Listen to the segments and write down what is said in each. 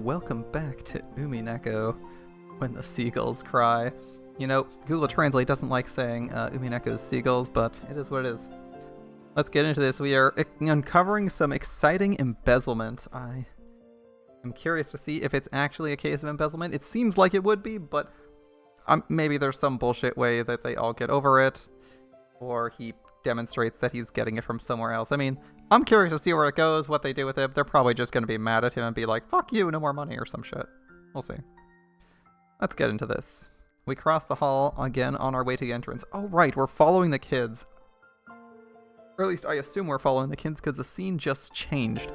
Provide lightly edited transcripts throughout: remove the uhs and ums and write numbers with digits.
Welcome back to Umineko, when the seagulls cry. You know, Google Translate doesn't like saying Umineko's seagulls, but it is what it is. Let's get into this. We are uncovering some exciting embezzlement. I am curious to see if it's actually a case of embezzlement. It seems like it would be, but maybe there's some bullshit way that they all get over it, or he demonstrates that he's getting it from somewhere else. I mean, I'm curious to see where it goes, what they do with it. They're probably just going to be mad at him and be like, fuck you, no more money, or some shit. We'll see. Let's get into this. We cross the hall again on our way to the entrance. Oh, right, we're following the kids. Or at least I assume we're following the kids because the scene just changed.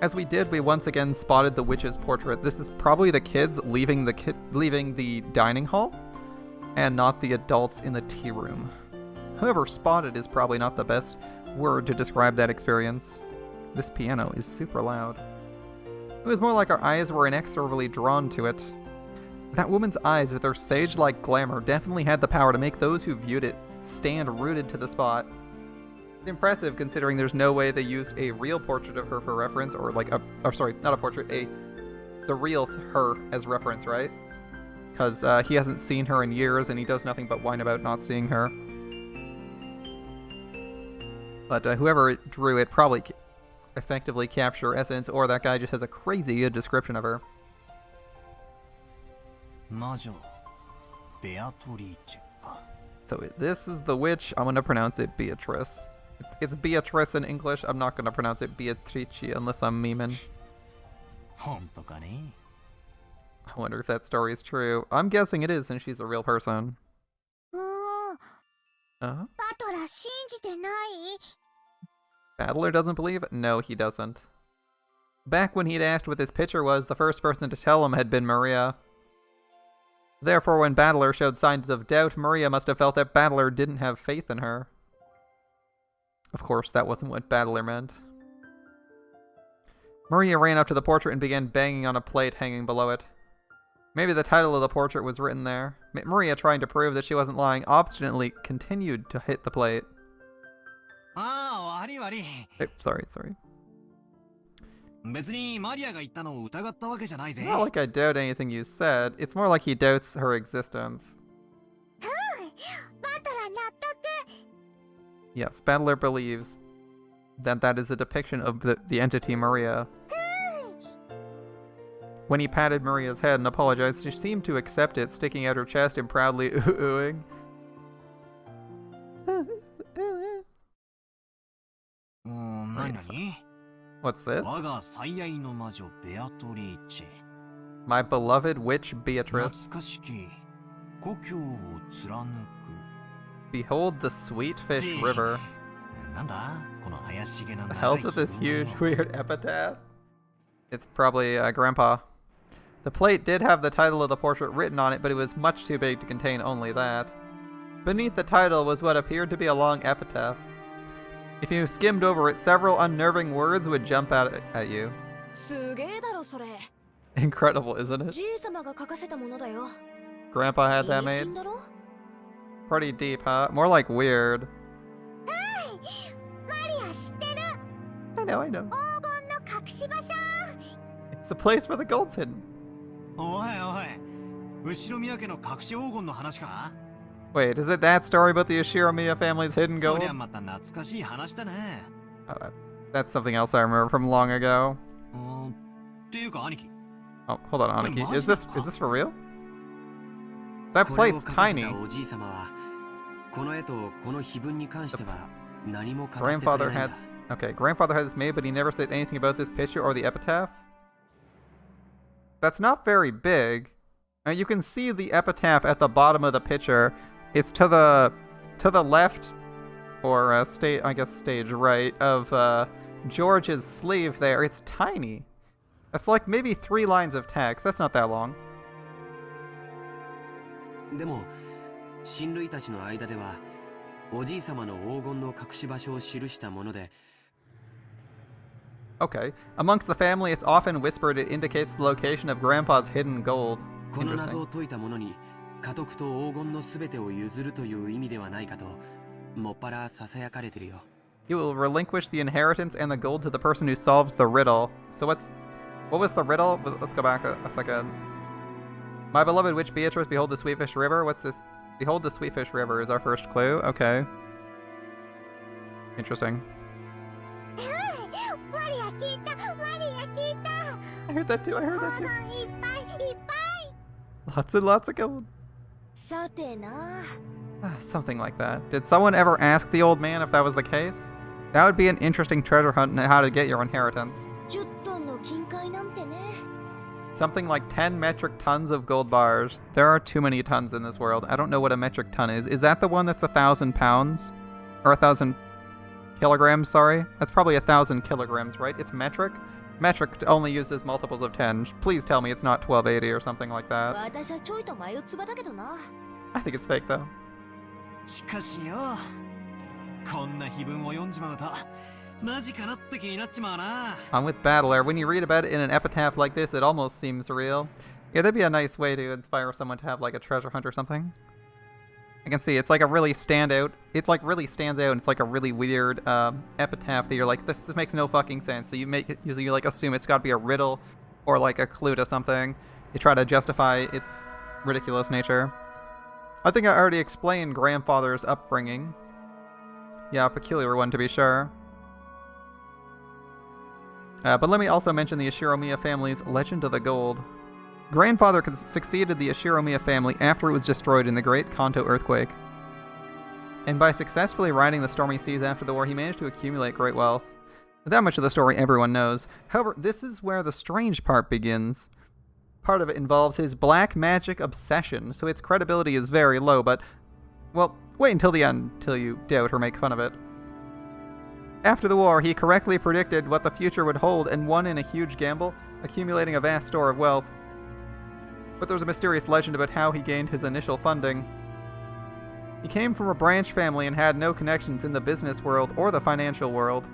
As we did, we once again spotted the witch's portrait. This is probably the kids leaving the dining hall, and not the adults in the tea room. However, spotted is probably not the best word to describe that experience. This piano is super loud. It was more like our eyes were inexorably drawn to it. That woman's eyes, with their sage-like glamour, definitely had the power to make those who viewed it stand rooted to the spot. Impressive, considering there's no way they used a real portrait of her for reference, or like not a portrait, the real her as reference, right? Because he hasn't seen her in years, and he does nothing but whine about not seeing her. But whoever drew it probably effectively captured her essence, or that guy just has a crazy good description of her. So this is the witch. I'm going to pronounce it Beatrice. It's Beatrice in English. I'm not going to pronounce it Beatrice unless I'm memeing. I wonder if that story is true. I'm guessing it is, since she's a real person. Battler doesn't believe? No, he doesn't. Back when he'd asked what this picture was, the first person to tell him had been Maria. Therefore, when Battler showed signs of doubt, Maria must have felt that Battler didn't have faith in her. Of course, that wasn't what Battler meant. Maria ran up to the portrait and began banging on a plate hanging below it. Maybe the title of the portrait was written there. Maria, trying to prove that she wasn't lying, obstinately continued to hit the plate. Sorry. Not like I doubt anything you said. It's more like he doubts her existence. Yes, Battler believes that that is a depiction of the entity Maria. When he patted Maria's head and apologized, she seemed to accept it, sticking out her chest and proudly oohing. What's this? My beloved witch Beatrice. Behold the sweet fish river. The hell's with this huge weird epitaph? It's probably Grandpa. The plate did have the title of the portrait written on it, but it was much too big to contain only that. Beneath the title was what appeared to be a long epitaph. If you skimmed over it, several unnerving words would jump out at you. Incredible, isn't it? Grandpa had that made? Pretty deep, huh? More like weird. I know. It's the place where the gold's hidden. Wait, is it that story about the Ashiromiya family's hidden gold? That's something else I remember from long ago. Oh, hold on, Aniki. Is this for real? That plate's tiny. Grandfather had this made, but he never said anything about this picture or the epitaph. That's not very big. Now you can see the epitaph at the bottom of the picture. It's to the left, or stage right of George's sleeve there. It's tiny. That's like maybe 3 lines of text. That's not that long. Okay. Amongst the family, it's often whispered it indicates the location of Grandpa's hidden gold. Interesting. You will relinquish the inheritance and the gold to the person who solves the riddle. So what's What was the riddle? Let's go back a second. My beloved witch Beatrice, behold the Sweetfish River. What's this? Behold the Sweetfish River is our first clue. Okay. Interesting. I heard that too. I heard that too. Lots and lots of gold. Something like that. Did someone ever ask the old man if that was the case? That would be an interesting treasure hunt and how to get your inheritance. Something like 10 metric tons of gold bars. There are too many tons in this world. I don't know what a metric ton is. Is that the one that's 1,000 pounds? Or 1,000 kilograms, sorry? That's probably 1,000 kilograms, right? It's metric? Metric only uses multiples of 10. Please tell me it's not 1280 or something like that. I think it's fake, though. I'm with Battler. When you read about it in an epitaph like this, it almost seems real. Yeah, that'd be a nice way to inspire someone to have like a treasure hunt or something. I can see it's like a really standout. It like really stands out. And it's like a really weird epitaph that you're like, this makes no fucking sense. So you make it, you like assume it's got to be a riddle or like a clue to something. You try to justify its ridiculous nature. I think I already explained grandfather's upbringing. Yeah, a peculiar one to be sure. But let me also mention the Ashiromiya family's Legend of the Gold. Grandfather succeeded the Ashiromiya family after it was destroyed in the Great Kanto earthquake. And by successfully riding the stormy seas after the war, he managed to accumulate great wealth. That much of the story everyone knows. However, this is where the strange part begins. Part of it involves his black magic obsession, so its credibility is very low, but, well, wait until the end till you doubt or make fun of it. After the war, he correctly predicted what the future would hold and won in a huge gamble, accumulating a vast store of wealth. But there's a mysterious legend about how he gained his initial funding. He came from a branch family and had no connections in the business world or the financial world.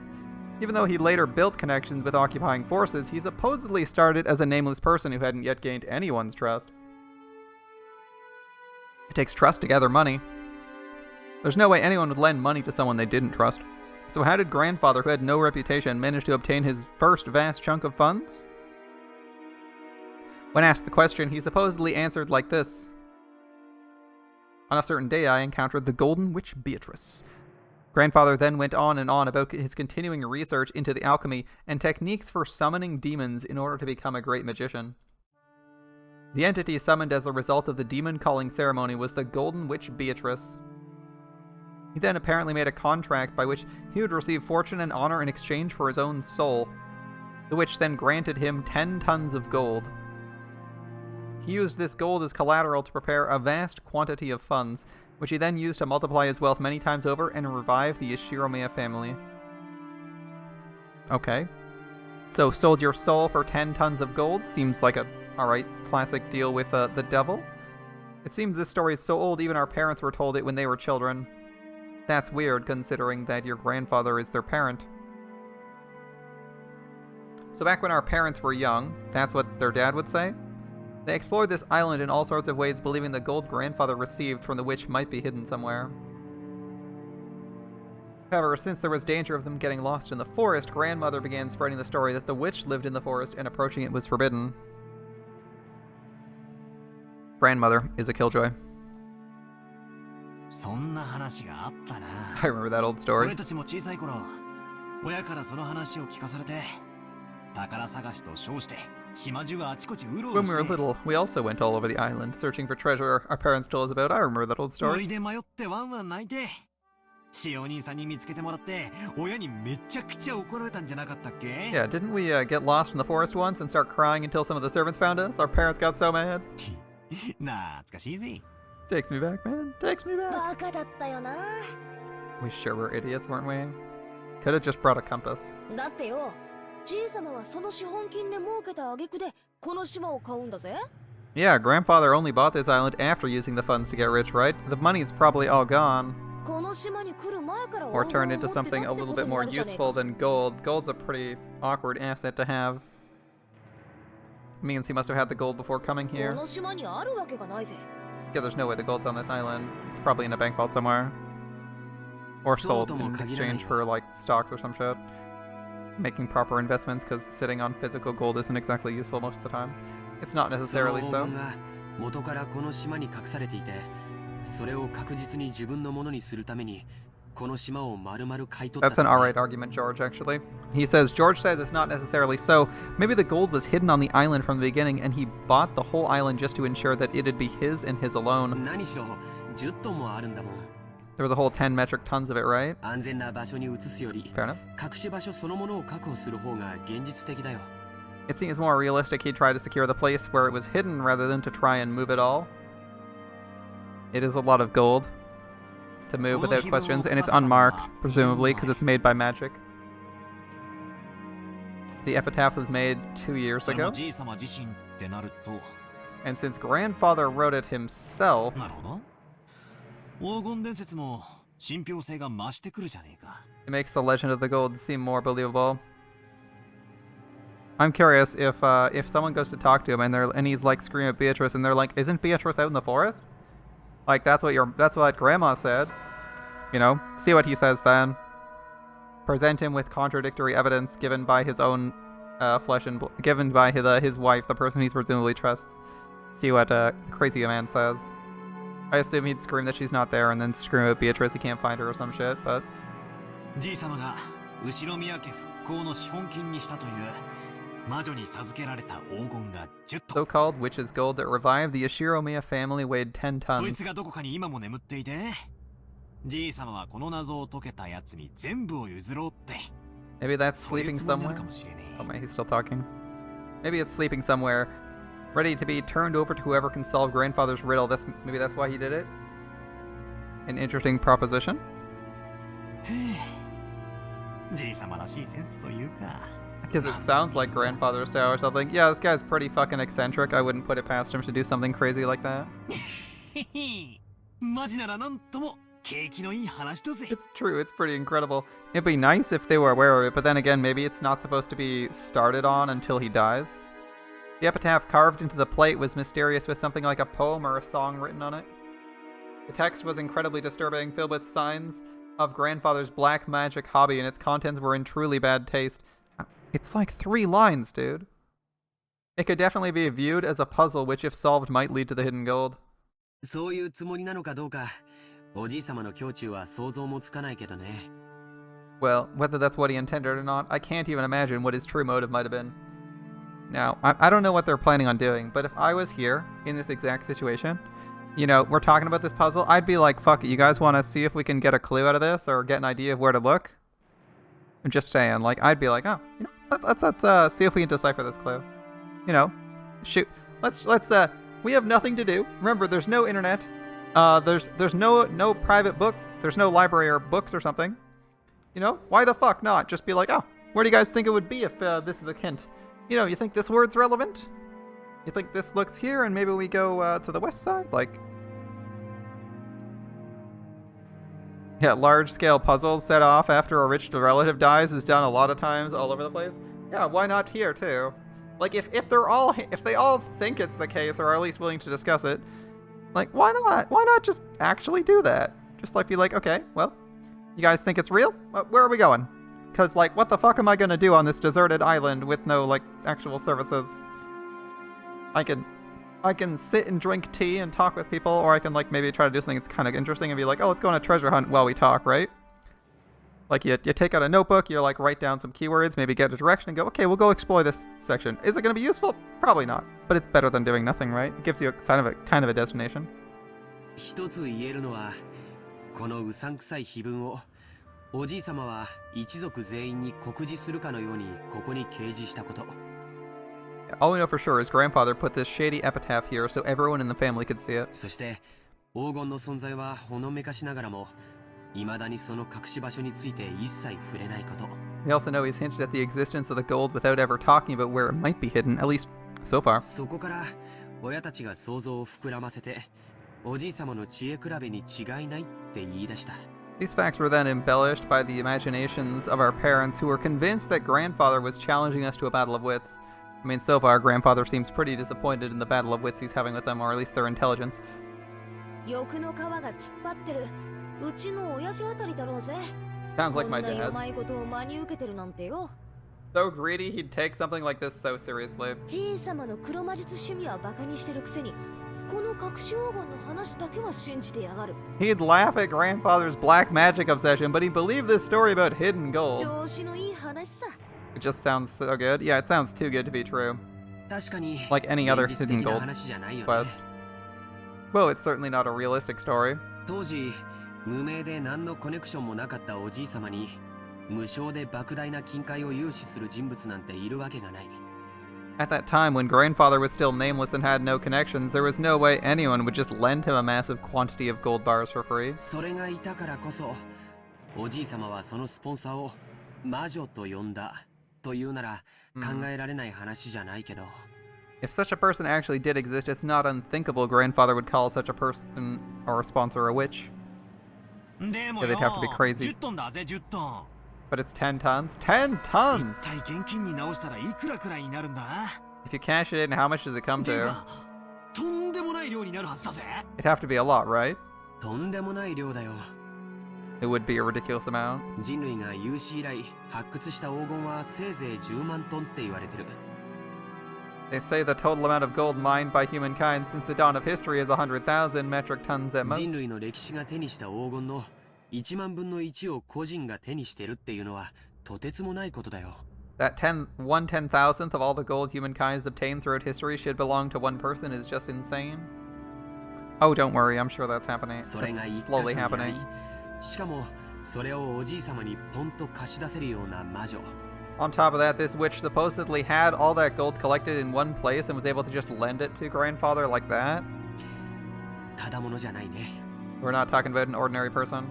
Even though he later built connections with occupying forces, he supposedly started as a nameless person who hadn't yet gained anyone's trust. It takes trust to gather money. There's no way anyone would lend money to someone they didn't trust. So how did grandfather, who had no reputation, manage to obtain his first vast chunk of funds? When asked the question, he supposedly answered like this. On a certain day I encountered the Golden Witch Beatrice. Grandfather then went on and on about his continuing research into the alchemy and techniques for summoning demons in order to become a great magician. The entity summoned as a result of the demon calling ceremony was the Golden Witch Beatrice. He then apparently made a contract by which he would receive fortune and honor in exchange for his own soul. The witch then granted him 10 tons of gold. He used this gold as collateral to prepare a vast quantity of funds, which he then used to multiply his wealth many times over and revive the Ashiromiya family. Okay. So sold your soul for 10 tons of gold? Seems like a, alright, classic deal with the devil. It seems this story is so old even our parents were told it when they were children. That's weird, considering that your grandfather is their parent. So back when our parents were young, that's what their dad would say? They explored this island in all sorts of ways, believing the gold grandfather received from the witch might be hidden somewhere. However, since there was danger of them getting lost in the forest, grandmother began spreading the story that the witch lived in the forest and approaching it was forbidden. Grandmother is a killjoy. I remember that old story. When we were little, we also went all over the island, searching for treasure our parents told us about. I remember that old story. Yeah, didn't we get lost in the forest once and start crying until some of the servants found us? Our parents got so mad. Takes me back, man. Takes me back. We sure were idiots, weren't we? Could have just brought a compass. Yeah, grandfather only bought this island after using the funds to get rich, right? The money's probably all gone. Or turned into something a little bit more useful than gold. Gold's a pretty awkward asset to have. Means he must have had the gold before coming here. Yeah, there's no way the gold's on this island. It's probably in a bank vault somewhere. Or sold in exchange for, like, stocks or some shit. making proper investments, because sitting on physical gold isn't exactly useful most of the time. It's not necessarily so. 元からこの島に隠されていて、それを確実に自分のものにするために、この島を丸々買い取った。That's an alright argument, George, actually. He says, George says it's not necessarily so. Maybe the gold was hidden on the island from the beginning, and he bought the whole island just to ensure that it'd be his and his alone. 何しろ、10トンもあるんだもん。There was a whole 10 metric tons of it, right? 安全な場所に移すより、 Fair enough. 隠し場所そのものを確保する方が現実的だよ。It seems more realistic he'd try to secure the place where it was hidden rather than to try and move it all. It is a lot of gold to move without questions, and it's unmarked, presumably, because it's made by magic. The epitaph was made 2 years ago. And since grandfather wrote it himself... It makes the legend of the gold seem more believable. I'm curious if someone goes to talk to him and he's like screaming at Beatrice and they're like, "Isn't Beatrice out in the forest?" Like that's what Grandma said. You know, see what he says then. Present him with contradictory evidence given by his own flesh and given by his wife, the person he presumably trusts. See what crazy man says. I assume he'd scream that she's not there and then scream at Beatrice he can't find her or some shit, but... So-called witch's gold that revived the Yashiromiya family weighed 10 tons. Maybe that's sleeping somewhere? Oh man, he's still talking. Maybe it's sleeping somewhere, ready to be turned over to whoever can solve grandfather's riddle. Maybe that's why he did it? An interesting proposition. Because it sounds like grandfather style or something. Yeah, this guy's pretty fucking eccentric. I wouldn't put it past him to do something crazy like that. It's true, it's pretty incredible. It'd be nice if they were aware of it, but then again, maybe it's not supposed to be started on until he dies. The epitaph carved into the plate was mysterious, with something like a poem or a song written on it. The text was incredibly disturbing, filled with signs of grandfather's black magic hobby, and its contents were in truly bad taste. It's like 3 lines, dude. It could definitely be viewed as a puzzle, which if solved might lead to the hidden gold. Well, whether that's what he intended or not, I can't even imagine what his true motive might have been. Now, I don't know what they're planning on doing, but if I was here, in this exact situation, you know, we're talking about this puzzle, I'd be like, fuck it, you guys want to see if we can get a clue out of this, or get an idea of where to look? I'm just saying, like, I'd be like, oh, you know, let's see if we can decipher this clue. You know, shoot, let's we have nothing to do. Remember, there's no internet, there's no private book, there's no library or books or something. You know, why the fuck not? Just be like, oh, where do you guys think it would be if this is a hint? You know, you think this word's relevant? You think this looks here and maybe we go to the west side? Like, yeah, large-scale puzzles set off after a rich relative dies is done a lot of times all over the place. Yeah, why not here too? Like, if they all think it's the case or are at least willing to discuss it, like, why not? Why not just actually do that? Just like be like, okay, well, you guys think it's real? Where are we going? Because, like, what the fuck am I gonna do on this deserted island with no, like, actual services? I can sit and drink tea and talk with people, or I can, like, maybe try to do something that's kind of interesting and be like, oh, let's go on a treasure hunt while we talk, right? Like, you take out a notebook, you, like, write down some keywords, maybe get a direction and go, okay, we'll go explore this section. Is it gonna be useful? Probably not. But it's better than doing nothing, right? It gives you kind of a destination. おじいさまは一族全員に告示するかのようにここに掲示したこと。All we know for sure is grandfather put this shady epitaph here so everyone in the family could see it. そして黄金の存在はほのめかしながらも、未だにその隠し場所について一切触れないこと。We also know he's hinted at the existence of the gold without ever talking about where it might be hidden, at least so far. そこから親たちが想像を膨らませて、おじいさまの知恵比べに違いないって言い出した。These facts were then embellished by the imaginations of our parents, who were convinced that grandfather was challenging us to a battle of wits. I mean, so far, grandfather seems pretty disappointed in the battle of wits he's having with them, or at least their intelligence. Sounds like my dad. So greedy, he'd take something like this so seriously. じい様の黒魔術趣味はバカにしてるくせに、この隠し黄金の話だけは信じてやがる。 He'd laugh at grandfather's black magic obsession, but he believed this story about hidden gold. 調子のいい話さ。 It just sounds so good. Yeah, it sounds too good to be true. 確かに Like any other 現実 hidden 的な gold 話じゃないよね。 quest. Well, it's certainly not a realistic story. 当時無名で何のコネクションもなかったおじい様に無償で莫大な金塊を融資する人物なんているわけがない。 At that time, when grandfather was still nameless and had no connections, there was no way anyone would just lend him a massive quantity of gold bars for free. それがいたからこそおじい様はそのスポンサーを魔女と呼んだというなら考えられない話じゃないけど。 If such a person actually did exist, it's not unthinkable grandfather would call such a person or a sponsor a witch. でも Yeah, they'd have to be よ crazy. 10トンだぜ10トン But it's 10 tons? 10 tons! 一体現金に直したらいくらくらいになるんだ If you cash it in, how much does it come ていう to? かとんでもない量になるはずだぜ It'd have to be a lot, right? とんでもない量だよ。 It would be a ridiculous amount. 人類が有史以来発掘した黄金はせいぜい10万トンって言われてる。 They say the total amount of gold mined by humankind since the dawn of history is 100,000 metric tons at 人 most. 類の歴史が手にした黄金の1万分の1を個人が手にしてるっていうのはとてつもないことだよ。 That 1/10,000th of all the gold humankind has obtained throughout history should belong to one person is just insane. Oh, don't worry, I'm sure that's happening. それが It's 一 slowly 箇所にあ happening. り、しかもそれをおじい様にポンと貸し出せるような魔女。 On top of that, this witch supposedly had all that gold collected in one place and was able to just lend it to grandfather like that. ただものじゃないね。 We're not talking about an ordinary person.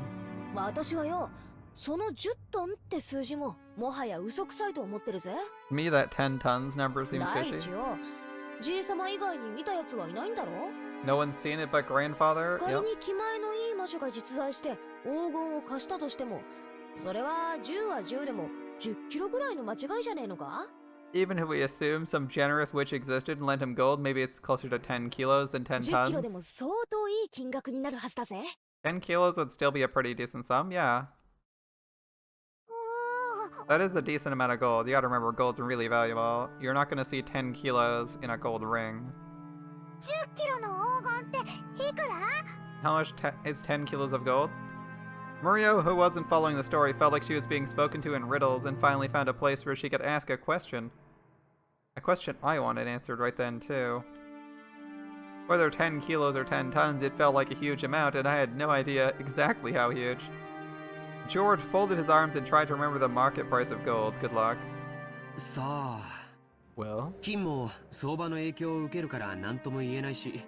私はよ、その10トンって数字ももはや嘘くさいと思ってるぜ。 To me, that 10 tons number seems 第一 fishy. よ、じい様以外に見たやつはいないんだろ。 No one's seen it but grandfather. 仮 Yep. に気前のいい魔女が実在して黄金を貸したとしても、それは10は10でも10キロぐらいの間違いじゃねえのか？ Even if we assume some generous witch existed and lent him gold, maybe it's closer to 10 kilos than 10 10キロでも tons. 相当いい金額になるはずだぜ。 10 kilos would still be a pretty decent sum, yeah. That is a decent amount of gold. You gotta remember, gold's really valuable. You're not gonna see 10 kilos in a gold ring. 10キロの黄金っていくら？ How much is 10 kilos of gold? Mario, who wasn't following the story, felt like she was being spoken to in riddles and finally found a place where she could ask a question. A question I wanted answered right then, too. Whether 10 kilos or 10 tons, it felt like a huge amount, and I had no idea exactly how huge. George folded his arms and tried to remember the market price of gold. Good luck. さあ、 Well? 金も相場の影響を受けるから何とも言えないし、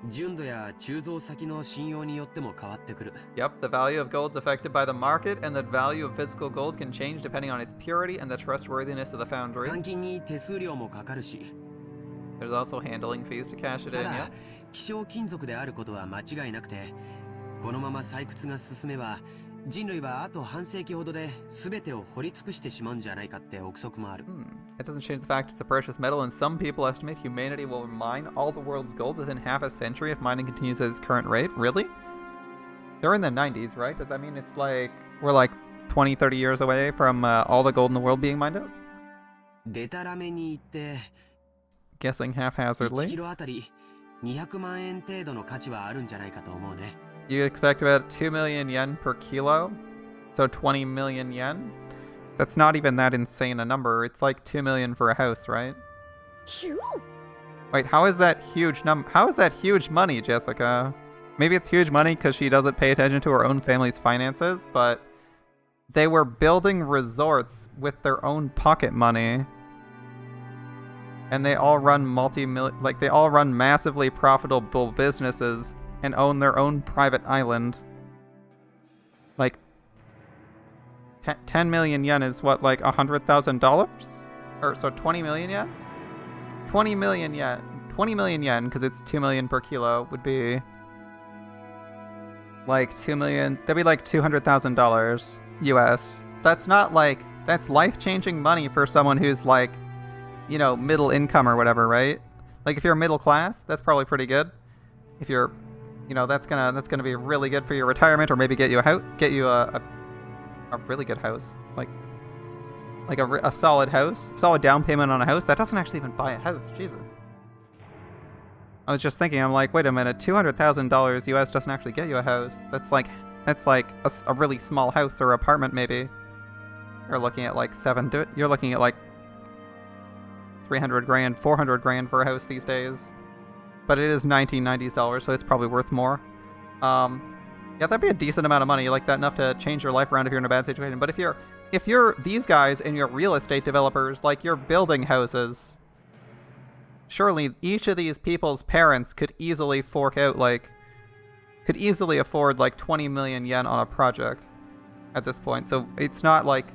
純度や鋳造先の信用によっても変わってくる。 Yep, the value of gold is affected by the market, and the value of physical gold can change depending on its purity and the trustworthiness of the foundry. 換金に手数料もかかるし、 There's also handling fees to cash it た in, だ yep. 希少金属であることは間違いなくて、このまま採掘が進めば人類はあと半世紀ほどで全てを掘り尽くしてしまうんじゃないかって憶測もある。 It doesn't change the fact it's a precious metal, and some people estimate humanity will mine all the world's gold within half a century if mining continues at its current rate. Really? They're in the 90s, right? Does that mean it's like we're like 20, 30 years away from all the gold in the world being mined out? デタラメに言って、 Guessing 1 haphazardly. キロあたり200万円程度の価値はあるんじゃないかと思うね。 You expect about 2 million yen per kilo? So 20 million yen? That's not even that insane a number. It's like 2 million for a house, right? ひゅー Wait, how is that huge how is that huge money, Jessica? Maybe it's huge money because she doesn't pay attention to her own family's finances, but they were building resorts with their own pocket money. And they all run they all run massively profitable businesses and own their own private island. Like 10 million yen is what, like $100,000? Or so 20 million yen? 20 million yen. 20 million yen, because it's 2 million per kilo, would be like 2 million. That'd be like $200,000 US. That's not like, that's life-changing money for someone who's like, you know, middle income or whatever, right? Like if you're middle class, that's probably pretty good. If you're, you know, that's gonna be really good for your retirement, or maybe get you a house, get you a really good house, like Like a solid house, solid down payment on a house. That doesn't actually even buy a house. Jesus. I was just thinking, I'm like, wait a minute, $200,000 US doesn't actually get you a house. That's like a really small house or apartment maybe. You're looking at like you're looking at like 300 grand, 400 grand for a house these days. But it is 1990s dollars, so it's probably worth more. Yeah, that'd be a decent amount of money, like that enough to change your life around if you're in a bad situation. But if you're these guys and you're real estate developers, like you're building houses, surely each of these people's parents could easily afford like 20 million yen on a project at this point. So it's not like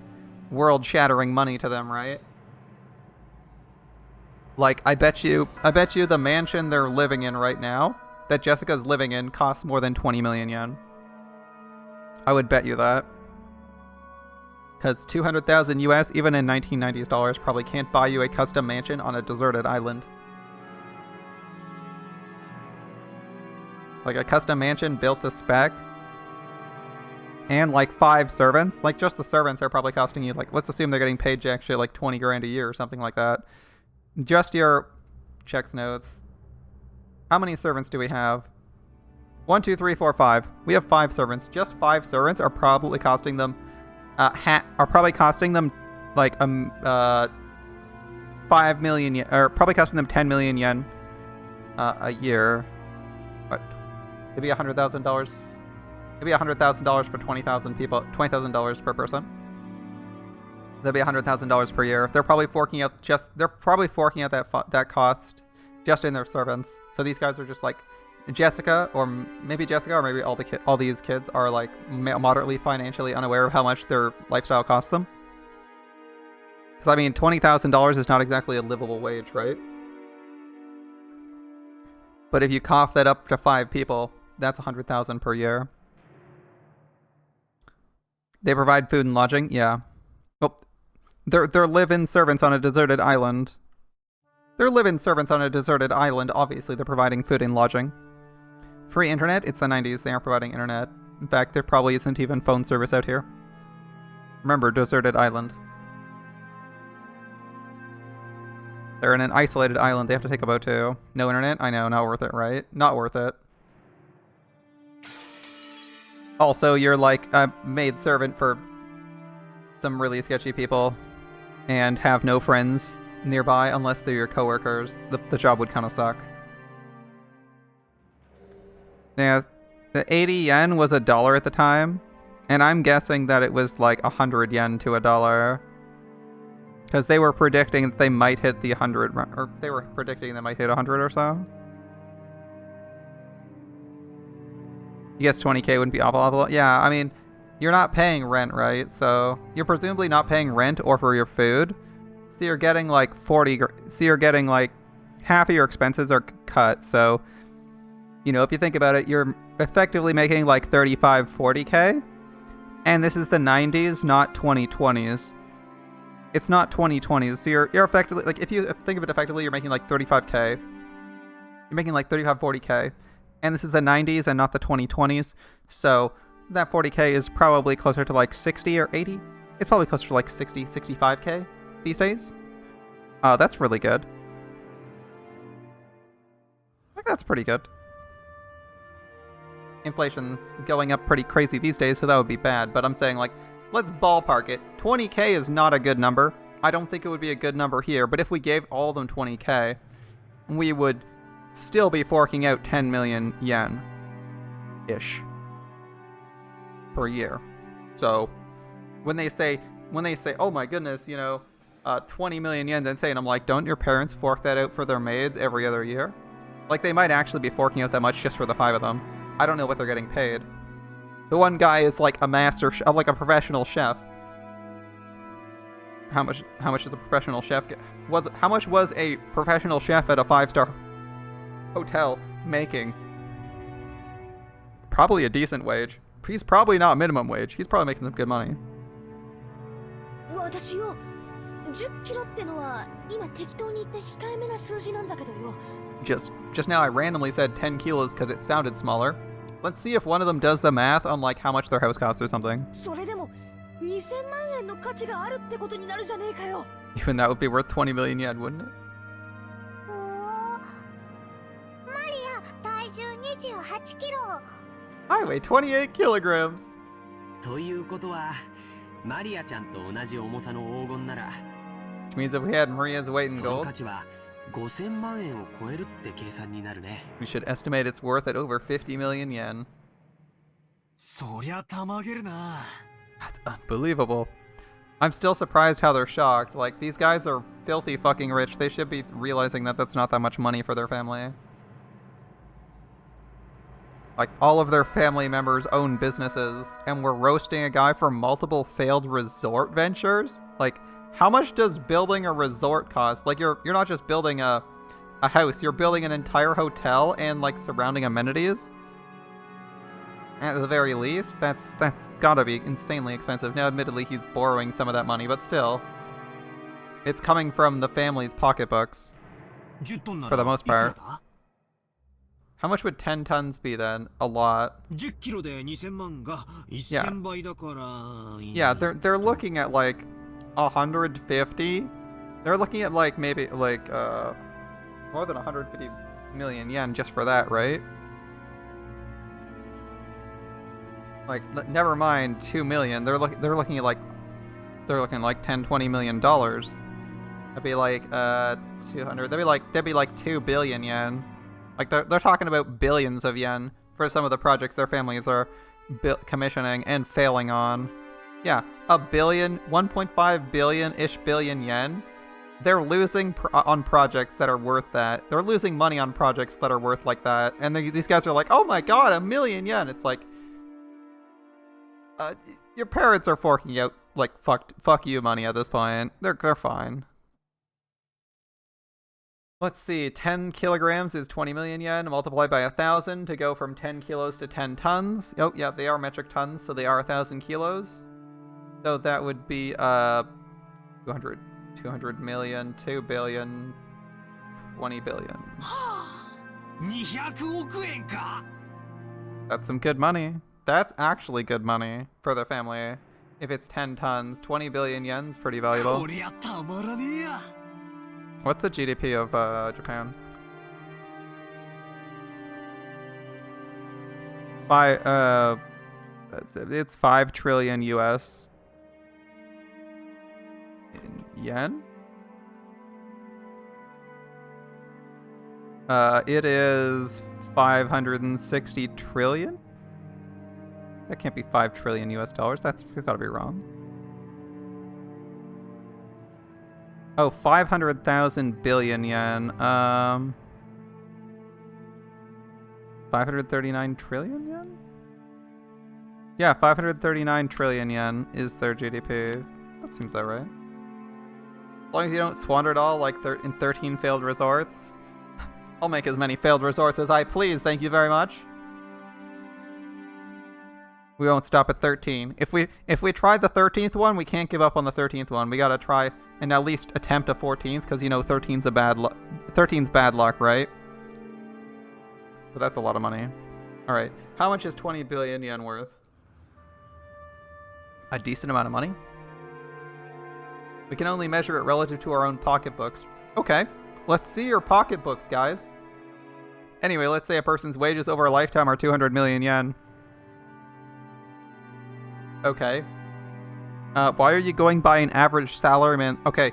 world-shattering money to them, right? Like, I bet you the mansion they're living in right now, that Jessica's living in, costs more than 20 million yen. I would bet you that. Because 200,000 US, even in 1990s dollars, probably can't buy you a custom mansion on a deserted island. Like a custom mansion built to spec. And like 5 servants. Like just the servants are probably costing you, like, let's assume they're getting paid jack shit like 20 grand a year or something like that. Just your checks notes. How many servants do we have? 1, 2, 3, 4, 5. We have 5 servants. Just 5 servants are probably costing them like 5 million yen, or probably costing them 10 million yen a year. What? Maybe $100,000. Maybe $100,000 for 20,000 people. $20,000 per person. That'd be $100,000 per year. They're probably forking out that cost just in their servants. So these guys are just like Jessica, or maybe all these kids are like moderately financially unaware of how much their lifestyle costs them. Because I mean, $20,000 is not exactly a livable wage, right? But if you cough that up to 5 people, that's $100,000 per year. They provide food and lodging, yeah. Well, they're live-in servants on a deserted island. They're live-in servants on a deserted island. Obviously, they're providing food and lodging. Free internet? It's the 90s. They aren't providing internet. In fact, there probably isn't even phone service out here. Remember, deserted island. They're in an isolated island. They have to take a boat to. No internet? I know, not worth it, right? Not worth it. Also, you're like a maid servant for some really sketchy people and have no friends nearby unless they're your coworkers. The job would kind of suck. Yeah, the 80 yen was $1 at the time, and I'm guessing that it was like 100 yen to $1. Because they were predicting that they might hit the 100, or they were predicting they might hit 100 or so. I guess 20k wouldn't be awful. Yeah, I mean, you're not paying rent, right? So you're presumably not paying rent or for your food. So you're getting like half of your expenses are cut. So, you know, if you think about it, you're effectively making like 35, 40k. And this is the 90s, not 2020s. It's not 2020s. So you're effectively, like, if you think of it effectively, you're making like 35k. You're making like 35, 40k. And this is the 90s and not the 2020s. So that 40k is probably closer to like 60 or 80. It's probably closer to like 60, 65k these days. That's really good. I think that's pretty good. Inflation's going up pretty crazy these days, so that would be bad. But I'm saying, like, let's ballpark it. 20k is not a good number. I don't think it would be a good number here. But if we gave all of them 20k, we would still be forking out 10 million yen-ish per year. So when they say, oh my goodness, you know, 20 million yen, insane, I'm like, don't your parents fork that out for their maids every other year? Like, they might actually be forking out that much just for the 5 of them. I don't know what they're getting paid. The one guy is like a like a professional chef. How much does a professional chef get? How much was a professional chef at a 5-star hotel making? Probably a decent wage. He's probably not minimum wage. He's probably making some good money. Just now I randomly said 10 kilos because it sounded smaller. Let's see if one of them does the math on like how much their house costs or something. 2000万円の価値があるってことになるじゃねえかよ。 Even that would be worth 20 million yen, wouldn't it? マリア、体重28キロ。 I weigh 28 kilograms. ということはマリアちゃんと同じ重さの黄金なら Which means if we had Maria's weight in その gold, 価値は5000万円を超えるって計算になるね。 we should estimate its worth at over 50 million yen. そりゃたまげるな。 That's unbelievable. I'm still surprised how they're shocked. Like, these guys are filthy fucking rich. They should be realizing that that's not that much money for their family. Like, all of their family members own businesses, and we're roasting a guy for multiple failed resort ventures? Like, how much does building a resort cost? Like, you're not just building a house, you're building an entire hotel and, like, surrounding amenities? At the very least, that's gotta be insanely expensive. Now, admittedly, he's borrowing some of that money, but still. It's coming from the family's pocketbooks, 10トンな for ら the most いくら part. だ How much would 10 tons be then? A lot. 10キロで2000万が Yeah. 1000倍だから。 Yeah, they're looking at like 150. They're looking at like maybe like more than 150 million yen just for that, right? Like never mind 2 million. They're looking like 10-20 million dollars. That'd be like 200. That'd be like 2 billion yen. Like they're talking about billions of yen for some of the projects their families are commissioning and failing on. Yeah, 1.5 billion-ish billion yen. They're losing on projects that are worth that. They're losing money on projects that are worth like that. And these guys are like, oh my god, 1 million yen. It's like, your parents are forking out like fuck you money at this point. They're fine. Let's see, 10 kilograms is 20 million yen, multiplied by 1,000 to go from 10 kilos to 10 tons. Oh, yeah, they are metric tons, so they are 1,000 kilos. So that would be 200 million, 2 billion, 20 billion. 200億円か。 That's some good money. That's actually good money for the family. If it's 10 tons, 20 billion yen's pretty こ valuable. りゃたまらねえや。 What's the GDP of Japan? It's 5 trillion US. In yen? It is 560 trillion? That can't be 5 trillion US dollars. That's gotta be wrong. Oh, 500,000 billion yen. 539 trillion yen? Yeah, 539 trillion yen is their GDP. That seems that right. As long as you don't squander it all like in 13 failed resorts. I'll make as many failed resorts as I please, thank you very much. We won't stop at 13. If we try the 13th one, we can't give up on the 13th one. We gotta try and at least attempt a 14th, because you know 13's bad luck, right? But that's a lot of money. Alright, how much is 20 billion yen worth? A decent amount of money. We can only measure it relative to our own pocketbooks. Okay, let's see your pocketbooks, guys. Anyway, let's say a person's wages over a lifetime are 200 million yen. Okay. Why are you going by an average salaryman? Okay.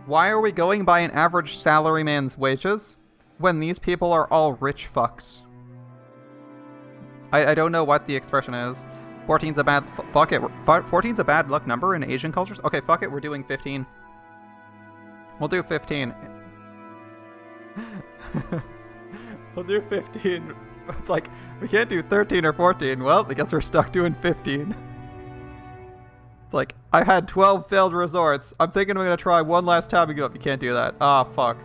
Why are we going by an average salaryman's wages when these people are all rich fucks? I don't know what the expression is. 14's a bad... Fuck it. 14's a bad luck number in Asian cultures? Okay, fuck it. We're doing 15. We'll do 15. We'll do 15. It's like, we can't do 13 or 14. Well, I guess we're stuck doing 15. It's like, I had 12 failed resorts. I'm thinking I'm going to try one last time and go up. You can't do that. Ah, fuck.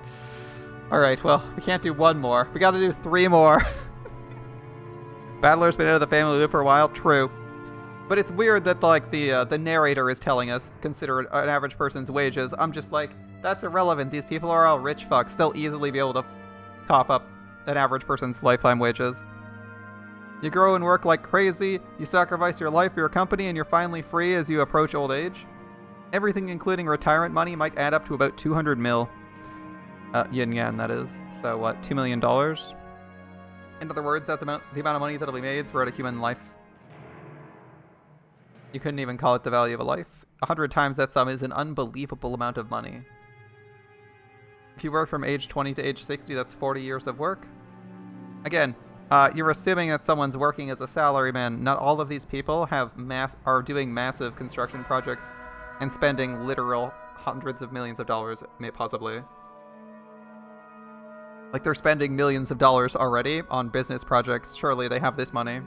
Alright, well, we can't do one more. We got to do 3 more. Battler's been out of the family loop for a while. True. But it's weird that, like, the narrator is telling us, consider an average person's wages. I'm just like, that's irrelevant. These people are all rich fucks. They'll easily be able to cough up an average person's lifetime wages. You grow and work like crazy, you sacrifice your life for your company, and you're finally free as you approach old age. Everything including retirement money might add up to about 200 mil. Yen, that is. So what, $2 million? In other words, that's the amount of money that'll be made throughout a human life. You couldn't even call it the value of a life. 100 times that sum is an unbelievable amount of money. If you work from age 20 to age 60, that's 40 years of work. Again, you're assuming that someone's working as a salaryman. Not all of these people are doing massive construction projects and spending literal hundreds of millions of dollars, possibly. Like, they're spending millions of dollars already on business projects. Surely they have this money.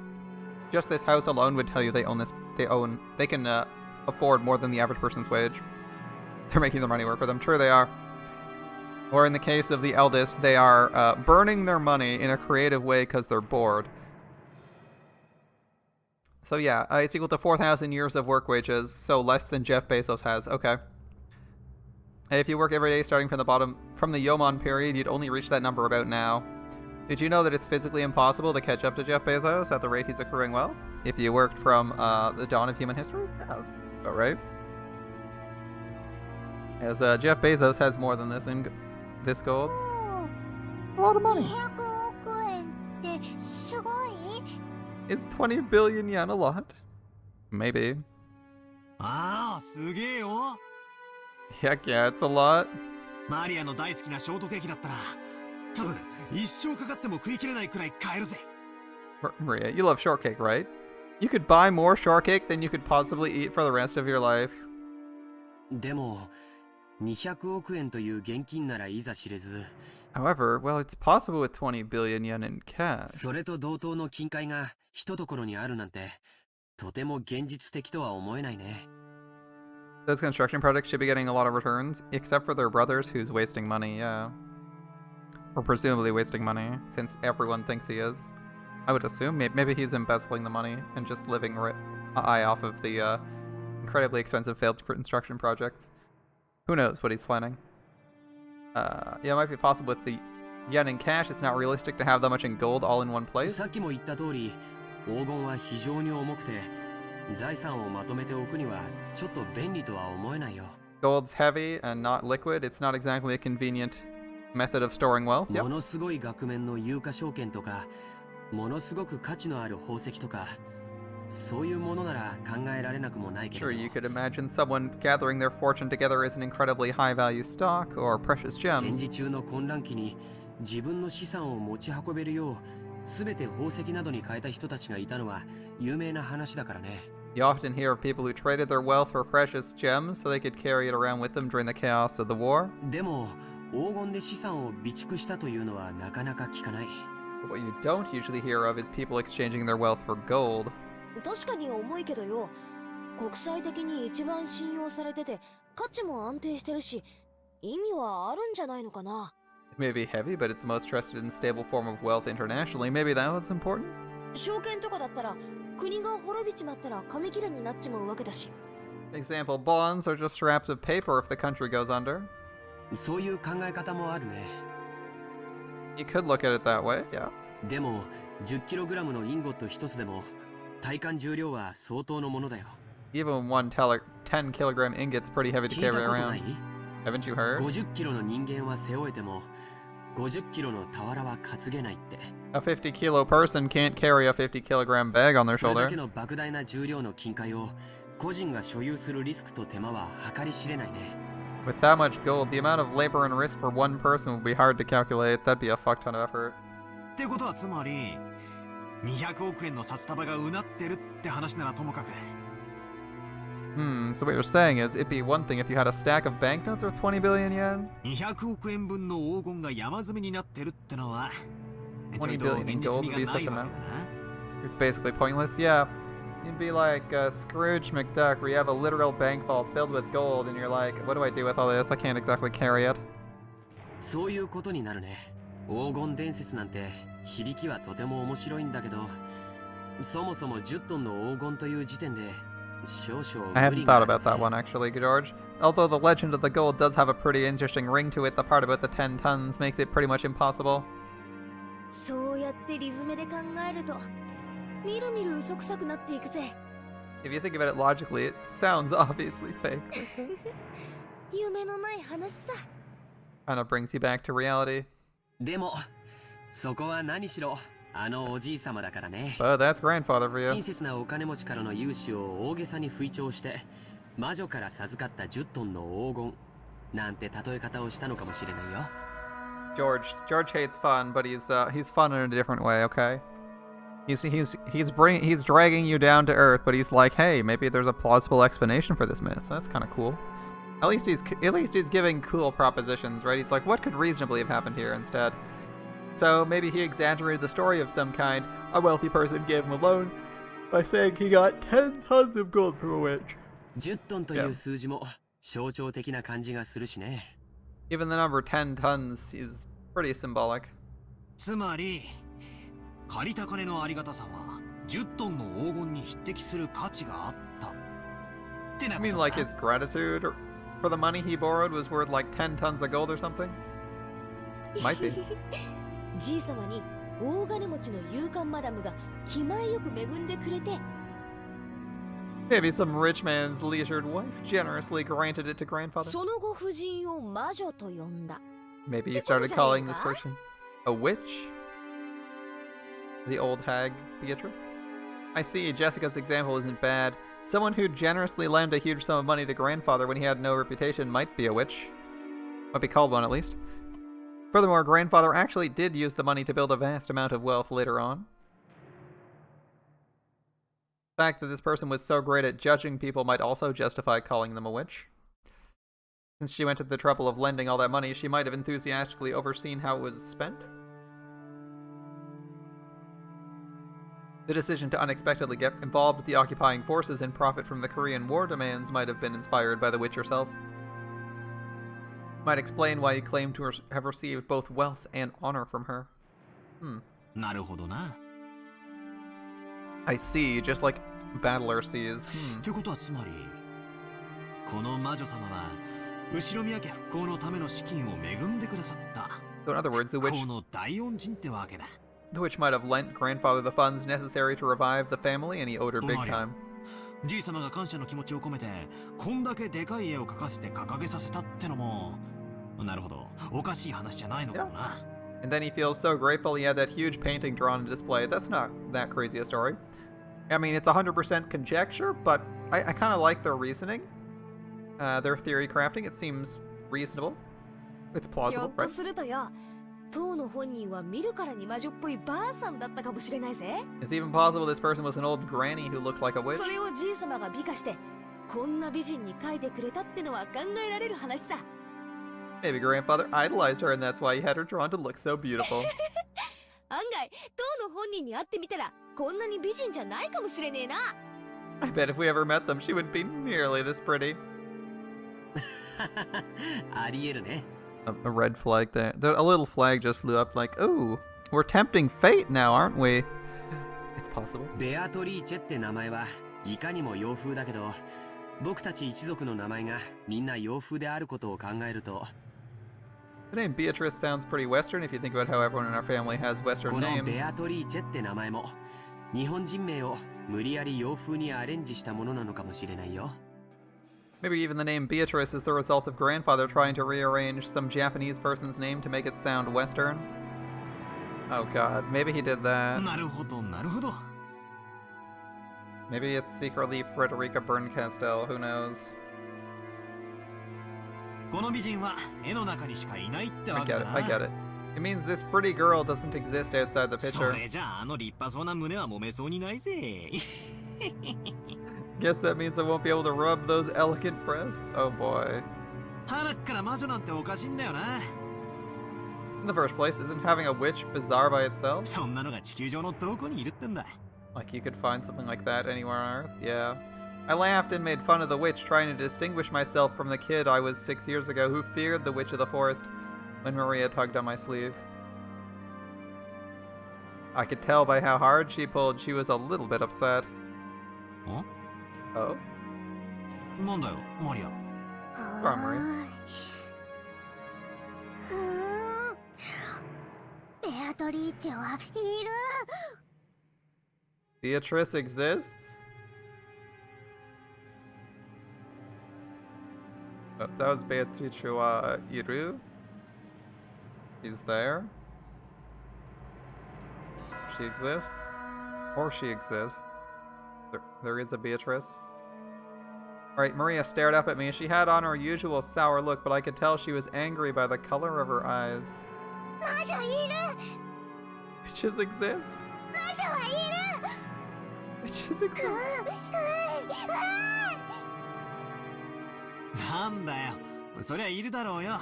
Just this house alone would tell you they can afford more than the average person's wage. They're making their money work for them. Sure they are. Or in the case of the eldest, they are burning their money in a creative way because they're bored. So yeah, it's equal to 4,000 years of work wages, so less than Jeff Bezos has. Okay. If you work every day starting from the Yomon period, you'd only reach that number about now. Did you know that it's physically impossible to catch up to Jeff Bezos at the rate he's accruing wealth? If you worked from the dawn of human history? Yeah, that's about right. As Jeff Bezos has more than this in this gold. A lot of money. 200億円ってすごい？ Is 20 billion yen a lot? Maybe. ああ、すげえよ。 Heck yeah, it's a lot. マリアの大好きなショートケーキだったら、多分一生かかっても食い切れないくらい買えるぜ。 Maria, you love shortcake, right? You could buy more shortcake than you could possibly eat for the rest of your life. でも200億円という現金ならいざ知れず。 However, well, it's possible with 20 billion yen in cash. それと同等の金塊が一ところにあるなんて、とても現実的とは思えないね。 Those construction projects should be getting a lot of returns, except for their brothers who's wasting money, yeah. Or presumably wasting money, since everyone thinks he is. I would assume. Maybe he's embezzling the money and just living eye off of the incredibly expensive failed construction projects. Who knows what he's planning. Yeah, it might be possible with the yen in cash. It's not realistic to have that much in gold all in one place. さっきも言った通り、黄金は非常に重くて、財産をまとめておくにはちょっと便利とは思えないよ。 Gold's heavy and not liquid. It's not exactly a convenient method of storing wealth. Yep. ものすごい額面の有価証券とか、ものすごく価値のある宝石とか、そういうものなら考えられなくもないけど。Sure, you could imagine someone gathering their fortune together as an incredibly high-value stock or precious 戦 gems. 時中の混乱期に自分の資産を持ち運べるよう、すべて宝石などに変えた人たちがいたのは有名な話だからね。 You often hear of people who traded their wealth for precious gems so they could carry it around with them during the chaos of the war. でも黄金で資産を備蓄したというのはなかなか聞かない。 But what you don't usually hear of is people exchanging their wealth for gold. 確かに重いけどよ、国際的に一番信用されてて価値も安定してるし、意味はあるんじゃないのかな。 It may be heavy, but it's the most trusted and stable form of wealth internationally. Maybe that's what's important? 証券とかだったら国が滅びちまったら紙切れになっちまうわけだし。 Example, bonds are just scraps of paper if the country goes under. そういう考え方もあるね。 You could look at it that way, yeah. でも 10kg のインゴット一つでも体感重量は相当のものだよ。 Even 10 kilogram ingot's pretty heavy to 聞い carry たことな around. い？ Haven't you heard? 50kg の人間は背負えても 50kg の俵は担げないって。 A 50 kilo person can't carry a 50 kilogram bag on their それだ shoulder. けの莫大な重量の金塊を個人が所有するリスクと手間は計り知れないね。 With that much gold, the amount of labor and risk for one person would be hard to calculate. That'd be a fuck ton of effort. ってことはつまり200億円の札束がうなってるって話ならともかく。 So what you're saying is, it'd be one thing if you had a stack of banknotes worth 20 billion yen? 200億円分の黄金が山積みになってるってのはちょいと20 billion in 現 gold 実 would 味 be がな such い a わ amount. けだな。 It's basically pointless, yeah. You'd be like Scrooge McDuck, where you have a literal bank vault filled with gold, and you're like, what do I do with all this? I can't exactly carry it. そういうことになるね。黄金伝説なんて響きはとても面白いんだけど、そもそも10トンの黄金という時点で少々 I 無 hadn't 理が thought ある about that one actually, George. Although the legend of the gold does have a pretty interesting ring to it, the part about the 10 tons makes it pretty much impossible. そうやってリズムで考えるとみるみる嘘くさくなっていくぜ。 If you think about it logically, it sounds obviously fake. 夢のない話さ。 Kind of brings you back to reality. でもそこは何しろあのおじいさまだからね。 But that's grandfather for you. 親切なお金持ちからの融資を大げさに吹聴して魔女から授かった10トンの黄金なんて例え方をしたのかもしれないよ。 George hates fun, but he's fun in a different way, okay? He's dragging you down to earth, but he's like, hey, maybe there's a plausible explanation for this myth. That's kind of cool. At least he's giving cool propositions, right? He's like, what could reasonably have happened here instead? So maybe he exaggerated the story of some kind. A wealthy person gave him a loan by saying he got 10 tons of gold from a witch. 10トンという数字も象徴的な感じがするしね。 Even the number 10 tons is pretty symbolic. つまり借りた金のありがたさは10トンの黄金に匹敵する価値があったってな I こと mean, だ like his gratitude for the money he borrowed was worth like 10 tons of gold or something? Might be. じいさまに大金持ちの勇敢マダムが気前よく恵んでくれて、 Maybe some rich man's leisured wife generously granted it to grandfather. その後夫人を魔女と呼んだ。 Maybe he started calling this person a witch? The old hag, Beatrice? I see, Jessica's example isn't bad. Someone who generously lent a huge sum of money to grandfather when he had no reputation might be a witch. Might be called one, at least. Furthermore, grandfather actually did use the money to build a vast amount of wealth later on. The fact that this person was so great at judging people might also justify calling them a witch. Since she went to the trouble of lending all that money, she might have enthusiastically overseen how it was spent. The decision to unexpectedly get involved with the occupying forces and profit from the Korean War demands might have been inspired by the witch herself. Might explain why he claimed to have received both wealth and honor from her. なるほどな。 I see, just like Battler sees. ってことはつまりこの魔女様は後ろ宮家復興のための資金を恵んでくださった。 So in other words, the 復 witch 興の大恩人ってわけだ。 might have lent grandfather the funds necessary to revive the family, and he owed her big time. じい様が感謝の気持ちを込めてこんだけでかい絵を描かせて掲げさせたってのもなるほどおかしい話じゃないのかもな。 And then he feels so grateful he had that huge painting drawn and displayed. That's not that crazy a story. I mean, it's 100% conjecture, but I kind of like their reasoning. Their theory crafting. It seems reasonable. It's ひょ plausible, っと right? するとよ、当の本人は見るからに魔女っぽいばあさんだったかもしれないぜ。 It's even possible this person was an old granny who looked like a witch. それをじいさまが美化してこんな美人に描いてくれたってのは考えられる話さ。 Maybe grandfather idolized her and that's why he had her drawn to look so beautiful. 案外当の本人に会ってみたらこんなに美人じゃないかもしれねえな。 I bet if we ever met them, she wouldn't be nearly this pretty. ありえるね。 A red flag there. A little flag just flew up like, ooh, we're tempting fate now, aren't we? It's possible. ベアトリーチェって名前はいかにも洋風だけど、僕たち一族の名前がみんな洋風であることを考えると、 The name Beatrice sounds pretty Western if you think about how everyone in our family has こ Western の names. ベアトリーチェって名前も日本人名を無理やり洋風にアレンジしたものなのかもしれないよ。 Maybe even the name Beatrice is the result of grandfather trying to rearrange some Japanese person's name to make it sound Western. Oh god, maybe he did that. なるほどなるほど。 Maybe it's secretly Frederica Berncastel, who knows? この美人は絵の中にしかいないって I わけ get だ it, な。 I get it. It means this pretty girl doesn't exist outside the そ picture. れじゃああの立派そうな胸は揉めそうにないぜ。 Guess that means I won't be able to rub those elegant breasts. Oh boy. 鼻っから魔女なんておかしいんだよな。 In the first place, isn't having a witch bizarre by itself? そんなのが地球上のどこにいるってんだ。 Like you could find something like that anywhere on Earth? Yeah. I laughed and made fun of the witch, trying to distinguish myself from the kid I was 6 years ago who feared the witch of the forest when Maria tugged on my sleeve. I could tell by how hard she pulled she was a little bit upset. ん Oh? なんだよ、マリア。 Sorry, Maria. ベアトリーチェはいる。Beatrice exists? Oh, that was Beatrice Iru. She's there. She exists. Or she exists. There is a Beatrice. Alright, Maria stared up at me. She had on her usual sour look, but I could tell she was angry by the color of her eyes. Witches exist? Witches exist? なんだよ。そりゃいるだろうよ。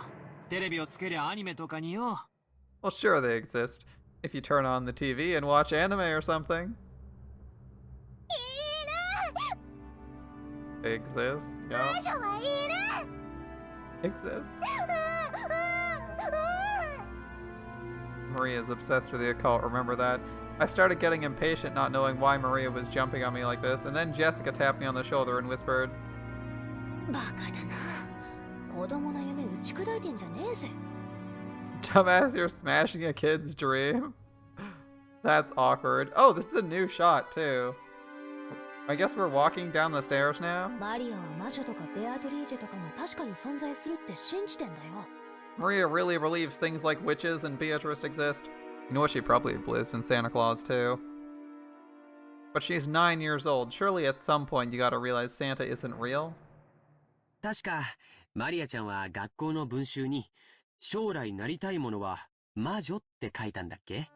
テレビをつけりゃアニメとかによ。Well, sure they exist. If you turn on the TV and watch anime or something. They exist. Yeah. Exist. Maria is obsessed with the occult, remember that? I started getting impatient not knowing why Maria was jumping on me like this, and then Jessica tapped me on the shoulder and whispered, バカだな。子供の夢打ち砕いてんじゃねえぜ。 Dumbass, you're smashing a kid's dream? That's awkward. Oh, this is a new shot, too. I guess we're walking down the stairs now? マリアは魔女とかベアトリーチェとかも確かに存在するって信じてんだよ。 Maria really believes things like witches and Beatrice exist. You know what, she probably believes in Santa Claus, too. But she's 9 years old. Surely at some point you gotta realize Santa isn't real? 確か、マリアちゃんは学校の文集に、将来なりたいものは魔女って書いたんだっけ？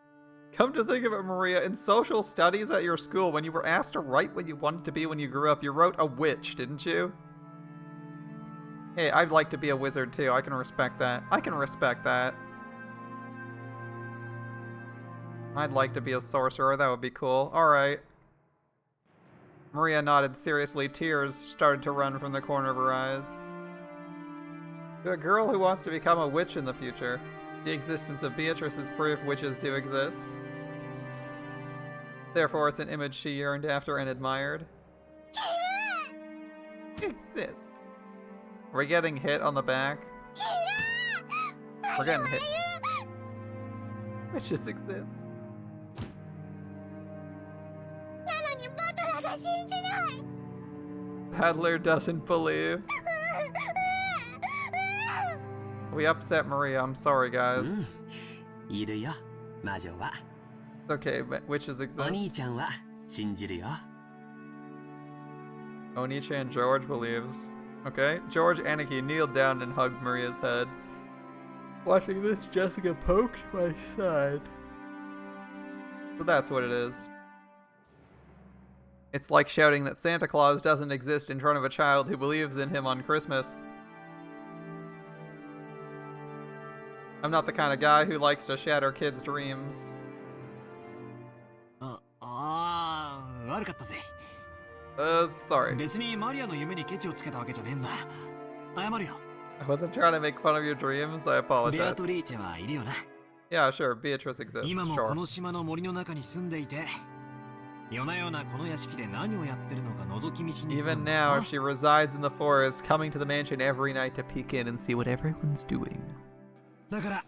Come to think of it, Maria, in social studies at your school, when you were asked to write what you wanted to be when you grew up, you wrote a witch, didn't you? Hey, I'd like to be a wizard too. I can respect that. I can respect that. I'd like to be a sorcerer. That would be cool. Alright. Maria nodded seriously. Tears started to run from the corner of her eyes. To a girl who wants to become a witch in the future, the existence of Beatrice is proof witches do exist. Therefore, it's an image she yearned after and admired. Exist. We're getting hit on the back. We're getting hit. Witches exist. Paddler doesn't believe. We upset Maria. I'm sorry, guys. いるよ、魔女は。 Okay, but witches お exist. 兄ちゃんは信じるよ。 Oni-chan George believes. Okay, George Aniki kneeled down and hugged Maria's head. Watching this, Jessica poked my side. So that's what it is. It's like shouting that Santa Claus doesn't exist in front of a child who believes in him on Christmas. I'm not the kind of guy who likes to shatter kids' dreams. 悪かったぜ。Sorry. 別にマリアの夢にケチをつけたわけじゃねえんだ。謝るよ。 I wasn't trying to make fun of your dreams. I ベ apologize. アトリーチェはいるよな。Yeah, sure. Beatrice exists. 今もこ Sure. の島の森の中に住んでいて、夜な夜なこの屋敷で何をやってるのか覗き見しに来る Even んだ now, よ if she resides in the forest, coming to the mansion every night to peek in and see what everyone's doing. だから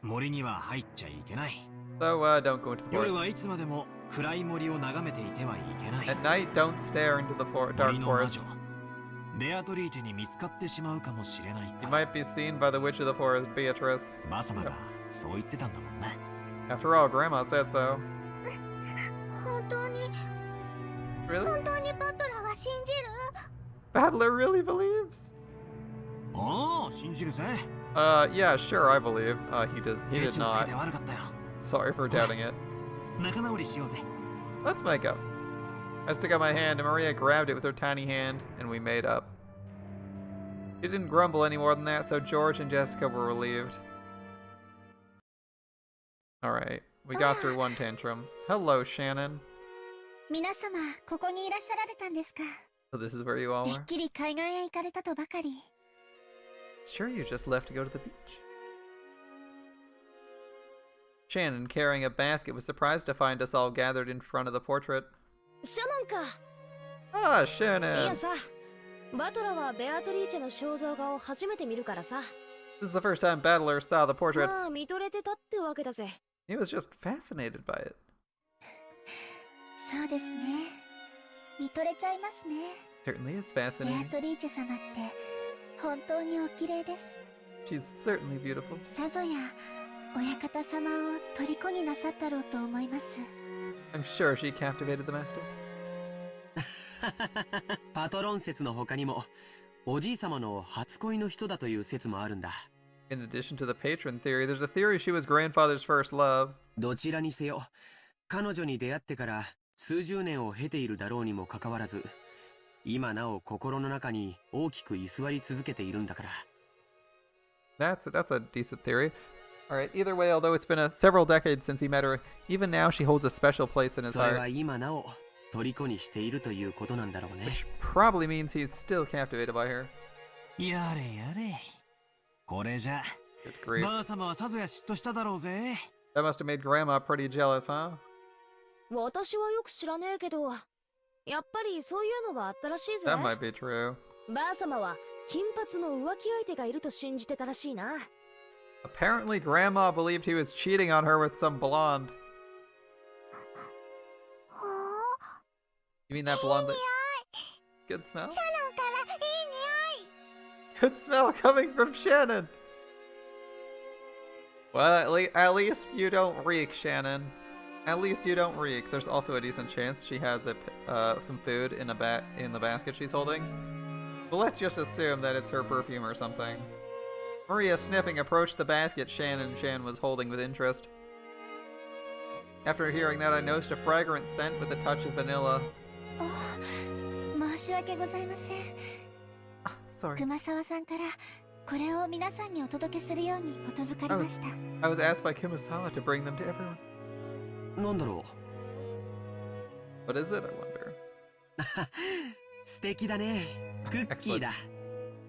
森には入っちゃいけない。 So, don't go into the 夜 forest. はいつまでも暗い森を眺めていてはいけない。 At night, don't stare into the dark 森の魔 forest. 女、ベアトリーチェに見つかってしまうかもしれない You から might be seen by the witch of the forest, Beatrice. バサマがそう言ってたんだもんね。 After all, Grandma said so. 本当に Really? 本当にバトラーは信じる？ Battler really believes? ああ、信じるぜ。 Yeah, sure, I believe. Heケ did チをつけ not. て悪かったよ。 Sorry for doubting it. 仲直りしようぜ。 Let's make up. I stuck out my hand, and Maria grabbed it with her tiny hand, and we made up. She didn't grumble any more than that, so George and Jessica were relieved. Alright, we got through one tantrum. Hello, Shannon. 皆様、ここにいらっしゃられたんですか？ So this is where you all て are? っきり海岸へ行かれたとばかり。 Sure, you just left to go to the beach. Shannon, carrying a basket, was surprised to find us all gathered in front of the portrait. シャノンか。 Ah, い Shannon! やさ、バトラはベアトリーチェの肖像画を初めて見るからさ。 This is the first time Battler saw the portrait. まあ見とれてたってわけだぜ。 He was just fascinated by it. そうですね。見とれちゃいますね。 Certainly is ベア fascinating. トリーチェ様って本当にお綺麗です。 She's certainly beautiful. さぞや親方様を虜になさったろうと思います。 I'm sure she captivated the master. パトロン説の他にも、おじい様の初恋の人だという説もあるんだ。In addition to the patron theory, there's a theory she was grandfather's first love. どちらにせよ、彼女に出会ってから数十年を経ているだろうにもかかわらず、今なお心の中に大きく居座り続けているんだから。That's a decent theory. Alright, either way, although it's been several decades since he met her, even now she holds a special place in his それは heart. 今なお虜にしているということなんだろうね。 Which probably means he's still captivated by her. やれやれ。これじゃ、 Good grief. ばあ様はさぞや嫉妬しただろうぜ。 That must have made Grandma pretty jealous, huh? 私はよく知らねえけど、やっぱりそういうのはあったらしいぜ。 That might be true. ばあ様は金髪の浮気相手がいると信じてたらしいな。 Apparently, Grandma believed he was cheating on her with some blonde. ほ You mean that う、 blonde いい that... 匂い。 Good smell? サロンからいい匂い。 Good smell coming from Shannon! Well, at least you don't reek, Shannon. At least you don't reek. There's also a decent chance she has some food in the basket she's holding. But let's just assume that it's her perfume or something. Maria, sniffing, approached the basket Shan was holding with interest. After hearing that, I noticed a fragrant scent with a touch of vanilla. お、申し訳ございません。 Sorry. 熊沢さんからこれを皆さんにお届けするようにことづかりました。 I was asked by Kumasawa to bring them to everyone. なんだろ What is it, I wonder? う。素敵だね。クッキーだ。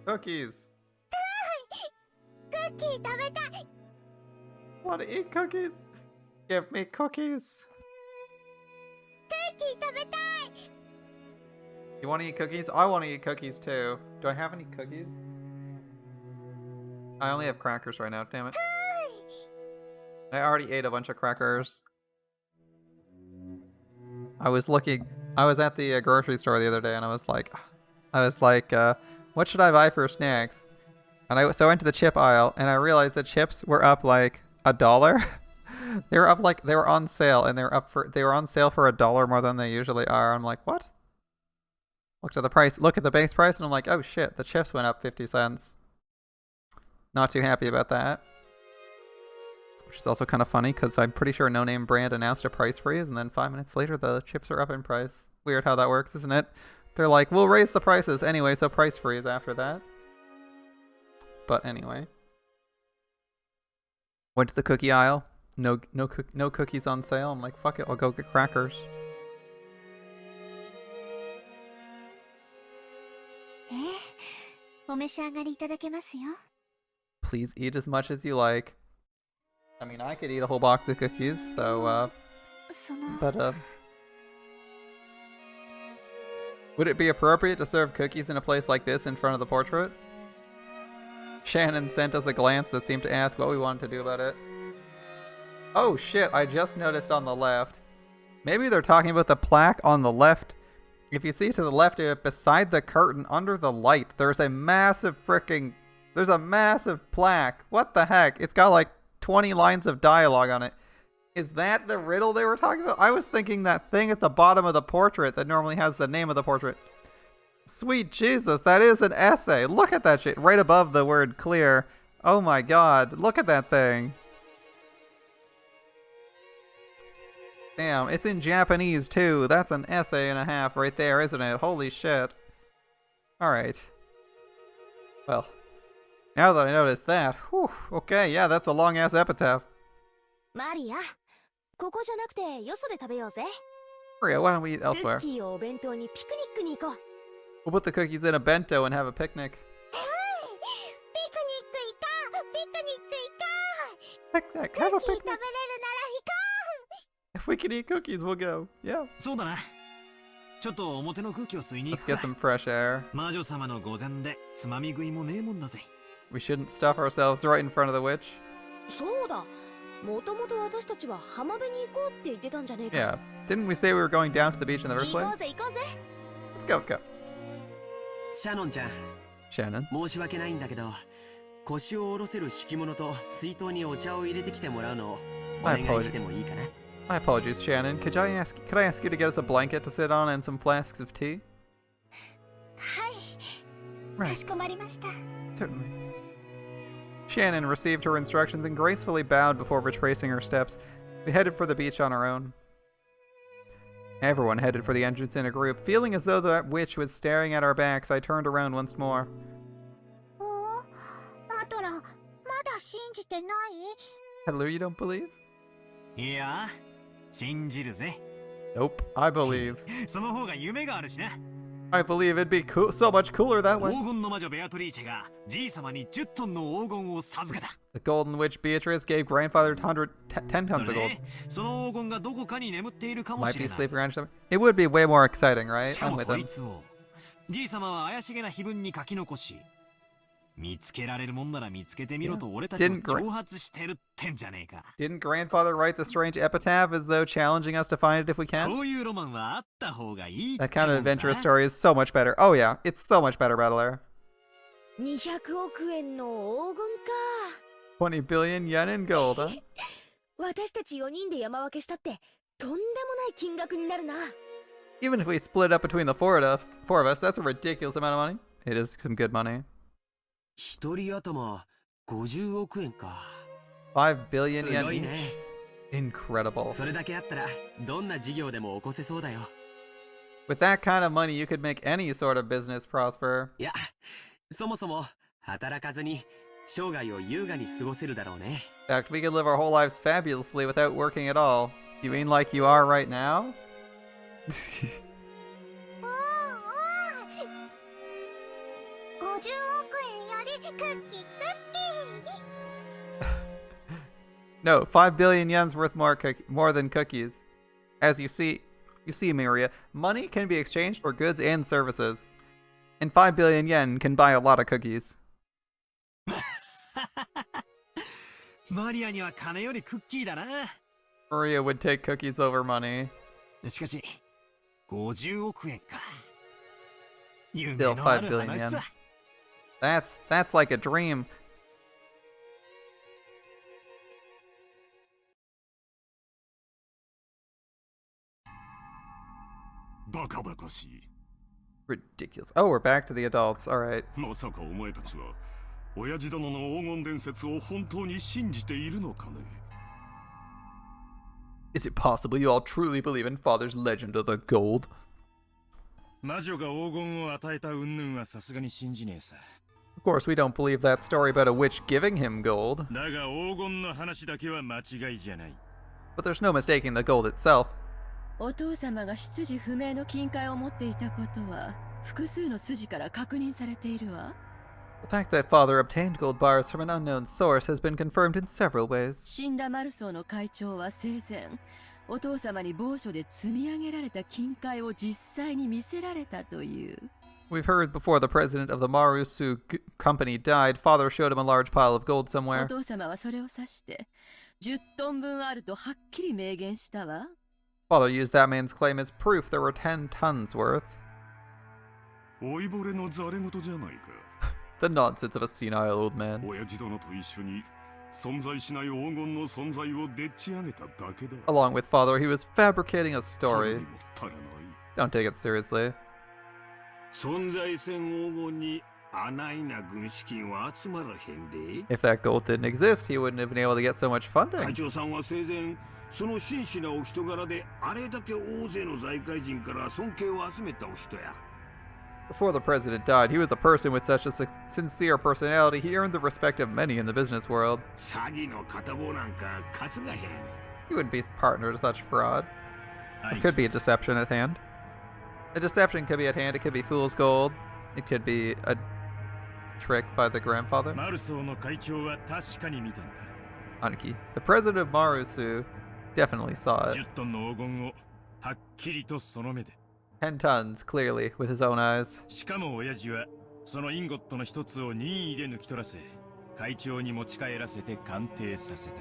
Cookies! クッキー食べたい。 Want to eat cookies? Give me cookies! クッキー食べたい。 You want to eat cookies? I want to eat cookies too. Do I have any cookies? I only have crackers right now, damn it. I already ate a bunch of crackers. I was at the grocery store the other day and I was like, what should I buy for snacks? And so I went to the chip aisle and I realized that chips were up like $1. They were on sale and they were on sale for $1 more than they usually are. I'm like, what? Look at the base price and I'm like, oh shit, the chips went up 50 cents. Not too happy about that. Which is also kind of funny because I'm pretty sure No Name Brand announced a price freeze and then 5 minutes later the chips are up in price. Weird how that works, isn't it? They're like, we'll raise the prices anyway, so price freeze after that. But anyway. Went to the cookie aisle. No cookies on sale. I'm like, fuck it, I'll go get crackers. ええ、お召し上がりいただけますよ。 Please eat as much as you like. I mean, I could eat a whole box of cookies, so, その、 but, would it be appropriate to serve cookies in a place like this in front of the portrait? Shannon sent us a glance that seemed to ask what we wanted to do about it. Oh shit, I just noticed on the left. Maybe they're talking about the plaque on the left. If you see to the left here, beside the curtain, under the light, there's a massive plaque. What the heck? It's got like 20 lines of dialogue on it. Is that the riddle they were talking about? I was thinking that thing at the bottom of the portrait that normally has the name of the portrait. Sweet Jesus, that is an essay. Look at that shit. Right above the word clear. Oh my god. Look at that thing. Damn, it's in Japanese too. That's an essay and a half right there, isn't it? Holy shit. Alright. Well, now that I noticed that, whew, okay, yeah, that's a long-ass epitaph. マリア、ここじゃなくてよそで食べようぜ。 Maria, why don't we eat ク elsewhere? ッキーをお弁当にピクニックに行こう。 We'll put the cookies in a bento and have a picnic. ピクニック行こう。ピクニック行こう。 Picnic, ク have a ッキー食べれる picnic. なら行こ If we can eat cookies, we'll go. Yeah. そうだな。ちょっと表の空気を吸いに行 Let's く get か。 some fresh air. 魔女様の御前でつまみ食いもねえもんだぜ。 We shouldn't stuff ourselves right in front of the witch. そうだ。もともと私たちは浜辺に行こうって言ってたんじゃねえか。 Yeah. Didn't we say we were going down to the beach in the first 行こ place? うぜ行こうぜ。 Let's go, let's go. シャノンちゃん、 Shannon. 申し訳ないんだけど、腰を下ろせる敷物と水筒にお茶を入れてきてもらうのをお願いしてもいいかな。 My apologies, Shannon. Could I ask you to get us a blanket to sit on and some flasks of tea? はい、 Right. かしこまりました。 Certainly. Shannon received her instructions and gracefully bowed before retracing her steps. We headed for the beach on our own. Everyone headed for the entrance in a group. Feeling as though that witch was staring at our backs, I turned around once more. おお、バトラ、まだ信じてない？ Hello, you don't believe? いや、信じるぜ。 Nope, I believe. その方が夢があるしな。 I believe it'd be so much cooler that 黄 way. 金の魔女ベアトリーチェがじい様に10トンの黄金を授けた。 The golden witch Beatrice gave grandfather 10 tons そ of れ gold. で、その黄金がどこかに眠っているかも Might し be れない。 sleeping around somewhere. It would be way more exciting, right? しか I'm も with そ him. いつをじい様は怪しげな碑文に書き残し、見つけられるもんなら見つけてみろと俺たちを Didn't 挑発してるってんじゃねえか。 Didn't grandfather write the strange epitaph as though challenging us to find it if we can? こういうロマンはあった方がいいって That kind of もんさ adventurous story is so much better. Oh yeah, it's so much better, Battler. 200億円の黄金か。 20 billion yen in gold, huh? 私たち4人で山分けしたってとんでもない金額になるな。 Even if we split up between the four of us, that's a ridiculous amount of money. It is some good money. 一人頭50億円か。 5 billion す yen ごい each. ね。 Incredible. それだけあったらどんな事業でも起こせそうだよ。 With that kind of money, you could make any sort of business prosper. いや、そもそも働かずに生涯を優雅に過ごせるだろうね。 In fact, we could live our whole lives fabulously without working at all. You mean like you are right now? おお、50億円よりクッキークッキー。 No, 5 billion yen's worth more than cookies. As you see, Maria, money can be exchanged for goods and services. And 5 billion yen can buy a lot of cookies. マリアには金よりクッキーだな。 Maria would take cookies over money. しかし、50億円か。夢 Still のある5 billion 話 yen. さ。 That's like a dream. バカバカしい。 Ridiculous. Oh, we're back to the adults. All right. まさかお前たちは親父殿の黄金伝説を本当に信じているのかね。 Is it possible you all truly believe in Father's legend of the gold? 魔女が黄金を与えた云々はさすがに信じねえさ。 Of course, we don't believe that story about a witch giving him gold. だが黄金の話だけは間違いじゃない。 But there's no mistaking the gold itself. お父様が出自不明の金塊を持っていたことは複数の筋から確認されているわ。 The fact that Father obtained gold bars from an unknown source has been confirmed in several ways. 死んだマルソーの会長は生前、お父様に某所で積み上げられた金塊を実際に見せられたという。 We've heard before the president of the Marusu company died, Father showed him a large pile of gold お somewhere. 父様はそれを指して10トン分あるとはっきり明言したわ。 Father used that man's claim as proof there were 10 tons worth. 老いぼれのざれ言じゃないか。 The nonsense of a senile old man. 親父殿と一緒に存在しない黄金の存在をでっち上げただけだ。 Along with Father, he was fabricating a 彼 story. にも足らない。 Don't take it seriously. 存在せん黄金にあないな軍資金は集まらへんで。 If that gold didn't exist, he wouldn't have been able to get so much 会 funding. 長さんは生前その真摯なお人柄であれだけ大勢の財界人から尊敬を集めたお人や。 Before the president died, he was a person with such a sincere personality, he earned the respect of many in the business world. 詐欺の片棒なんか担がへん。 He wouldn't be partner to such fraud. There could be a deception at hand. A deception could be at hand, it could be fool's gold. It could be a trick by the grandfather. マルソーの会長は確かに見たんだ。 Aniki. The president of Marusu definitely saw it. 10トンの黄金をはっきりとその目で。 10 tons, clearly, with his own eyes. しかも親父はそのインゴットの一つを任意で抜き取らせ、会長に持ち帰らせて鑑定させた。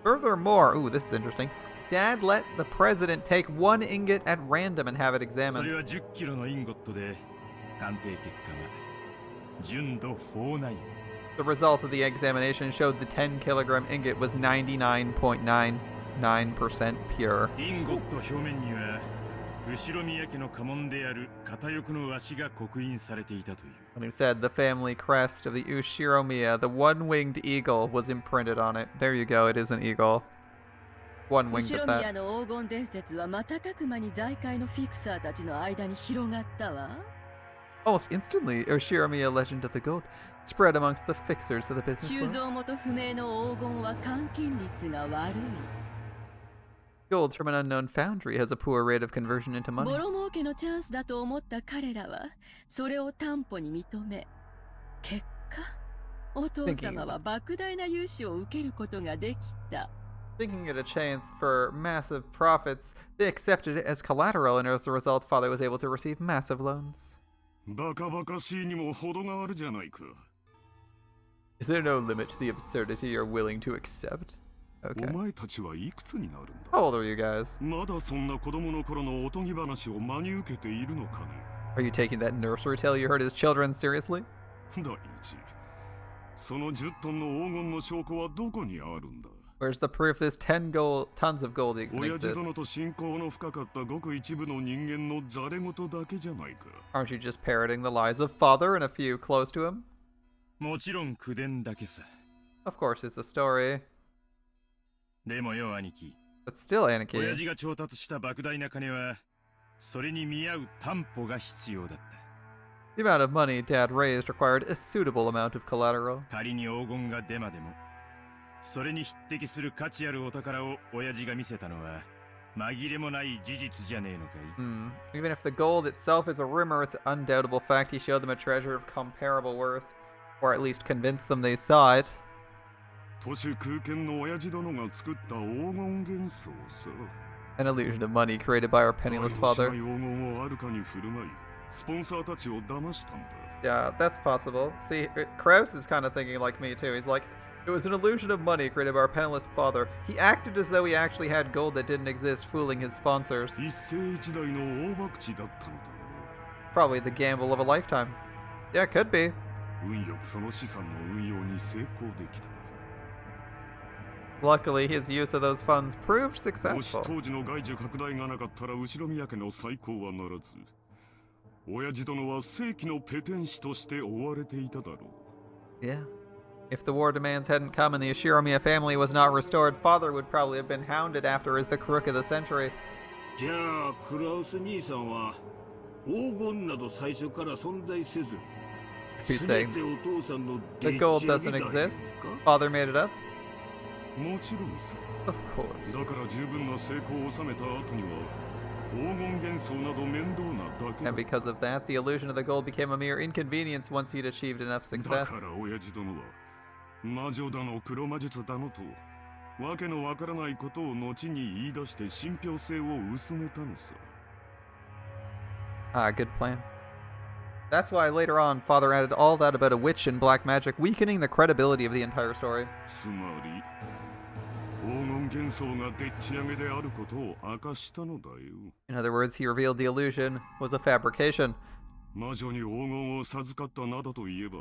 Furthermore, ooh, this is interesting. Dad let the president take 1 ingot at random and have it それ examined. は10キロのインゴットで鑑定結果は純度49 The result of the examination showed the 10 kilogram ingot was 99.99% pure. インゴット表面には後ろ宮家の家紋である片翼の鷲が刻印されていたという And he said the family crest of the Ushiromiya, the one-winged eagle, was imprinted on it. There you go, it is an eagle. One-winged 後 at ろ宮 that. の黄金伝説は瞬く間に財界のフィクサーたちの間に広がったわ。 Almost instantly, Ushiromiya legend of the gold spread amongst the fixers of the business 鋳 world. 造元不明の黄金は換金率が悪い。 Gold from an unknown foundry has a poor rate of conversion into ボ money. ロ儲けのチャンスだと思った彼らはそれを担保に認め、結果お父様は莫大な融資を受けることができた。 Thinking it a chance for massive profits, they accepted it as collateral, and as a result, father was able to receive massive loans. バカバカしいにも程があるじゃないか Is there no limit to the absurdity you're willing to accept? お Okay. 前たちはいくつになるんだ How old are you guys? まだそんな子供の頃のおとぎ話を真に受けているのかね Are you taking that nursery tale you heard as children seriously? 第一その10トンの黄金の証拠はどこにあるんだ Where's the proof this 10 tons of gold even 親父 exists? 殿と親交の深かったごく一部の人間のざれ言だけじゃないか Aren't you just parroting the lies of father and a few close to him? もちろん口伝だけさ Of course, it's a story. でもよ兄貴 But still, 親 Anarchy. 父が調達した莫大な金はそれに見合う担保が必要だった The amount of money Dad raised required a suitable amount of collateral. 仮に黄金がデマでもそれに匹敵する価値あるお宝を親父が見せたのは紛れもない事実じゃねえのかい Even if the gold itself is a rumor, it's an undoubtable fact he showed them a treasure of comparable worth, or at least convinced them they saw it. 都市空間の親父殿が作った黄金幻想さ An illusion of money created by our 愛 penniless もしない father. 黄金をあるかに振る舞いスポンサーたちを騙したんだ Yeah, that's possible. See, Krauss is kind of thinking like me too. He's like, it was an illusion of money created by our penniless father. He acted as though he actually had gold that didn't exist, fooling his sponsors. 一世一代の大博打だったのだよ Probably the gamble of a lifetime. Yeah, it could be. 運よくその資産の運用に成功できた Luckily, his use of those funds proved もし successful. 当時の外需拡大がなかったら後ろ宮家の再興はならず親父殿は正規のペテン師として追われていただろう Yeah. If the war demands hadn't come and the Ashiromiya family was not restored, father would probably have been hounded after as the crook of the century. じゃあクラウス兄さんは黄金など最初から存在せず He's 全 saying てお父さんの the でっち gold 上げ doesn't だよ exist. か Father made it up? もちろんさ Of course. だから十分な成功を収めた後には黄金幻想など面倒なだけだ And because of that, the illusion of the gold became a mere inconvenience once he'd achieved enough だ success. から親父殿は魔女だの黒魔術だのとわけのわからないことを後に言い出して信憑性を薄めたのさ Ah, good plan. That's why later on, father added all that about a witch and black magic, weakening the credibility of the entire story. つまり黄金幻想がでっち上げであることを明かしたのだよ In other words, he revealed the illusion was a fabrication. 魔女に黄金を授かったなどと言えば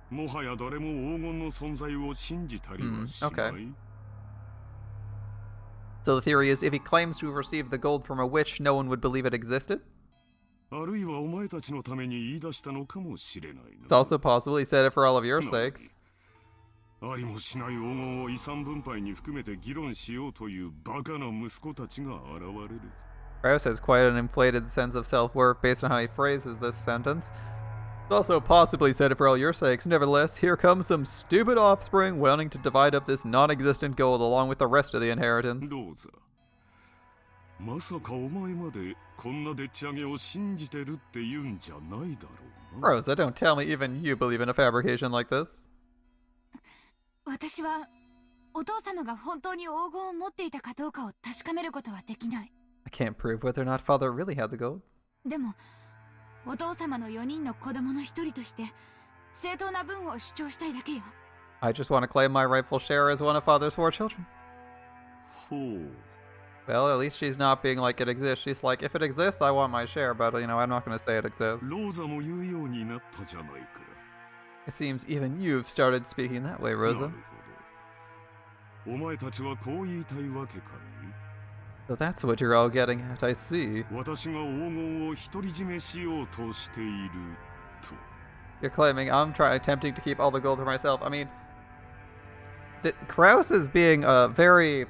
もはや誰も黄金の存在を信じたりはしない、 okay. So the theory is if he claims to have received the gold from a witch, no one would believe it existed? あるいはお前たちのために言い出したのかもしれない It's な also possible he said it for all of your sakes. ありもしない黄金を遺産分配に含めて議論しようというバカな息子たちが現れる Krauss has quite an inflated sense of self-worth based on how he phrases this sentence. It's also possibly said it for all your sakes. Nevertheless, here comes some stupid offspring wanting to divide up this non-existent gold along with the rest of the inheritance. どうぞまさかお前までこんなでっち上げを信じてるって言うんじゃないだろうな Rosa, don't tell me even you believe in a fabrication like this. 私はお父様が本当に黄金を持っていたかどうかを確かめることはできない。 I can't prove whether or not father really had the gold. でもお父様の4人の子供の一人として正当な分を主張したいだけよ。 I just want to claim my rightful share as one of father's 4 children. Well, at least she's not being like it exists. She's like, if it exists, I want my share, but, you know, I'm not going to say it exists. ローザも言うようになったじゃないか。 It seems even you've started speaking that way, な Rosa. るほど。お前たちはこう言いたいわけかね。 So that's what you're all getting at, I see. 私が黄金を独り占めしようとしていると。 You're claiming I'm attempting to keep all the gold for myself. I mean, Kraus is being very...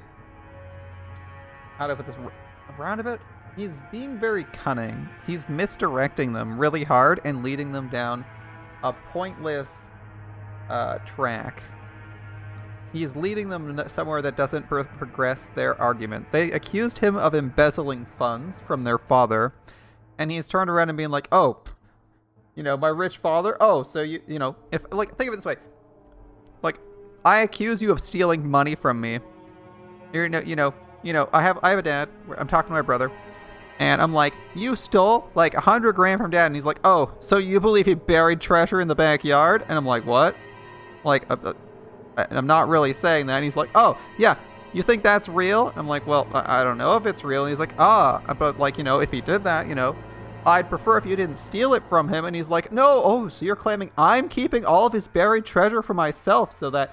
How do I put this? Roundabout? He's being very cunning. He's misdirecting them really hard and leading them down a pointless track. He's leading them somewhere that doesn't progress their argument. They accused him of embezzling funds from their father, and he's turned around and being like, oh, you know, my rich father? Oh, so you know, if, like, think of it this way. Like, I accuse you of stealing money from me. You know, I have a dad. I'm talking to my brother, and I'm like, you stole like 100 grand from dad, and he's like, oh, so you believe he buried treasure in the backyard? And I'm like, what? Like, and I'm not really saying that. And he's like, oh, yeah, you think that's real? I'm like, well, I don't know if it's real. And he's like, but like, you know, if he did that, you know, I'd prefer if you didn't steal it from him. And he's like, no, oh, so you're claiming I'm keeping all of his buried treasure for myself so that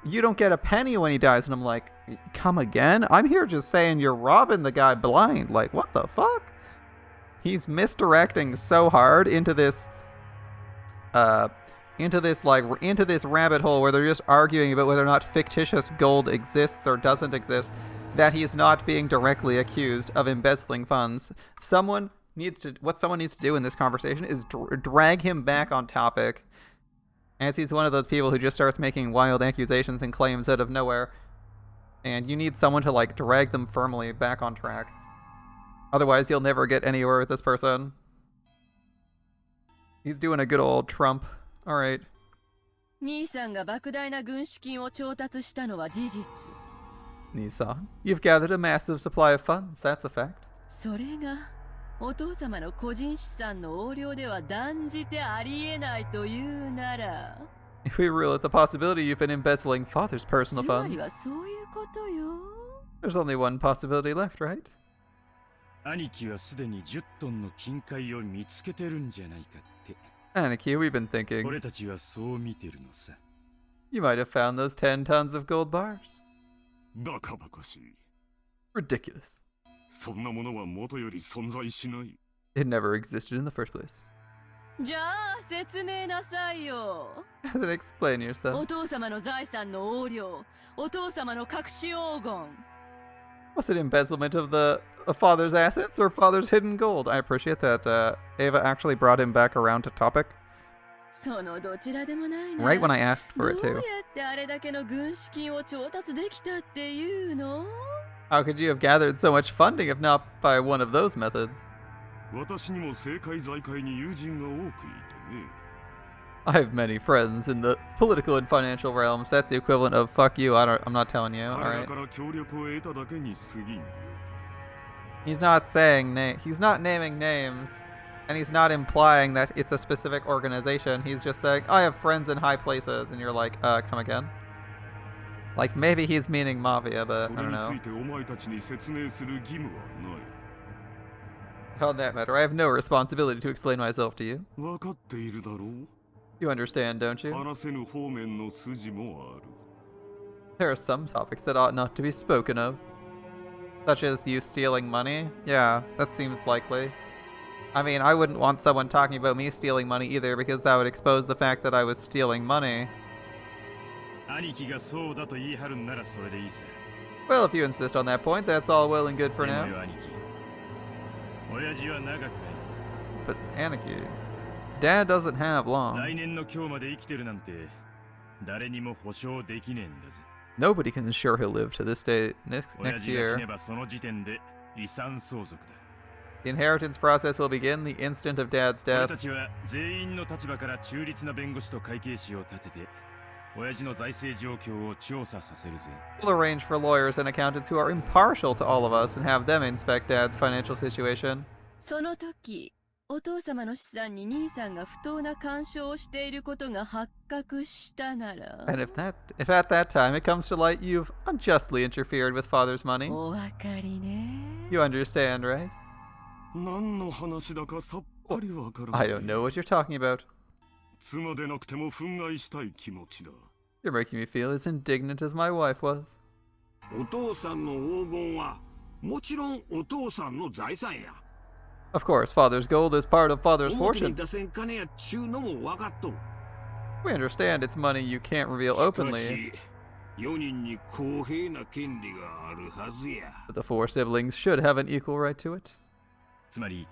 you don't get a penny when he dies. And I'm like, come again? I'm here just saying you're robbing the guy blind. Like, what the fuck? He's misdirecting so hard into this rabbit hole where they're just arguing about whether or not fictitious gold exists or doesn't exist, that he's not being directly accused of embezzling funds. What someone needs to do in this conversation is drag him back on topic. And he's one of those people who just starts making wild accusations and claims out of nowhere. And you need someone to, like, drag them firmly back on track. Otherwise, you'll never get anywhere with this person. He's doing a good old Trump. Alright. 兄さんが莫大な軍資金を調達したのは事実。 Nissan, you've gathered a massive supply of funds. That's a fact. それがお父様の個人資産の横領では断じてありえないというなら。 If we rule out the possibility you've been embezzling father's personal つま funds, りはそういうことよ。 there's only one possibility left, right? 兄貴はすでに10トンの金塊を見つけてるんじゃないかって。 Aniki, we've been thinking 俺たちはそう見てるのさ。 you might have found those 10 tons of gold bars. バカバカしい。 Ridiculous. そんなものは元より存在しない。 It never existed in the first place. じゃあ説明なさいよ。 Then explain お yourself. 父様の財産の横領、お父様の隠し黄金。 Was it embezzlement of the father's assets or father's hidden gold? I appreciate that Ava actually brought him back around to topic. そのどちらでもないな。 Right when I asked for it どう too. やってあれだけの軍資金を調達できたっていうの？ How could you have gathered so much funding if not by one of those methods? 私にも政界財界に友人が多くいてね。 I have many friends in the political and financial realms. That's the equivalent of fuck you. I'm not telling you. 彼 All ら right. から協力を得ただけに過ぎんよ。 He's not saying he's not naming names, and he's not implying that it's a specific organization. He's just saying, I have friends in high places, and you're like, come again? Like, maybe he's meaning mafia, but そ I れ don't につ know. いてお前たちに説明する義務はない。 On that matter, I have no responsibility to explain myself to you. 分かっているだろう。 You understand, don't you? 話せぬ方面の筋もある。 There are some topics that ought not to be spoken of. Such as you stealing money? Yeah, that seems likely. I mean, I wouldn't want someone talking about me stealing money either, because that would expose the fact that I was stealing money. 兄貴がそうだと言い張るんならそれでいいさ。 Well, if you insist on that point, that's all well and good for でも now. よ兄貴。親父は長くない。 But Aniki, Dad doesn't have long. 来年の今日まで生きてるなんて誰にも保証できねえんだぜ。 Nobody can ensure he'll live to this day next 親父が死 year. ねばその時点で遺産相続だ。 The inheritance process will begin the instant of Dad's 俺 death. たちは全員の立場から中立な弁護士と会計士を立てて、親父の財政状況を調査させるぜ。 We'll arrange for lawyers and accountants who are impartial to all of us and have them inspect Dad's financial situation. その時、お父様の資産に兄さんが不当な干渉をしていることが発覚したなら。And if at that time it comes to light you've unjustly interfered with father's money, お分かりね。 you understand, right? 何の話だかさっぱりわからない。 I don't know what you're talking about. 妻でなくても憤慨したい気持ちだ。 You're making me feel as indignant as my wife was. お父さんの黄金はもちろんお父さんの財産や。 Of course, father's gold is part of father's 表に fortune. 出せん金やっちゅうのも分かっとる。 We understand it's money you can't reveal しか openly, し4人に公平な権利があるはずや。 but the 4 siblings should have an equal right to it. つまり、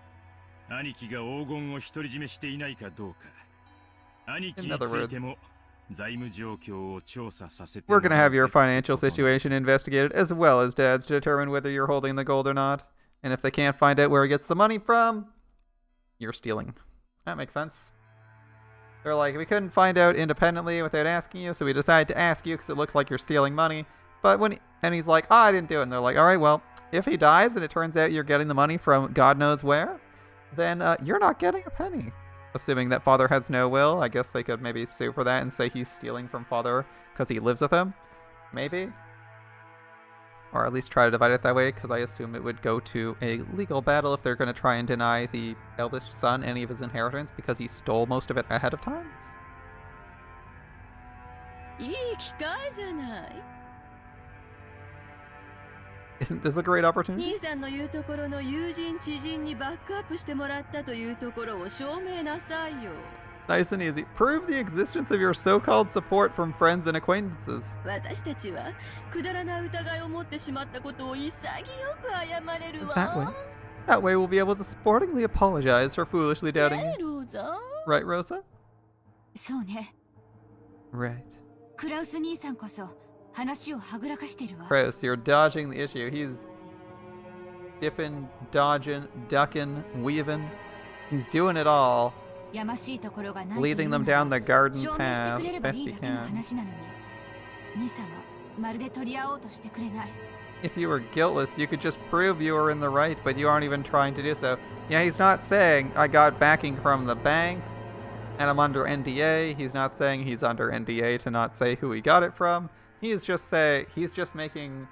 兄貴が黄金を独り占めしていないかどうか。兄貴についても財務状況を調査させて。 We're gonna have your financial situation investigated as well as Dad's to determine whether you're holding the gold or not. And if they can't find out where he gets the money from, you're stealing. That makes sense. They're like, we couldn't find out independently without asking you, so we decided to ask you because it looks like you're stealing money. But and he's like, oh, I didn't do it. And they're like, all right, well, if he dies and it turns out you're getting the money from God knows where, then you're not getting a penny. Assuming that father has no will, I guess they could maybe sue for that and say he's stealing from father because he lives with him. Maybe. Or at least try to divide it that way, because I assume it would go to a legal battle if they're going to try and deny the eldest son any of his inheritance because he stole most of it ahead of time. いい機会じゃない。 Isn't this a great opportunity? 兄さんの言うところの友人知人にバックアップしてもらったというところを証明なさいよ。 Nice and easy. Prove the existence of your so-called support from friends and acquaintances. 私たちはくだらない疑いを持ってしまったことを潔く謝れる That わ。 way we'll be able to sportingly apologize for foolishly doubting ね you. ローザ。 Right, Rosa? そうね。 Right. クラウス兄さんこそ話をはぐらかしてるわ。 Kraus, you're dodging the issue. He's dipping, dodging, ducking, weaving. He's doing it all. やましいところがないと Leading いうな them ら down the garden 証明してくれ path れば best いい he だけの can. 話なのに、兄さんはまるで取り合おうとしてくれない。 If you were guiltless, you could just prove you were in the right, but you aren't even trying to do so. Yeah, he's not saying, I got backing from the bank, and I'm under NDA. He's not saying he's under NDA to not say who he got it from. He's just making,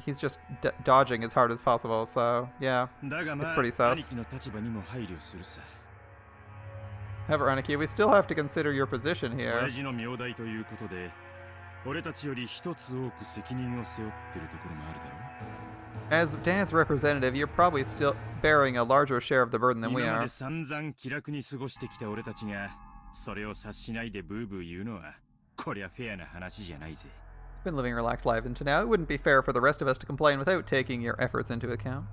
he's just dodging as hard as possible, so, yeah, だが it's まあ、 pretty sus. 兄貴の立場にも配慮するさ。 However, Aniki, we still have to consider your position 親 here. 父の名代ということで、俺たちより一つ多く責任を背負ってるところもあるだろう。 As Dad's representative, you're probably still bearing a larger share of the burden than we 今ま are. で散々気楽に過ごしてきた俺たちが、それを察しないでブーブー言うのは、こりゃフェアな話じゃないぜ。 Been living relaxed lives until now. It wouldn't be fair for the rest of us to complain without taking your efforts into account.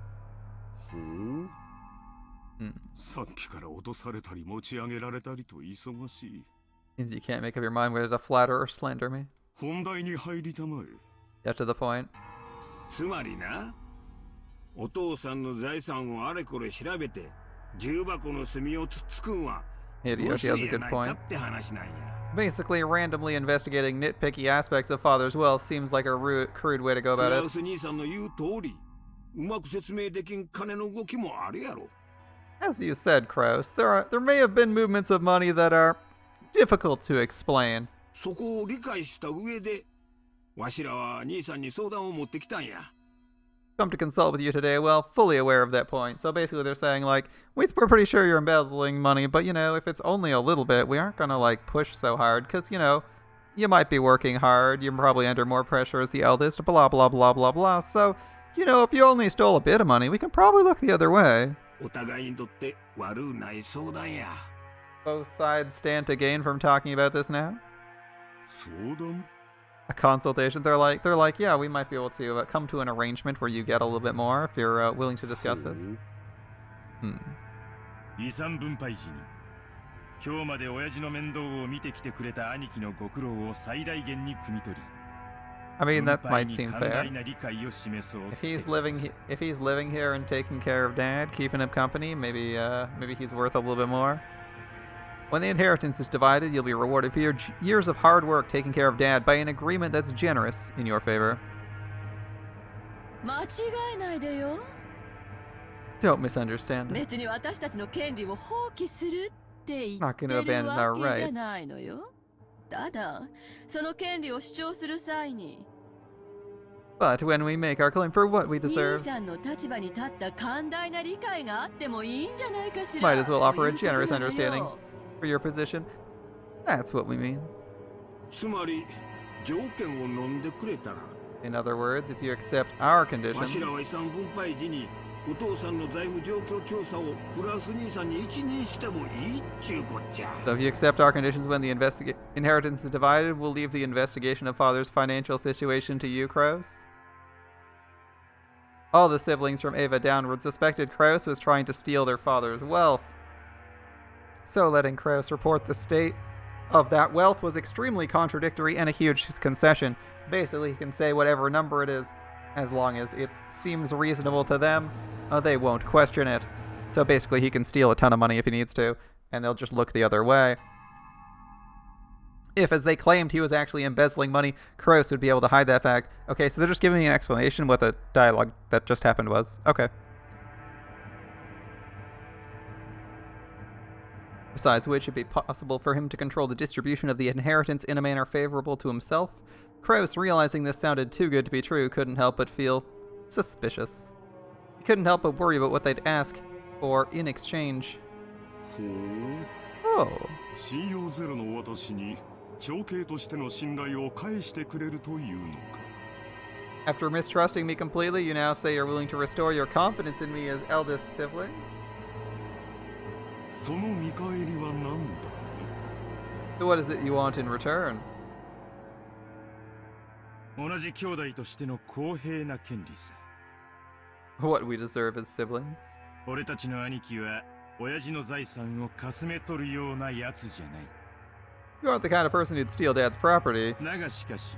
ほう。 Hmm. さっきから脅されたり持ち上げられたりと忙しい。 Seems you can't make up your mind whether to flatter or slander me. 本題に入りたまえ。 Get to the point. つまりな、お父さんの財産をあれこれ調べて重箱の隅をつっつくんは Hideyoshi has a や good ないか point. って話なんや。 Basically, randomly investigating nitpicky aspects of father's wealth seems like a crude way to go ク about ラ it. ウス兄さんの言う通り、うまく説明できん金の動きもあるやろ。 As you said, Kraus, there may have been movements of money that are difficult to explain. そこを理解した上で、わしらは兄さんに相談を持ってきたんや。 Come to consult with you today, well, fully aware of that point. So basically they're saying, like, we're pretty sure you're embezzling money, but, you know, if it's only a little bit, we aren't gonna, like, push so hard, because, you know, you might be working hard, you're probably under more pressure as the eldest, blah, blah, blah, blah, blah. So, you know, if you only stole a bit of money, we can probably look the other way. お互いにとって悪うない相談や。 Both sides stand to gain from talking about this now. 相談？ A consultation. They're like, yeah, we might be able to come to an arrangement where you get a little bit more if you're willing to discuss this. ほう。 Hmm. 遺産分配時に、今日まで親父の面倒を見てきてくれた兄貴のご苦労を最大限に汲み取り、 I mean, that 分配 might に seem 寛 fair. 大な理解を示そう。 If he's living here and taking care of Dad, keeping him company, maybe he's worth a little bit more. When the inheritance is divided, you'll be rewarded for your years of hard work taking care of Dad by an agreement that's generous in your favor. 間違えないでよ。Don't misunderstand. 別に私たちの権利を放棄するって言 Not って gonna る abandon our わけじゃ rights. ないのよ。ただ、その権利を主張する際に、 But when we make our claim for what we 兄 deserve, さんの立場に立った寛大な理解があってもいいんじゃないかしら。 might as well offer a ということ generous なの understanding よ。 for your position. That's what we mean. つまり条件を飲んでくれたら In other words, if you accept our わ conditions, しらは遺産分配時にお父さんの財務状況調査をクラウス兄さんに一任してもいいっちゅうこっちゃ。 so if you accept our conditions when the inheritance is divided, we'll leave the investigation of father's financial situation to you, Kraus. All the siblings from Ava downward suspected Kraus was trying to steal their father's wealth. So letting Kraus report the state of that wealth was extremely contradictory and a huge concession. Basically, he can say whatever number it is, as long as it seems reasonable to them, they won't question it. So basically, he can steal a ton of money if he needs to, and they'll just look the other way. If, as they claimed, he was actually embezzling money, Kraus would be able to hide that fact. Okay, so they're just giving me an explanation what the dialogue that just happened was. Okay. Besides which, it'd be possible for him to control the distribution of the inheritance in a manner favorable to himself. Kraus, realizing this sounded too good to be true, couldn't help but feel suspicious. He couldn't help but worry about what they'd ask for in exchange. ほう。 Oh. 信用ゼロの私に長兄としての信頼を返してくれるというのか。 After mistrusting me completely, you now say you're willing to restore your confidence in me as eldest sibling? その見返りは何だ？ So what is it you want in return? 同じ兄弟としての公平な権利さ。 What we deserve as siblings? 俺たちの兄貴は親父の財産をかすめ取るようなやつじゃない。 You aren't the kind of person who'd steal Dad's property. だがしかし、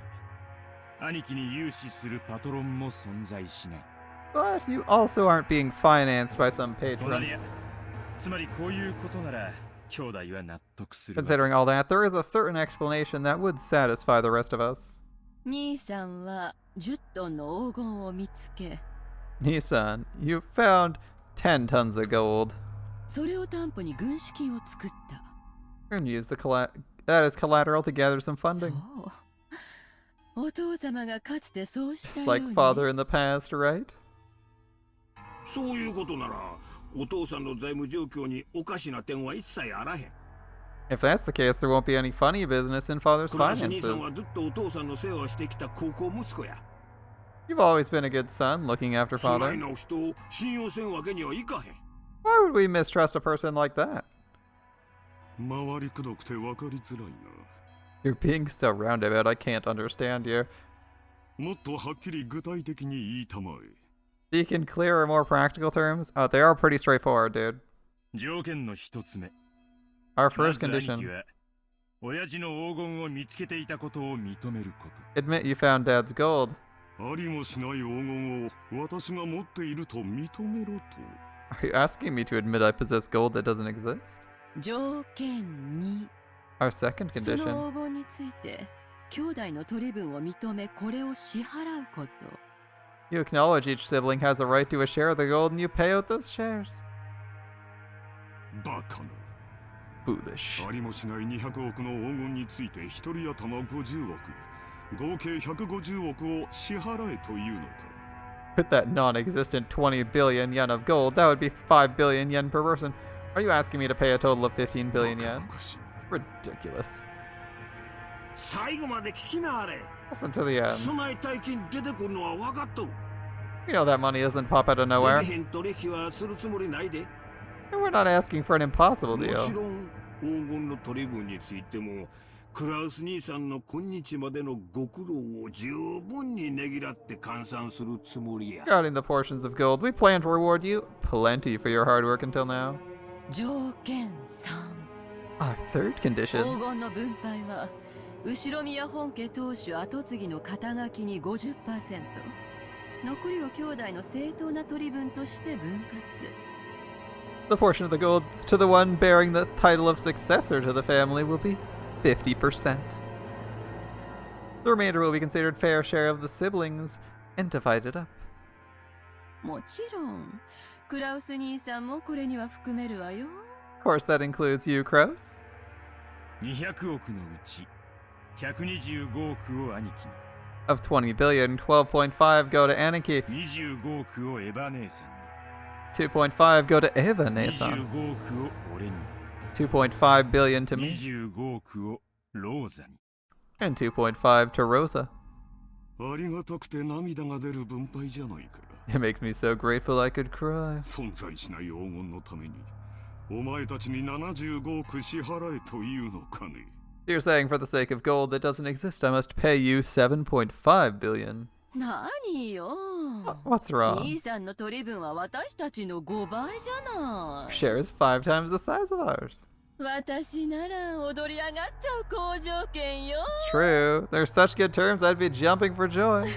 兄貴に融資するパトロンも存在しない。 But you also aren't being financed by some 隣 patron. や、つまりこういうことなら兄弟は納得するわけ Considering さ。 all that, there is a certain explanation that would satisfy the rest of us. 兄さんは10トンの黄金を見つけ、 Nissan, you found 10 tons of gold それを担保に軍資金を作った。 and used that as collateral to gather some そ funding. う。お父様がかつてそうしたよ Just う like に。 father in the past, right? そういうことならお父さんの財務状況におかしな点は一切あらへん。 If that's the case, there won't be any funny business in father's クラウス兄さん finances. はずっとお父さんの世話をしてきた高校息子や。 You've always been a good son, looking after そな father. いな人を信用せんわけにはいかへん。 Why would we mistrust a person like that? 回りくどくて分かりづらいな。 You're being so roundabout, I can't understand you. もっとはっきり具体的に言いたまえ。 Speak in clearer, more practical terms? Oh, they are pretty straightforward, dude. 条件の一つ目。 Our ま first ず兄貴 condition. は親父の黄金を見つけていたことを認めること。 Admit you found Dad's gold. ありもしない黄金を私が持っていると認めろと。 Are you asking me to admit I possess gold that doesn't exist? 条件2。 Our second そ condition. の黄金について、兄弟の取り分を認め、これを支払うこと。 You acknowledge each sibling has a right to a share of the gold and you pay out those shares. バカな。 Foolish. ありもしない200億の黄金について一人頭50億。合計150億を支払えというのか。 With that non-existent 20 billion yen of gold, that would be 5 billion yen per person. Are you asking me to pay a total of 15 billion バカ yen? バカしい。 Ridiculous. 最後まで聞きなあれ。 Listen to the end. 備え大金出てくるのは分かっとる。 You know that money doesn't pop out of で nowhere. きへん取引はするつもりないで。 And we're not asking for an impossible もち deal. ろん黄金の取り分についてもクラウス兄さんの今日までのご苦労を十分にねぎらって換算するつもりや。 Regarding the portions of gold, we plan to reward you plenty for your hard work until now. 条件3。 Our third 黄 condition. 金の分配は、後宮本家当主跡継ぎの肩書きに 50%。残りを兄弟の正当な取り分として分割。 The portion of the gold to the one bearing the title of successor to the family will be 50%. The remainder will be considered fair share of the siblings and divided up. もちろん。クラウス兄さんもこれには含めるわよ。Of course that includes you, Kraus. 200億のうち125億を兄貴に。Of 20 billion, 12.5 go to Aniki. 25億をエヴァ姉さんに。 2.5 go to Eva Nesan. 25億を俺に。 2.5 billion to me. 25億をローザに。 And 2.5 to Rosa. ありがたくて涙が出る分配じゃないか。 It makes me so grateful I could cry. 存在しない黄金のためにお前たちに75億支払えというのかね。 You're saying for the sake of gold that doesn't exist, I must pay you 7.5 billion. 何よ。What's wrong? 兄さんの取り分は私たちの5倍じゃない。Share is 5 times the size of ours. 私なら踊り上がっちゃう好条件よ。 It's true. There's such good terms, I'd be jumping for joy.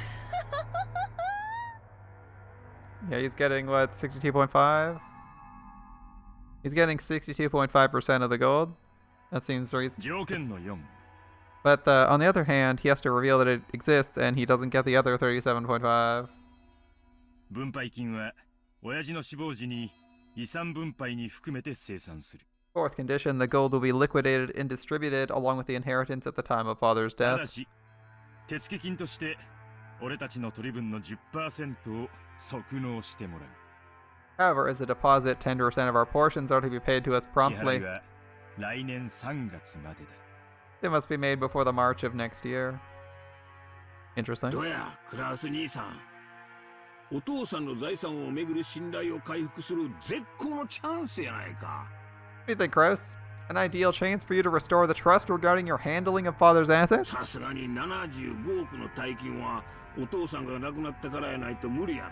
Yeah, he's getting what, 62.5? He's getting 62.5% of the gold. That seems reasonable. 条件の4。 But on the other hand, he has to reveal that it exists, and he doesn't get the other 37.5. 分配金は親父の死亡時に遺産分配に含めて生産する。 Fourth condition, the gold will be liquidated and distributed along with the inheritance at the time of father's た death. だし、手付金として俺たちの取り分の 10% を即納してもらう。 However, as a deposit, 10% of our portions are to be paid to us 支払 promptly. いは来年3月までだ。 They must be made before the March of next year. Interesting. どやクラウス兄さん、お父さんの財産をめぐる信頼を回復する絶好のチャンスやないか。 What do you think, Kraus? An ideal chance for you to restore the trust regarding your handling of father's assets? さすがに75億の大金はお父さんが亡くなってからやないと無理やろ。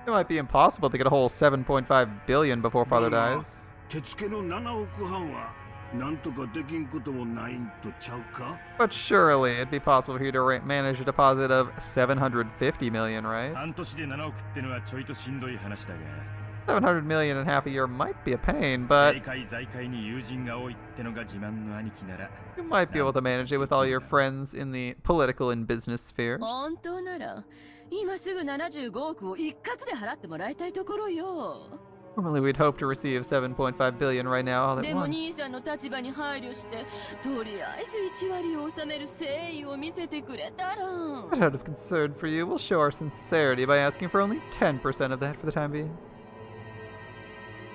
It might be impossible to get a whole 7.5 billion before father だが dies. 手付けの7億半はなんとかできんこともないんとちゃうか。 But surely it'd be possible for you to manage a deposit of 750 million, right? 半年で7億ってのはちょいとしんどい話だが、 700 million in half a year might be a pain, 政 but 界財界に友人が多いってのが自慢の兄貴なら、 you might be able to manage it with all your friends in the political and business spheres. 本当なら今すぐ75億を一括で払ってもらいたいところよ。 Normally we'd hope to receive 7.5 billion right now all at でも once. 兄さんの立場に配慮してとりあえず1割を納める誠意を見せてくれたら。 But out of concern for you, we'll show our sincerity by asking for only 10% of that for the time being.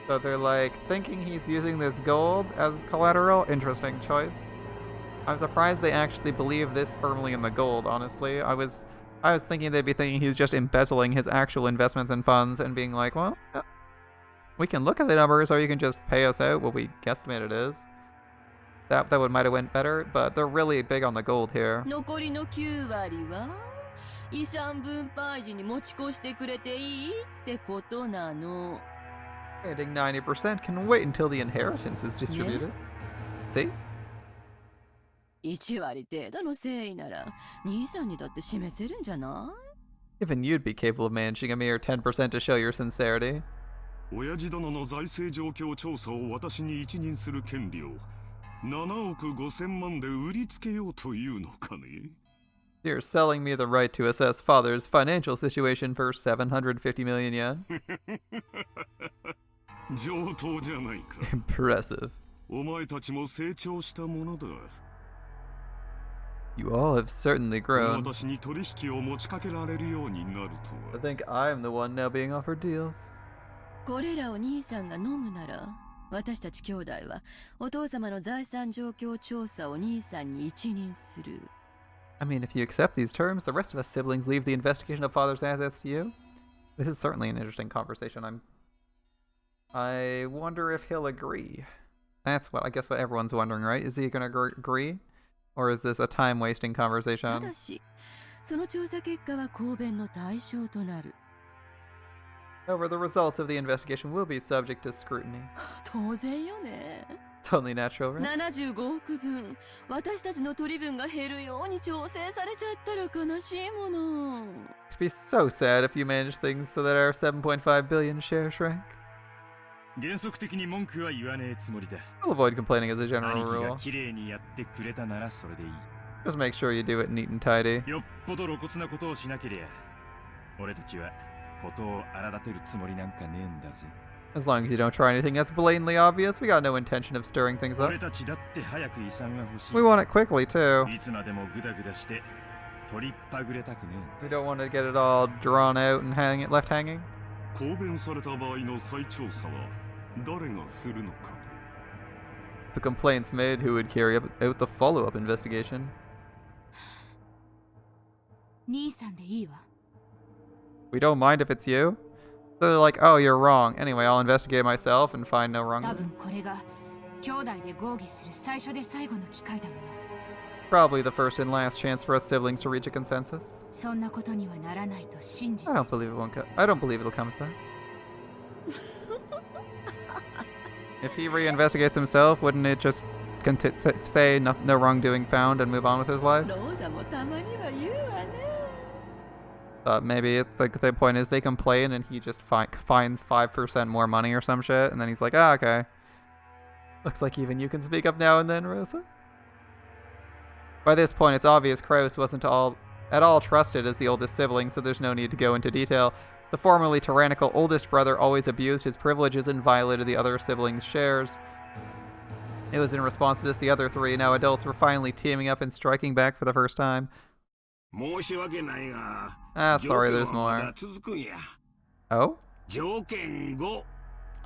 So they're like thinking he's using this gold as collateral. Interesting choice. I'm surprised they actually believe this firmly in the gold, honestly. I was thinking they'd be thinking he's just embezzling his actual investments and funds and being like, well, we can look at the numbers or you can just pay us out what we guesstimate it is. That might have went better, but they're really big on the gold here. 残りの9割は遺産分配時に持ち越してくれていいってことなの。 Granting 90% can wait until the inheritance is distributed. See? 1割程度の誠意なら兄さんにだって示せるんじゃない？ Even you'd be capable of managing a mere 10% to show your sincerity. 親父殿の財政状況調査を私に一任する権利を7億5千万で売りつけようというのかね。 You're selling me the right to assess father's financial situation for 750 million yen. 上等じゃないか。 Impressive. お前たちも成長したものだ。 You all have certainly grown. 私に取引を持ちかけられるようになると I は。 think I'm the one now being offered deals. これらを兄さんが飲むなら私たち兄弟はお父様の財産状況調査を兄さんに一任する。 I mean, if you accept these terms, the rest of us siblings leave the investigation of father's assets to you. This is certainly an interesting conversation. I wonder if he'll agree. That's what everyone's wondering, right? Is he going to agree? Or is this a time-wasting た conversation? だしその調査結果は公弁の対象となる。 However, the results of the investigation will be subject to scrutiny. 当然よね。 It's only natural, right? 75億分私たちの取り分が減るように調整されちゃったら悲しいもの。 It'd be so sad if you managed things so that our 7.5 billion share shrank. 原則的に文句は言わねえつもりだ。 I'll avoid complaining as a general 兄貴が rule. 綺麗にやってくれたならそれでいい。 Just make sure you do it neat and tidy. よっぽど露骨なことをしなけりゃ、俺たちは事を荒立てるつもりなんかねえんだぜ。 As long as you don't try anything that's blatantly obvious, we got no intention of stirring things up. 俺たちだって早く遺産が欲しい。 We want it quickly, too. いつまでもグダグダして取りっぱぐれたくねえんだ。 We don't want to get it all drawn out and left hanging. 公弁された場合の再調査は誰がするのかね。 The complaints made, who would carry out the follow-up investigation? 兄さんでいいわ。 We don't mind if it's you. So they're like, oh, you're wrong. Anyway, I'll investigate myself and find no 多 wrongdoing. 分これが兄弟で合議する最初で最後の機会だもの。 Probably the first and last chance for us siblings to reach a consensus. そんなことにはならないと信じて。 I don't believe it'll come to that. If he reinvestigates himself, wouldn't it just say no wrongdoing found and move on with his life? ローザもたまには言うわね。 Maybe it's like the point is they complain and he just finds 5% more money or some shit, and then he's like, ah, okay. Looks like even you can speak up now and then, Rosa. By this point, it's obvious Kraus wasn't at all trusted as the oldest sibling, so there's no need to go into detail. The formerly tyrannical oldest brother always abused his privileges and violated the other siblings' shares. It was in response to this the other three, now adults, were finally teaming up and striking back for the first time. 申し訳ないが、 sorry, there's 条件はま more. だ続くんや。 Oh? 条件5。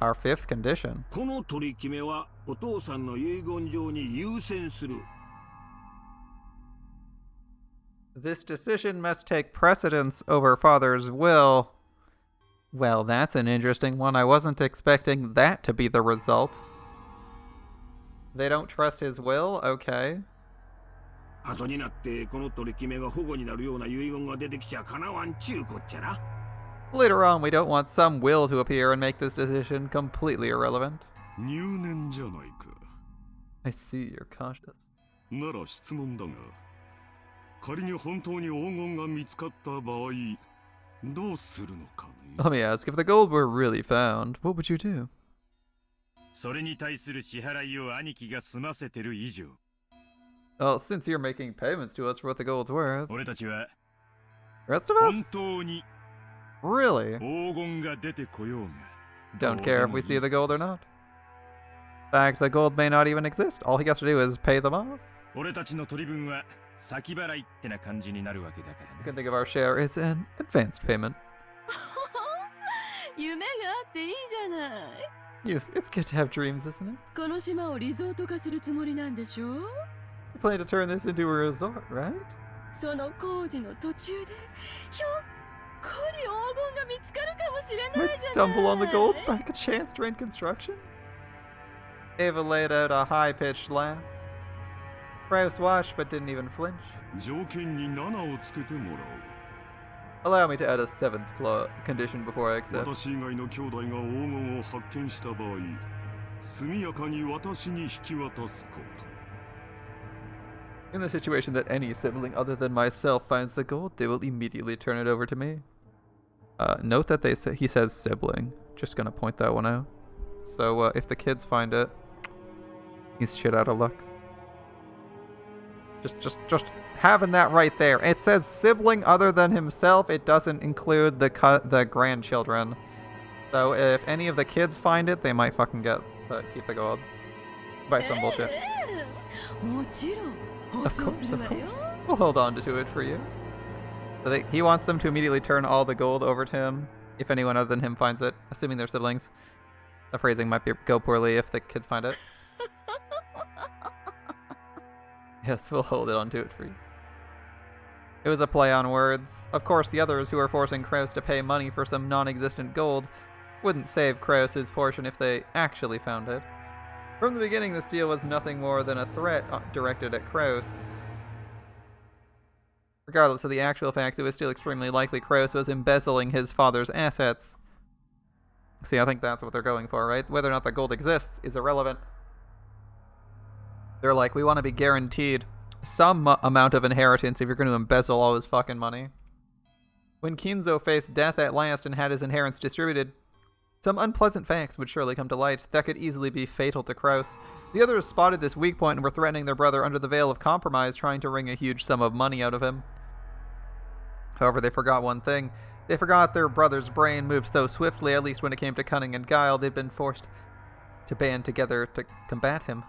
Our fifth condition. この取り決めはお父さんの遺言上に優先する。 This decision must take precedence over father's will. Well, that's an interesting one. I wasn't expecting that to be the result. They don't trust his will? Okay. 後になってこの取り決めが保護になるような遺言が出てきちゃかなわんちゅうこっちゃな。 Later on, we don't want some will to appear and make this decision completely irrelevant. 入念じゃないか。 I see you're cautious. なら質問だが、仮に本当に黄金が見つかった場合、どうするのかね。 Let me ask, if the gold were really found, what would you do? それに対する支払いを兄貴が済ませてる以上、 Well, since you're making payments to us for what the gold's worth, 俺たちは rest of 本 us? 当に Really? 黄金が出てこようが Don't care if we see the gold or not. In fact, the gold may not even exist. All he has to do is pay them off. 俺たちの取り分は先払いってな感じになるわけだから You ね。 can think of our share as an advanced payment. 夢があっていいじゃない。 Yes, it's good to have dreams, isn't it? この島をリゾート化するつもりなんでしょう？ You plan to turn this into a resort, right? その工事の途中でひょっこり黄金が見つかるかもしれない Might じゃない。 stumble on the gold by a chance during construction. Ava laid out a high-pitched laugh. Kraus watched but didn't even flinch. 条件に7をつけてもら Allow me to add a seventh condition before I おう。 accept. 私以外の兄弟が黄金を発見した場合、速やかに私に引き渡すこと。 In the situation that any sibling other than myself finds the gold, they will immediately turn it over to me. Note that he says sibling. Just gonna point that one out. So if the kids find it, he's shit out of luck. Just having that right there. It says sibling other than himself. It doesn't include the grandchildren. So if any of the kids find it, they might fucking keep the gold. By some bullshit. もちろん保 Of 証 course, する of わよ。 course. We'll hold on to it for you. So he wants them to immediately turn all the gold over to him if anyone other than him finds it, assuming they're siblings. The phrasing might go poorly if the kids find it. Yes, we'll hold it onto it for you. It was a play on words. Of course, the others who were forcing Kraus to pay money for some non-existent gold wouldn't save Kraus's portion if they actually found it. From the beginning, this deal was nothing more than a threat directed at Kraus. Regardless of the actual fact, it was still extremely likely Kraus was embezzling his father's assets. See, I think that's what they're going for, right? Whether or not the gold exists is irrelevant. They're like, we want to be guaranteed some amount of inheritance if you're going to embezzle all his fucking money. When Kinzo faced death at last and had his inheritance distributed, some unpleasant facts would surely come to light that could easily be fatal to Kraus. The others spotted this weak point and were threatening their brother under the veil of compromise, trying to wring a huge sum of money out of him. However, they forgot one thing. They forgot their brother's brain moved so swiftly, at least when it came to cunning and guile, they'd been forced to band together to combat him.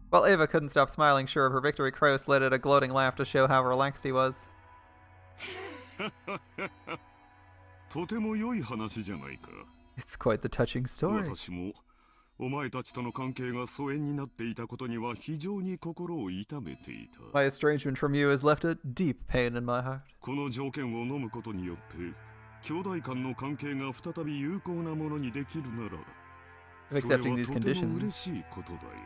While Ava couldn't stop smiling, sure of her victory, Kraus let out a gloating laugh to show how relaxed he was. とても良い話じゃないか。 It's quite the touching story. 私もお前たちとの関係が疎遠になっていたことには非常に心を痛めていた。 My estrangement from you has left a deep pain in my heart. この条件を飲むことによって兄弟間の関係が再び有効なものにできるなら If accepting these conditions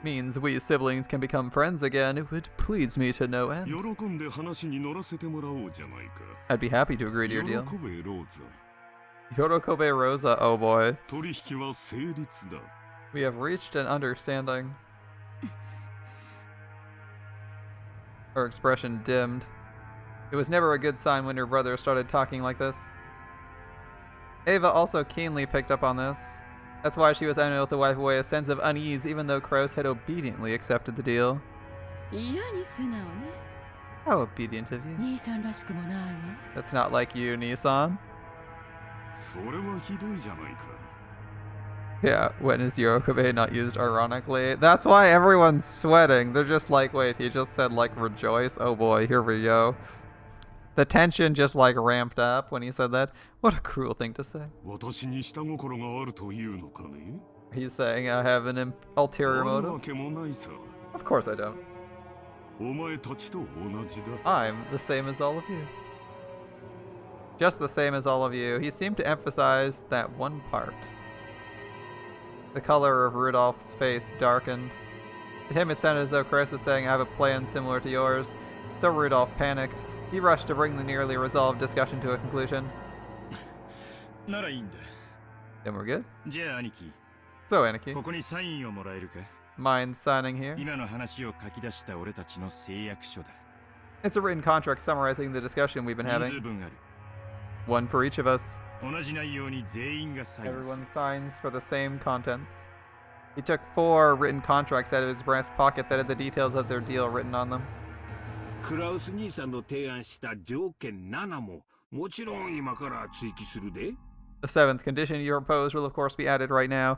means we siblings can become friends again, it would please me to no end. 喜んで話に乗らせてもらおうじゃないか。 I'd be happy to agree to your deal. 喜べローザ。 Yorokobe Rosa, oh boy. 取引は成立だ。 We have reached an understanding. Her expression dimmed. It was never a good sign when her brother started talking like this. Ava also keenly picked up on this. That's why she was unable to wipe away a sense of unease, even though Kraus had obediently accepted the deal. How obedient of you. That's not like you, Nissan. それはひどいじゃないか。 Yeah, when is Yorokobe not used ironically? That's why everyone's sweating. They're just like, wait, he just said like rejoice? Oh boy, here we go. The tension just like ramped up when he said that. What a cruel thing to say. 私に下心があるというのかね。 He's saying I have an ulterior ある motive? わけもないさ。 Of course I don't. お前たちと同じだ。 I'm the same as all of you. Just the same as all of you. He seemed to emphasize that one part. The color of Rudolph's face darkened. To him it sounded as though Chris was saying, I have a plan similar to yours. So Rudolph panicked. He rushed to bring the nearly resolved discussion to a conclusion. ならいいんだ。 Then we're good. じゃあ兄貴、 So Aniki, ここにサインをもらえるか？ mind signing here? 今の話を書き出した俺たちの誓約書だ。 It's a written contract summarizing the discussion we've been 人数 having. 分ある。 One for each of us. 同じ内容に全員がサインする。 Everyone signs for the same contents. He took 4 written contracts out of his breast pocket that had the details of their deal written on them. クラウス兄さんの提案した条件7ももちろん今から追記するで。 The 7th condition you propose will of course be added right now.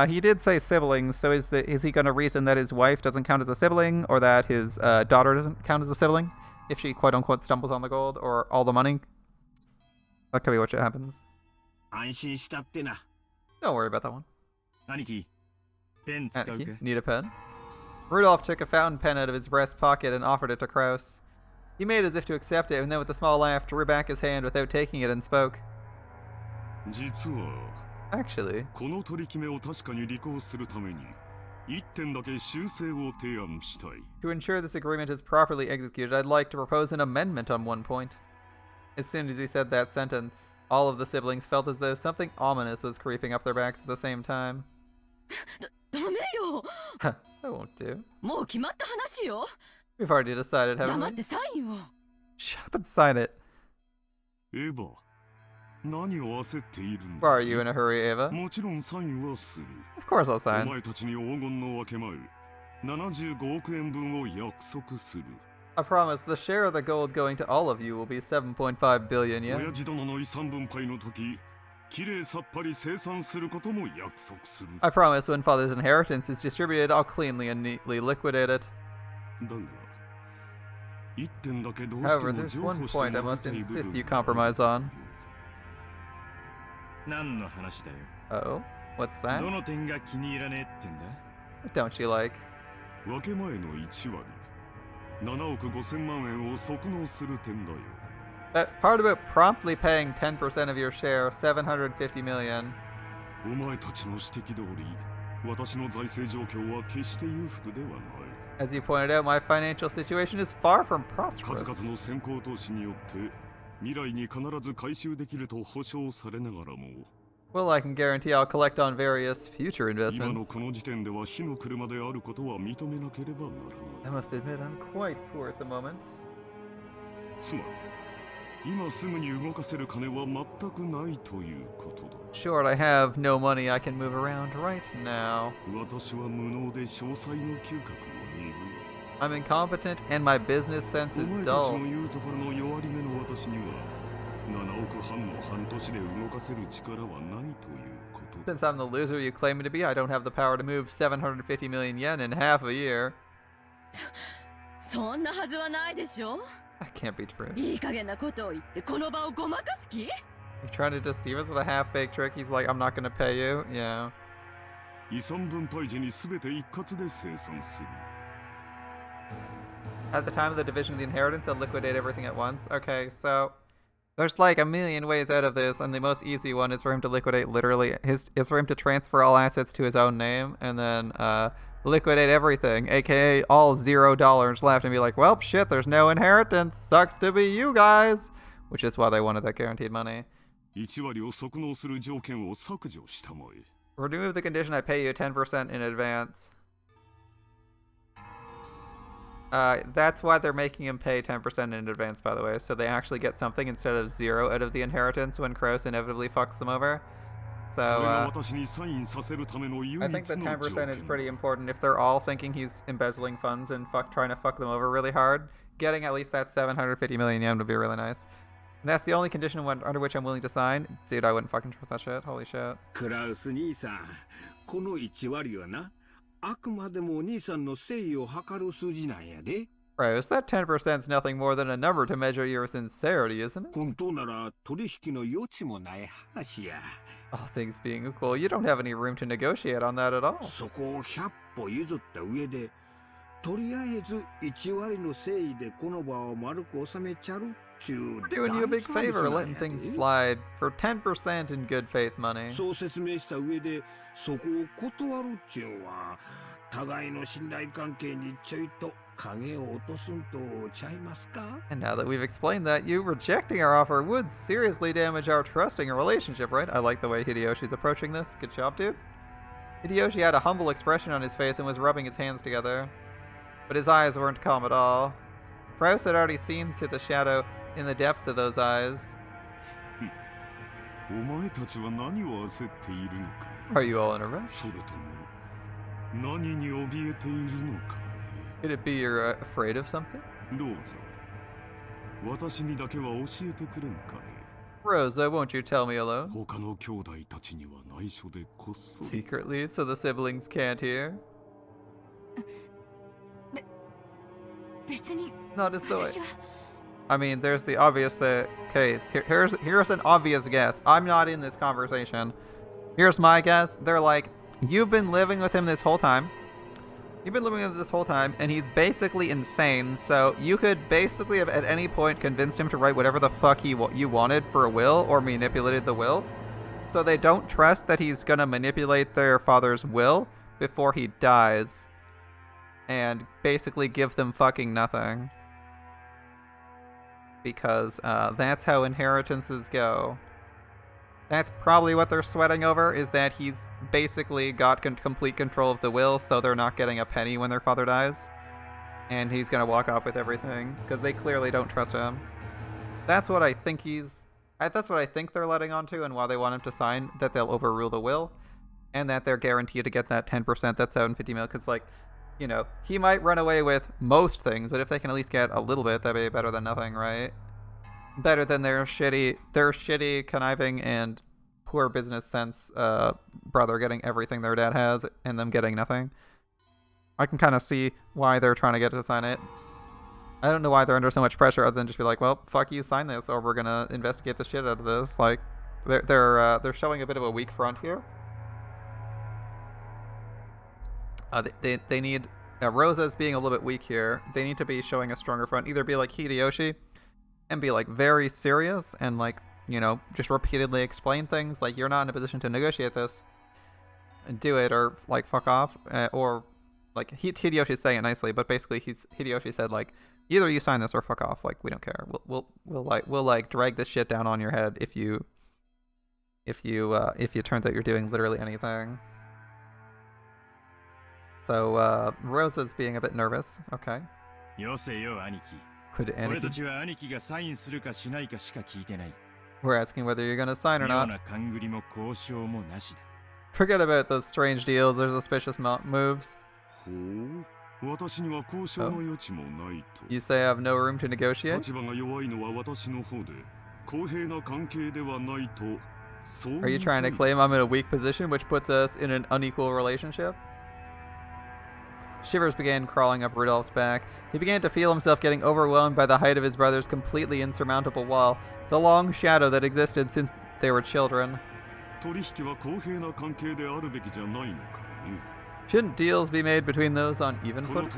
He did say siblings, so is he going to reason that his wife doesn't count as a sibling, or that his daughter doesn't count as a sibling, if she quote-unquote stumbles on the gold, or all the money? That could be what happens. 安心したってな。 Don't worry about that one. 兄貴、ペン使うか？ Aniki, need a pen? Rudolph took a fountain pen out of his breast pocket and offered it to Kraus. He made as if to accept it, and then with a small laugh drew back his hand without taking it and spoke. 実は Actually, この取り決めを確かに履行するために1点だけ修正を提案したい。 to ensure this agreement is properly executed, I'd like to propose an amendment on one point. As soon as he said that sentence, all of the siblings felt as though something ominous was creeping up their backs at the same time. ダメよ。 That won't do. もう決まった話よ。 We've already decided, haven't 黙っ we? てサインを。 Shut up and sign it. エヴァ、何を焦っているん Why だ？ are you in a hurry, Ava? もちろんサインはする。 Of course I'll お sign. 前たちに黄金の分け前、75億円分を約束する。 I promise the share of the gold going to all of you will be 7.5 billion yen. 親父殿の遺産分配の時、きれいさっぱり生産することも約束する。 I promise when father's inheritance is distributed, I'll cleanly and neatly liquidate it. だが、一点だけどうして However, も there's 譲 one 歩して point も I らい must たい部 insist 分 you がある。 compromise on. 何の話だよ。 Oh? What's that? どの点が気に入らねえってんだ？ What don't you like? 分け前の1割、7億5千万円を即納する点だよ。 That part about promptly paying 10% of your share, 750 million. お前たちの指摘通り、私の財政状況は決して裕福ではない。 As you pointed out, my financial situation is far from 数 prosperous. 々の先行投資によって未来に必ず回収できると保証されながらも、 Well, I can guarantee I'll collect on various future 今の investments. この時点では火の車であることは認めなければなら I ない。 must admit, I'm quite poor at the moment. つまり、今すぐに動かせる金は全くないということだ。 Sure, I have no money I can move around right now. 私は無能で詳細の嗅覚も鈍い。 I'm incompetent and my business sense お is 前たち dull. の言うところの弱り目の私には7億 Since I'm the loser you claim me to be, I don't have the power to move 750 million yen in half a year. そんなはずはないでしょ That can't be true. いい加減なことを言ってこの場をごまかす気 You're trying to deceive us with a half-baked trick? He's like, I'm not gonna pay you? Yeah. At the time of the division of the inheritance, I'll liquidate everything at once. Okay, so there's like a million ways out of this, and the most easy one is for him to liquidate literally is for him to transfer all assets to his own name and then liquidate everything, aka all $0 left, and be like, well, shit, there's no inheritance. Sucks to be you guys. Which is why they wanted that guaranteed money. Remove the condition I pay you 10% in advance. That's why they're making him pay 10% in advance, by the way, so they actually get something instead of 0 out of the inheritance when Kraus inevitably fucks them over. So, I think the 10% is pretty important. If they're all thinking he's embezzling funds and trying to fuck them over really hard, getting at least that 750 million yen would be really nice. And that's the only condition under which I'm willing to sign. Dude, I wouldn't fucking trust that shit. Holy shit. クラウス兄さん、この1割はな、あくまでも兄さんの誠意を測る数字なんやで。Kraus, that 10% is nothing more than a number to measure your sincerity, isn't it? 本当なら取引の余地もない話や。All things being equal, you don't have any room to negotiate on that at all. そこを100歩譲った上で、とりあえず1割の誠意でこの場を丸く収めちゃる。We're doing you a big favor, letting things slide for 10% in good faith money. そう説明した上で、そこを断るっちゅうんは、互いの信頼関係にちょいと影を落とすんとちゃいますか? And now that we've explained that, you rejecting our offer would seriously damage our trusting relationship, right? I like the way Hideyoshi's approaching this. Good job, dude. Hideyoshi had a humble expression on his face and was rubbing his hands together. But his eyes weren't calm at all. Kraus had already seen to the shadow in the depths of those eyes. Are you all in a rush? Could it be you're afraid of something? Rosa, won't you tell me alone? Secretly, so the siblings can't hear? Not as though I mean, there's the obvious that... Okay, here's an obvious guess. I'm not in this conversation. Here's my guess. They're like, you've been living with him this whole time. You've been living with him this whole time, and he's basically insane, so you could basically have at any point convinced him to write whatever the fuck you wanted for a will, or manipulated the will. So they don't trust that he's gonna manipulate their father's will before he dies. And basically give them fucking nothing. Because that's how inheritances go. That's probably what they're sweating over, is that he's basically got complete control of the will, so they're not getting a penny when their father dies. And he's gonna walk off with everything, because they clearly don't trust him. That's what I think that's what I think they're letting on to, and why they want him to sign, that they'll overrule the will. And that they're guaranteed to get that 10%, that 750 mil, because, like, you know, he might run away with most things, but if they can at least get a little bit, that'd be better than nothing, right? Better than their shitty, conniving, and poor business sense brother getting everything their dad has, and them getting nothing. I can kind of see why they're trying to get to sign it. I don't know why they're under so much pressure, other than just be like, well, fuck you, sign this, or we're gonna investigate the shit out of this. Like, they're showing a bit of a weak front here. They need... Rosa's being a little bit weak here. They need to be showing a stronger front. Either be like Hideyoshi and be, like, very serious and, like, you know, just repeatedly explain things. Like, you're not in a position to negotiate this. And do it, or, like, fuck off. Or, like, Hideyoshi's saying it nicely, but basically Hideyoshi said, like, either you sign this or fuck off. Like, we don't care. We'll drag this shit down on your head if you turns out you're doing literally anything. So, Rosa's being a bit nervous. Okay. Could Aniki... We're asking whether you're gonna sign or not. Forget about those strange deals or suspicious moves. Oh. You say I have no room to negotiate? Are you trying to claim I'm in a weak position, which puts us in an unequal relationship? Shivers began crawling up Rudolph's back. He began to feel himself getting overwhelmed by the height of his brother's completely insurmountable wall, the long shadow that existed since they were children. Shouldn't deals be made between those on even footing?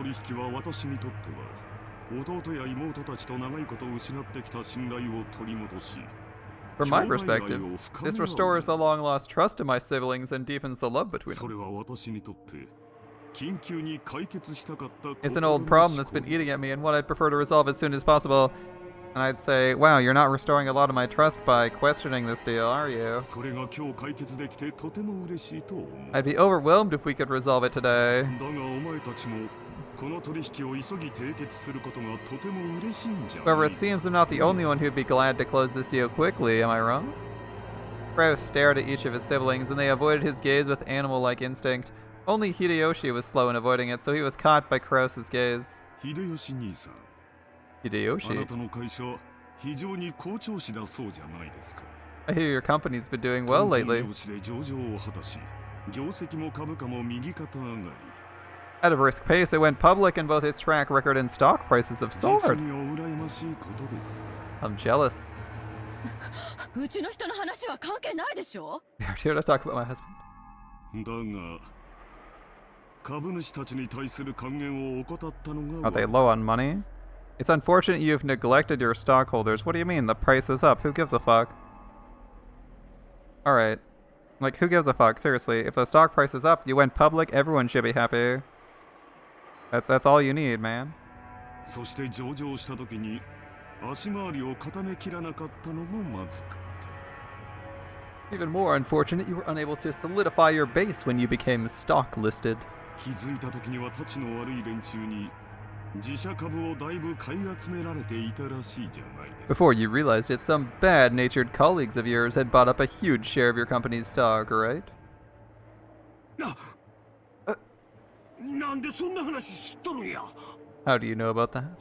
From my perspective, this restores the long-lost trust of my siblings and deepens the love between them. It's an old problem that's been eating at me and one I'd prefer to resolve as soon as possible. And I'd say, wow, you're not restoring a lot of my trust by questioning this deal, are you? I'd be overwhelmed if we could resolve it today. However, it seems I'm not the only one who'd be glad to close this deal quickly, am I wrong? Kraus stared at each of his siblings, and they avoided his gaze with animal-like instinct. Only Hideyoshi was slow in avoiding it, so he was caught by Kraus's gaze. Hideyoshi? I hear your company's been doing well lately. At a brisk pace, it went public and both its track record and stock prices have soared. I'm jealous. You're here to talk about my husband. Are they low on money? It's unfortunate you've neglected your stockholders. What do you mean? The price is up. Who gives a fuck? Alright. Like, who gives a fuck? Seriously. If the stock price is up, you went public, everyone should be happy. That's all you need, man. Even more unfortunate, you were unable to solidify your base when you became stock listed. Before you realized it, some bad-natured colleagues of yours had bought up a huge share of your company's stock, right? How do you know about that?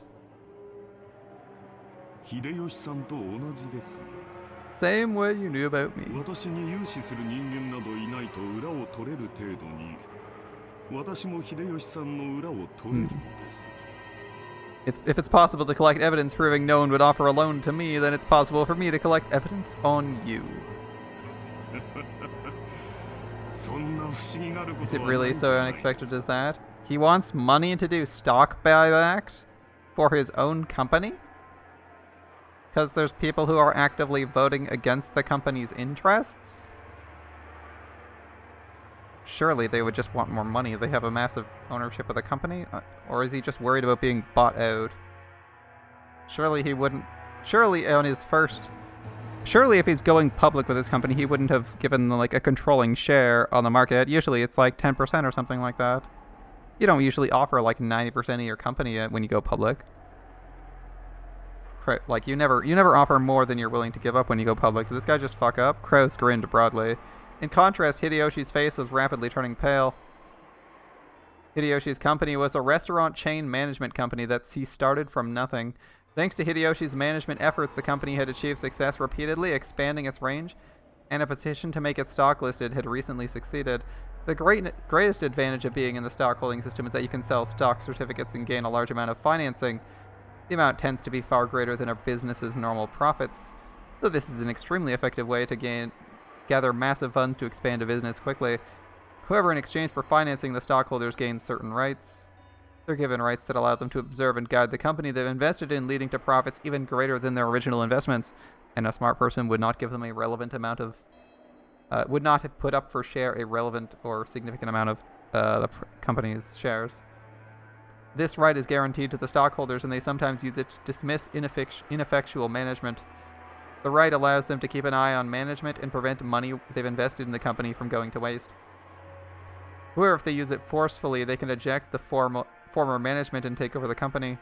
Same way you knew about me. If it's possible to collect evidence proving no one would offer a loan to me, then it's possible for me to collect evidence on you. Is it really so unexpected as that? He wants money to do stock buybacks for his own company? Because there's people who are actively voting against the company's interests? Surely they would just want more money if they have a massive ownership of the company? Or is he just worried about being bought out? Surely he wouldn't... Surely on his first... Surely if he's going public with his company, he wouldn't have given like a controlling share on the market. Usually it's like 10% or something like that. You don't usually offer like 90% of your company when you go public. Like you never offer more than you're willing to give up when you go public. Did this guy just fuck up? Kraus grinned broadly. In contrast, Hideyoshi's face was rapidly turning pale. Hideyoshi's company was a restaurant chain management company that he started from nothing. Thanks to Hideyoshi's management efforts, the company had achieved success repeatedly, expanding its range, and a petition to make it stock listed had recently succeeded. The greatest advantage of being in the stock holding system is that you can sell stock certificates and gain a large amount of financing. The amount tends to be far greater than a business's normal profits, so this is an extremely effective way to gather massive funds to expand a business quickly. However, in exchange for financing, the stockholders gain certain rights. They're given rights that allow them to observe and guide the company they've invested in, leading to profits even greater than their original investments. And a smart person would not give them a relevant amount of... would not have put up for share a relevant or significant amount of the company's shares. This right is guaranteed to the stockholders, and they sometimes use it to dismiss ineffectual management. The right allows them to keep an eye on management and prevent money they've invested in the company from going to waste. Or if they use it forcefully, they can eject the former management and take over the company.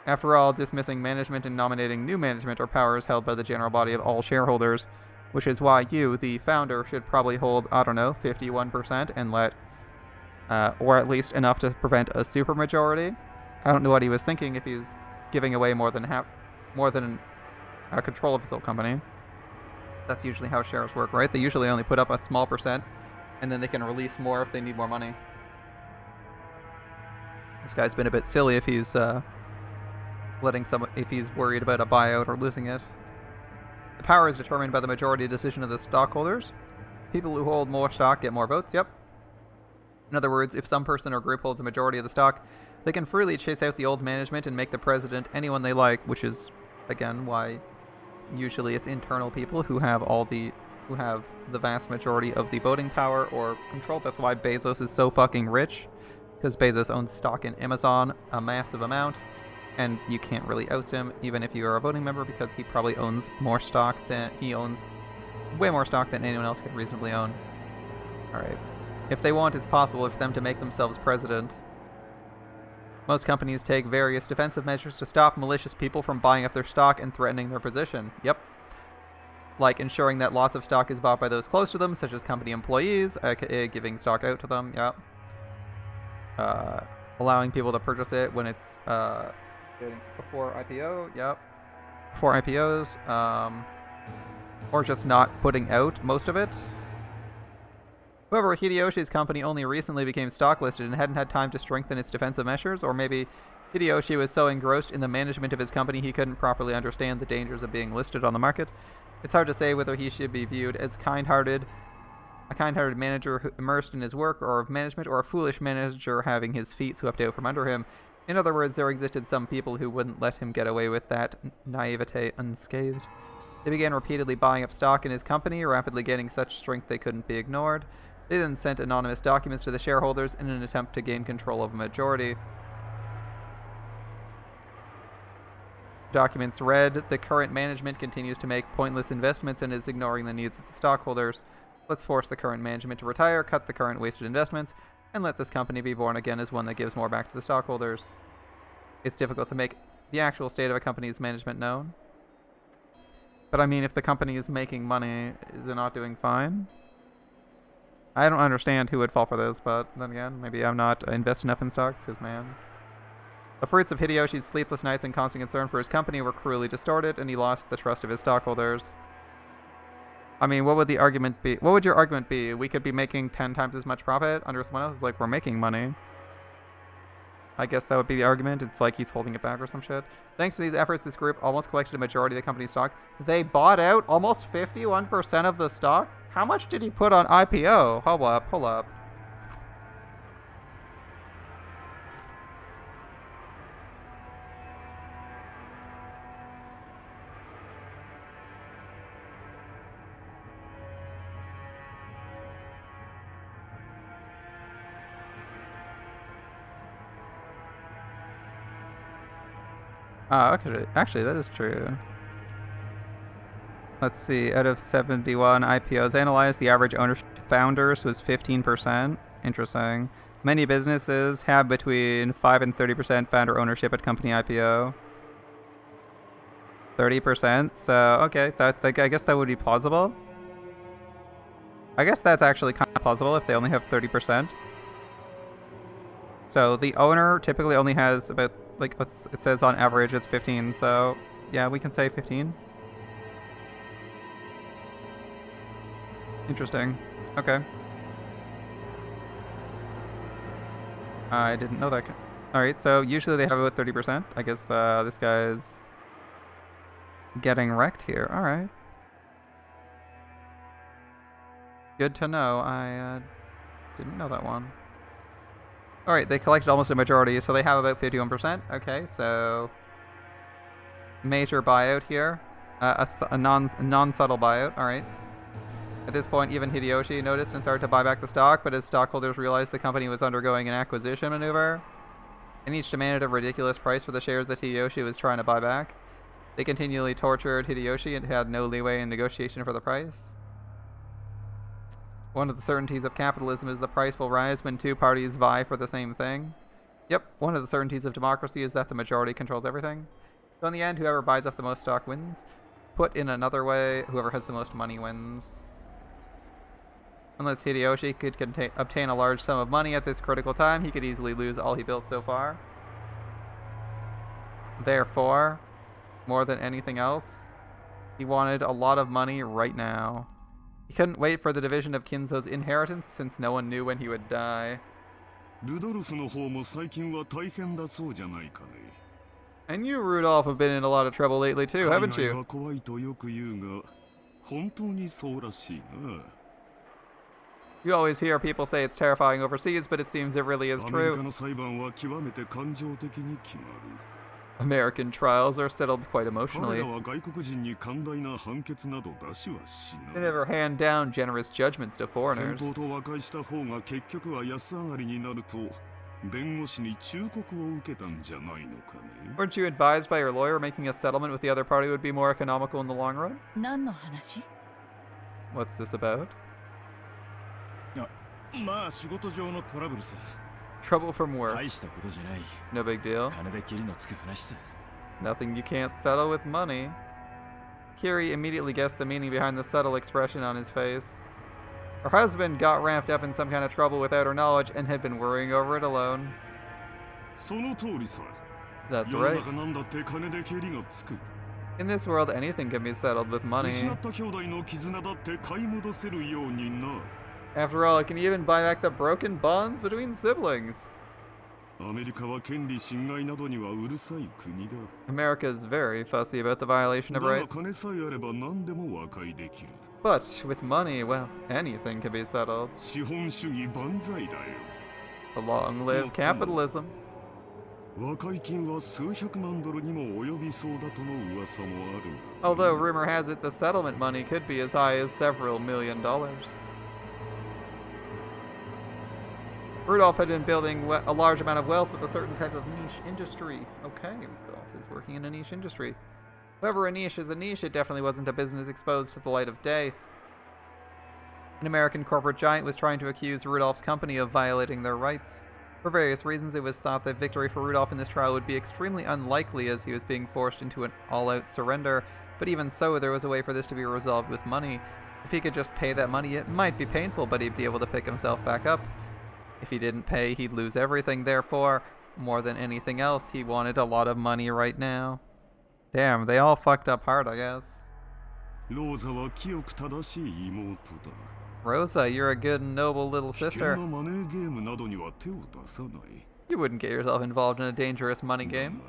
After all, dismissing management and nominating new management are powers held by the general body of all shareholders, which is why you, the founder, should probably hold, I don't know, 51% and let, or at least enough to prevent a supermajority. I don't know what he was thinking if he's giving away more than control of his whole company. That's usually how shares work, right? They usually only put up a small percent, and then they can release more if they need more money. This guy's been a bit silly if he's if he's worried about a buyout or losing it. The power is determined by the majority decision of the stockholders. People who hold more stock get more votes, yep. In other words, if some person or group holds a majority of the stock, they can freely chase out the old management and make the president anyone they like, which is, again, why usually it's internal people who have the vast majority of the voting power or control. That's why Bezos is so fucking rich, because Bezos owns stock in Amazon, a massive amount, and you can't really oust him, even if you are a voting member, because he probably owns more stock than way more stock than anyone else could reasonably own. Alright. If they want, it's possible for them to make themselves president. Most companies take various defensive measures to stop malicious people from buying up their stock and threatening their position. Yep. Like ensuring that lots of stock is bought by those close to them, such as company employees, aka giving stock out to them, yep. Allowing people to purchase it when it's before IPO, yep. Before IPOs, or just not putting out most of it. However, Hideyoshi's company only recently became stock listed and hadn't had time to strengthen its defensive measures, or maybe Hideyoshi was so engrossed in the management of his company he couldn't properly understand the dangers of being listed on the market. It's hard to say whether he should be viewed as a kind-hearted manager immersed in his work or of management, or a foolish manager having his feet swept out from under him. In other words, there existed some people who wouldn't let him get away with that naivete unscathed. They began repeatedly buying up stock in his company, rapidly gaining such strength they couldn't be ignored. They then sent anonymous documents to the shareholders in an attempt to gain control of a majority. Documents read, the current management continues to make pointless investments and is ignoring the needs of the stockholders. Let's force the current management to retire, cut the current wasted investments, and let this company be born again as one that gives more back to the stockholders. It's difficult to make the actual state of a company's management known. But I mean, if the company is making money, is it not doing fine? I don't understand who would fall for this, but then again, maybe I'm not invested enough in stocks, because man. The fruits of Hideyoshi's sleepless nights and constant concern for his company were cruelly distorted, and he lost the trust of his stockholders. I mean, what would the argument be? What would your argument be? We could be making 10 times as much profit under someone else? It's like, we're making money. I guess that would be the argument. It's like he's holding it back or some shit. Thanks to these efforts, this group almost collected a majority of the company's stock. They bought out almost 51% of the stock? How much did he put on IPO? Hold up. Okay. Actually, that is true. Let's see. Out of 71 IPOs analyzed, the average ownership to founders was 15%. Interesting. Many businesses have between 5 and 30% founder ownership at company IPO. 30%. So, okay. I guess that would be plausible. I guess that's actually kind of plausible if they only have 30%. So, the owner typically only has about, like, it says on average it's 15, so yeah, we can say 15. Interesting. Okay. I didn't know that. Alright, so usually they have about 30%. I guess this guy's getting wrecked here. Alright. Good to know. I didn't know that one. Alright, they collected almost a majority, so they have about 51%. Okay, so major buyout here. A non-subtle buyout. Alright. At this point, even Hideyoshi noticed and started to buy back the stock, but his stockholders realized the company was undergoing an acquisition maneuver, and each demanded a ridiculous price for the shares that Hideyoshi was trying to buy back. They continually tortured Hideyoshi and had no leeway in negotiation for the price. One of the certainties of capitalism is the price will rise when two parties vie for the same thing. Yep, one of the certainties of democracy is that the majority controls everything. So in the end, whoever buys up the most stock wins. Put in another way, whoever has the most money wins. Unless Hideyoshi could obtain a large sum of money at this critical time, he could easily lose all he built so far. Therefore, more than anything else, He wanted a lot of money right now. He couldn't wait for the division of Kinzo's inheritance since no one knew when he would die. ルドルフの方も最近は大変だそうじゃないかね。 And you, Rudolph, have been in a lot of trouble lately too, haven't 海外 you? は怖いとよく言うが、本当にそうらしいな。 You always hear people say it's terrifying overseas, but it seems it really is アメリカ true. の裁判は極めて感情的に決まる。 American trials are settled quite 彼 emotionally. らは外国人に寛大な判決など出しはし They ない。 never hand down generous judgments to 戦 foreigners. 闘と和解した方が結局は安上がりになると、弁護士に忠告を受けたんじゃないのかね。 Weren't you advised by your lawyer making a settlement with the other party would be more economical in the long run? 何の話？ What's this about? まあ仕事上のトラブルさ。 Trouble from work. 大したことじゃない。 No big deal. 金で切りのつく話さ。 Nothing you can't settle with money. Kiri immediately guessed the meaning behind the subtle expression on his face. Her husband got ramped up in some kind of trouble without her knowledge and had been worrying over it alone. その通りさ。 That's 世の right. 中なんだって金で蹴りがつく。 In this world, anything can be settled with money. 失った兄弟の絆だって買い戻せるようにな。 After all, it can even buy back the broken bonds between siblings. アメリカは権利侵害などにはうるさい国だ。 America is very fussy about the violation だ of が rights. 金さえあれば何でも和解できる。 But with money, well, anything can be settled. 資本主義万歳だよ。 Long live capitalism. 和解金は数百万ドルにも及びそうだとの噂もある。 Although rumor has it the settlement money could be as high as several $1 million. Rudolph had been building a large amount of wealth with a certain type of niche industry. Okay, Rudolph is working in a niche industry. However, a niche is a niche, it definitely wasn't a business exposed to the light of day. An American corporate giant was trying to accuse Rudolph's company of violating their rights. For various reasons, it was thought that victory for Rudolph in this trial would be extremely unlikely as he was being forced into an all-out surrender, but even so, there was a way for this to be resolved with money. If he could just pay that money, it might be painful, but he'd be able to pick himself back up. If he didn't pay, he'd lose everything, therefore, more than anything else, he wanted a lot of money right now. Damn, they all fucked up hard, I guess. ローザは清く正しい妹だ。 Rosa, you're a good and noble little 危険 sister. なマネーゲームなどには手を出さない。 You wouldn't get yourself involved in a dangerous money game.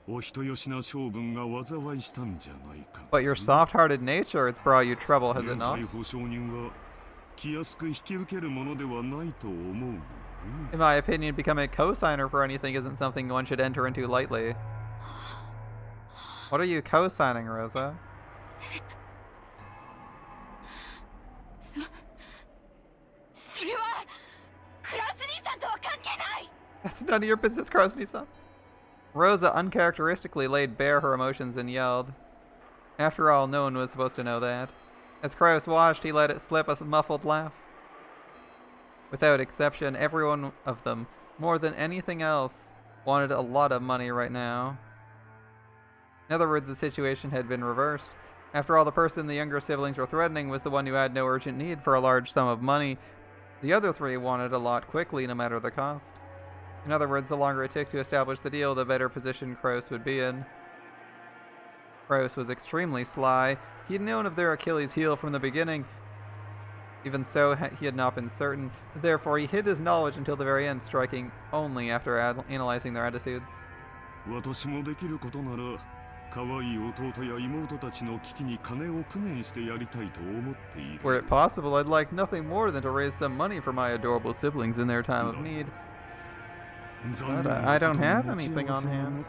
お人よしな性分が災いしたんじゃないか。 But your soft-hearted nature, it's brought you trouble, has it 連 not? 帯保証人は気安く引き受けるものではないと思うが。 In my opinion, becoming a co-signer for anything isn't something one should enter into lightly. What are you co-signing, Rosa? それはクラウス兄さんとは関係ない。 That's none of your business, Krosny-san. Rosa uncharacteristically laid bare her emotions and yelled. After all, no one was supposed to know that. As Kraus watched, he let it slip a muffled laugh. Without exception, every one of them, more than anything else, wanted a lot of money right now. In other words, the situation had been reversed. After all, the person the younger siblings were threatening was the one who had no urgent need for a large sum of money. The other three wanted a lot quickly, no matter the cost. In other words, the longer it took to establish the deal, the better position Kraus would be in. Kraus was extremely sly. He had known of their Achilles' heel from the beginning. Even so, he had not been certain. Therefore, he hid his knowledge until the very end, striking only after analyzing their attitudes. 私もできることなら、可愛い弟や妹たちの危機に金を工面してやりたいと思っている。 Were it possible, I'd like nothing more than to raise some money for my adorable siblings in their time of need. But I don't have anything on hand.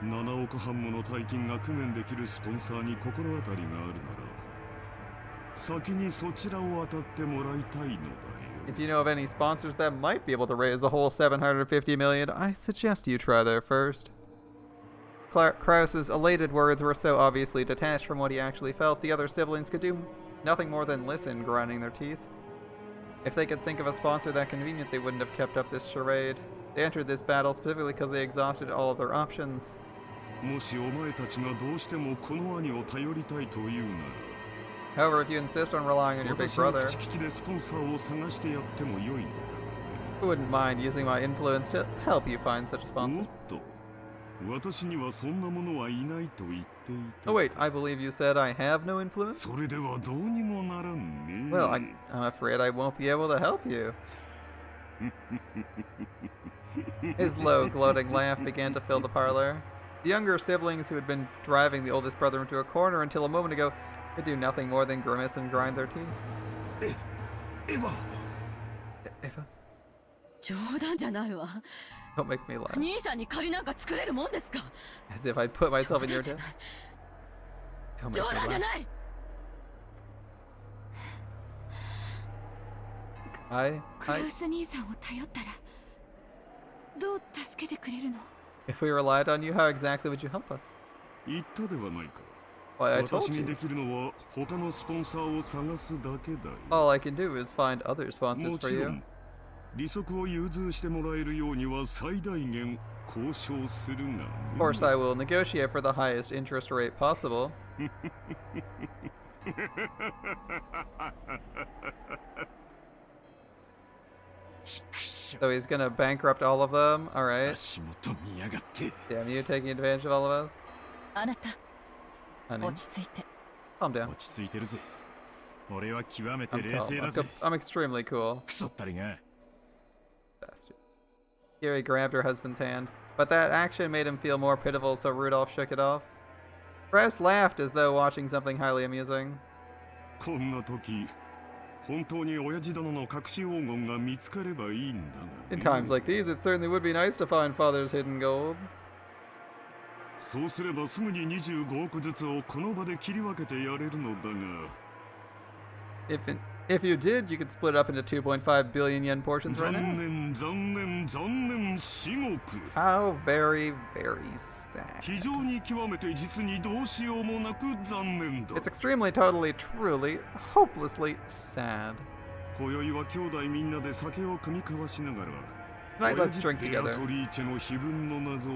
7億半もの大金が工面できるスポンサーに心当たりがあるなら、先にそちらを当たってもらいたいのだよ。 If you know of any sponsors that might be able to raise the whole $750 million, I suggest you try there first. Kraus's elated words were so obviously detached from what he actually felt, the other siblings could do nothing more than listen, grinding their teeth. If they could think of a sponsor that convenient, they wouldn't have kept up this charade. They entered this battle specifically because they exhausted all of their options. もしお前たちがどうしてもこの兄を頼りたいというなら、 However, if you insist on relying on your big 私の brother, 口利きでスポンサーを探してやってもよいのだ。 I wouldn't mind using my influence to help you find such a お sponsor. っと、私にはそんなものはいないと言っていた。 Oh wait, I believe you said I have no influence? それではどうにもならんね。 Well, I'm afraid I won't be able to help you. His low, gloating laugh began to fill the parlor. The younger siblings who had been driving the oldest brother into a corner until a moment ago could do nothing more than grimace and grind their teeth. Eva! Eva? 冗談じゃないわ。 Don't make me laugh. 兄さんに借りなんか作れるもんですか。 As if I'd put myself in your 冗 debt. 談 Don't じゃ make ない。冗談 me じゃ laugh. ない。 クラウス兄さんを頼ったらどう助けてくれるの？ If we relied on you, how exactly would you help us? 言ったではないか。 Why, I told 私に you. できるのは他のスポンサーを探すだけだよ。 All I can do is find other sponsors も for ちろ you. ん、利息を融通してもらえるようには最大限交渉するがね。 Of course, I will negotiate for the highest interest rate possible. So he's gonna bankrupt all of them? Alright. 足元見やがって。 Damn you, taking advantage of all of us? あなた、 Honey, 落ち着いて。 calm down. 落ち着いてるぜ。俺は極めて I'm 冷 calm. 静だぜ。 I'm extremely cool. クソったりが。 Bastard. Gary grabbed her husband's hand, but that action made him feel more pitiful, so Rudolph shook it off. Press laughed as though watching something highly amusing. こんな時、本当に親父殿の隠し黄金が見つかればいいんだが、ね。 In times like these, it certainly would be nice to find Father's hidden gold. そうすればすぐに25億ずつをこの場で切り分けてやれるのだが。 If you did, you could split up into 2.5 billion yen portions right 残 now. 念残念残念至極。 How very, very sad. 非常に極めて実にどうしようもなく残念だ。 It's extremely, totally, truly, hopelessly sad. 今宵は兄弟みんなで酒を酌み交わしながら、 Tonight, 親 let's 父 drink ベア together. トリーチェの碑文の謎を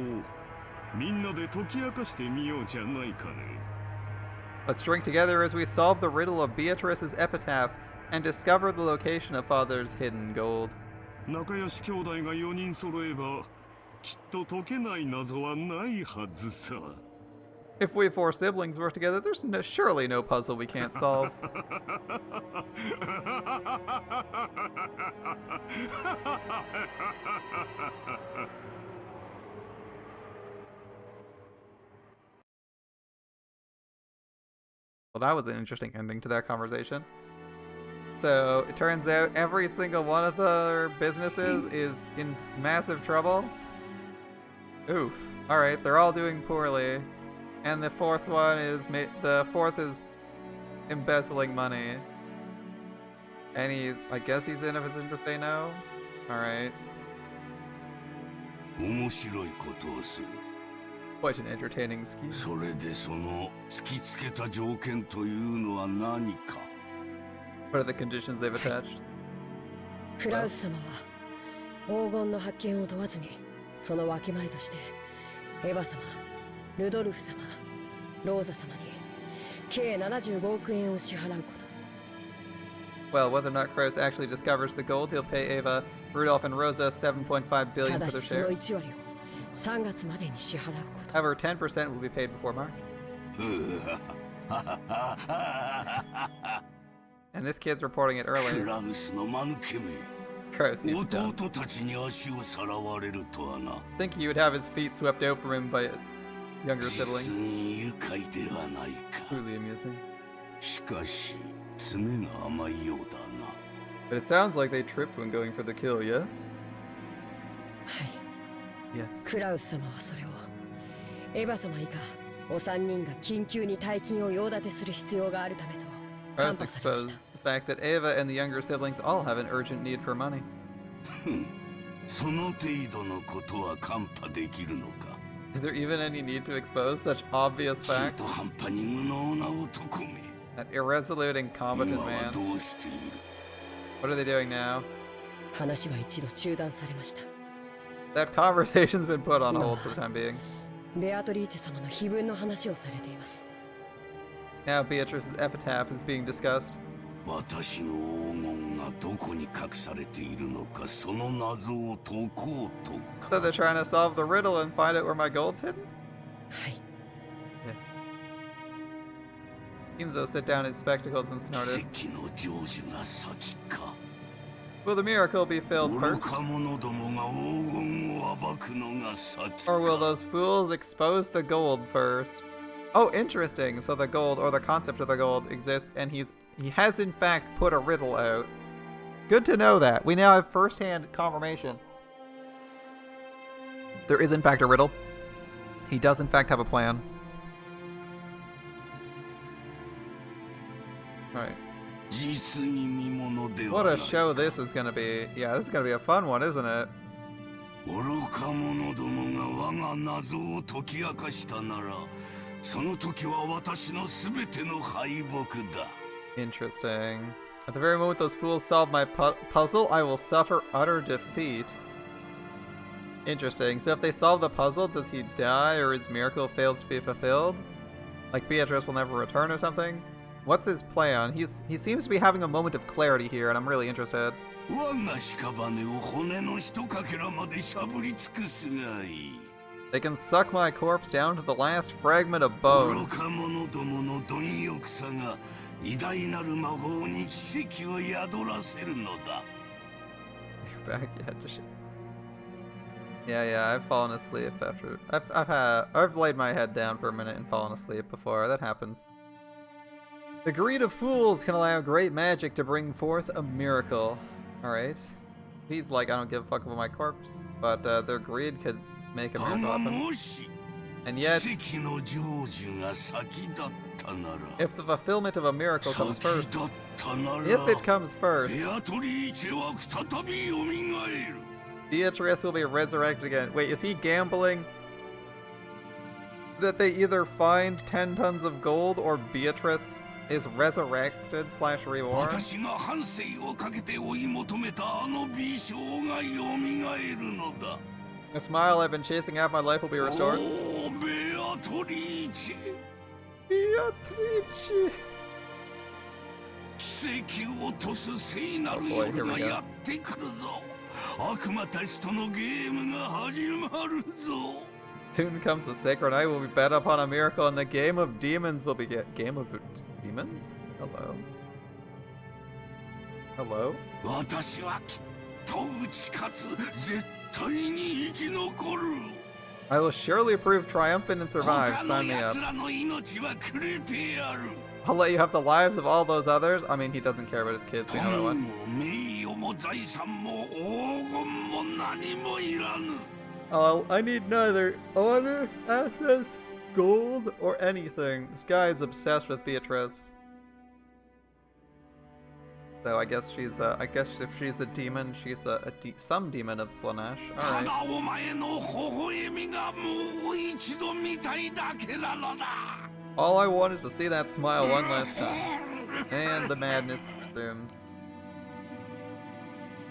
みんなで解き明かしてみようじゃないかね。 Let's drink together as we solve the riddle of Beatrice's epitaph and discover the location of Father's hidden gold. 仲良し兄弟が4人揃えば、きっと解けない謎はないはずさ。 If we four siblings work together, there's surely no puzzle we can't solve. Well, that was an interesting ending to that conversation. So, it turns out every single one of their businesses is in massive trouble. Oof. Alright, they're all doing poorly. And the fourth one is, the fourth is embezzling money. And I guess he's in a position to say no? Alright. 面白いことをする。 Quite an entertaining scheme. それでその突きつけた条件というのは何か。 What are the conditions they've attached? クラウス様は黄金の発見を問わずにその分け前としてエヴァ様、ルドルフ様、ローザ様に計75億円を支払うこと。 Well, whether or not Kraus actually discovers the gold, he'll pay Ava, Rudolph, and Rosa 7.5 billion た for だ their しその shares. 1割を3月までに支払うこと。 However, 10% will be paid before March. And this kid's reporting it ク early. ラウスの間抜けめ。 Kraus, you've 弟 done. たちに足をさらわれるとはな。 Think he would have his feet swept out from him by his younger 実 siblings. に愉快ではないか。 Truly amusing. しかし、爪が甘いようだな。 But it sounds like they tripped when going for the kill, yes? はい。 Yes. クラウス様はそれをエヴァ様以下お三人が緊急に大金を用立てする必要があるためとカン Kraus パされまし exposed た。 the fact that Ava and the younger siblings all have an urgent need for money. ふん、その程度のことはカンパできるのか。 Is there even any need to expose such obvious 中 facts? 途半端に無能な男め。 That irresolute, 今 incompetent は man. どうしている？ What are they doing now? 話は一度中断されました。 That conversation's been put on hold for the time being. ベアトリーチェ様の碑文の話をされています。 Now Beatrice's epitaph is being discussed. 私の黄金がどこに隠されているのか、その謎を解こうとか。 So they're trying to solve the riddle and find out where my gold's hidden? はい。 Yes. Kinzo set down his spectacles and snorted. 奇跡の成就が先か。 Will the miracle be filled 愚 first? か者どもが黄金を暴くのが先か。 Or will those fools expose the gold first? Oh, interesting. So the gold, or the concept of the gold, exists, and he has in fact put a riddle out. Good to know that. We now have first-hand confirmation. There is in fact a riddle. He does in fact have a plan. Alright. What a show this is gonna be. Yeah, this is gonna be a fun one, isn't it? 愚か者どもが我が謎を解き明かしたなら、その時は私のすべての敗北だ。 Interesting. At the very moment those fools solve my puzzle, I will suffer utter defeat. Interesting. So if they solve the puzzle, does he die or his miracle fails to be fulfilled? Like Beatrice will never return or something? What's his plan? He seems to be having a moment of clarity here, and I'm really interested. 我が屍を骨のひとかけらまでしゃぶり尽くすがいい。 They can suck my corpse down to the last fragment of bone. 愚か者どもの貪欲さが偉大なる魔法に奇跡を宿らせるのだ。 You're back yet? Yeah, I've fallen asleep after I've laid my head down for a minute and fallen asleep before. That happens. The greed of fools can allow great magic to bring forth a miracle. Alright. He's like, I don't give a fuck about my corpse, but their greed could make a miracle happen. And yet, if the fulfillment of a miracle comes first, if it comes first, Beatrice will be resurrected again. Wait, is he gambling that they either find 10 tons of gold or Beatrice is resurrected / reborn? The smile I've been chasing out my life will be restored. Oh, Beatrice! Beatrice! Oh boy, here we go. Soon comes the sacred night. Will be bet upon a miracle, and the game of demons will begin. Game of demons? Hello. Hello. I will surely prove triumphant and survive. Sign me up. I'll let you have the lives of all those others. I mean, he doesn't care about his kids. We know that one. Oh, I need neither honor, assets, gold, or anything. This guy is obsessed with Beatrice. So I guess she's I guess if she's a demon, she's some demon of Slanesh. Alright. All I want is to see that smile one last time. And the madness resumes.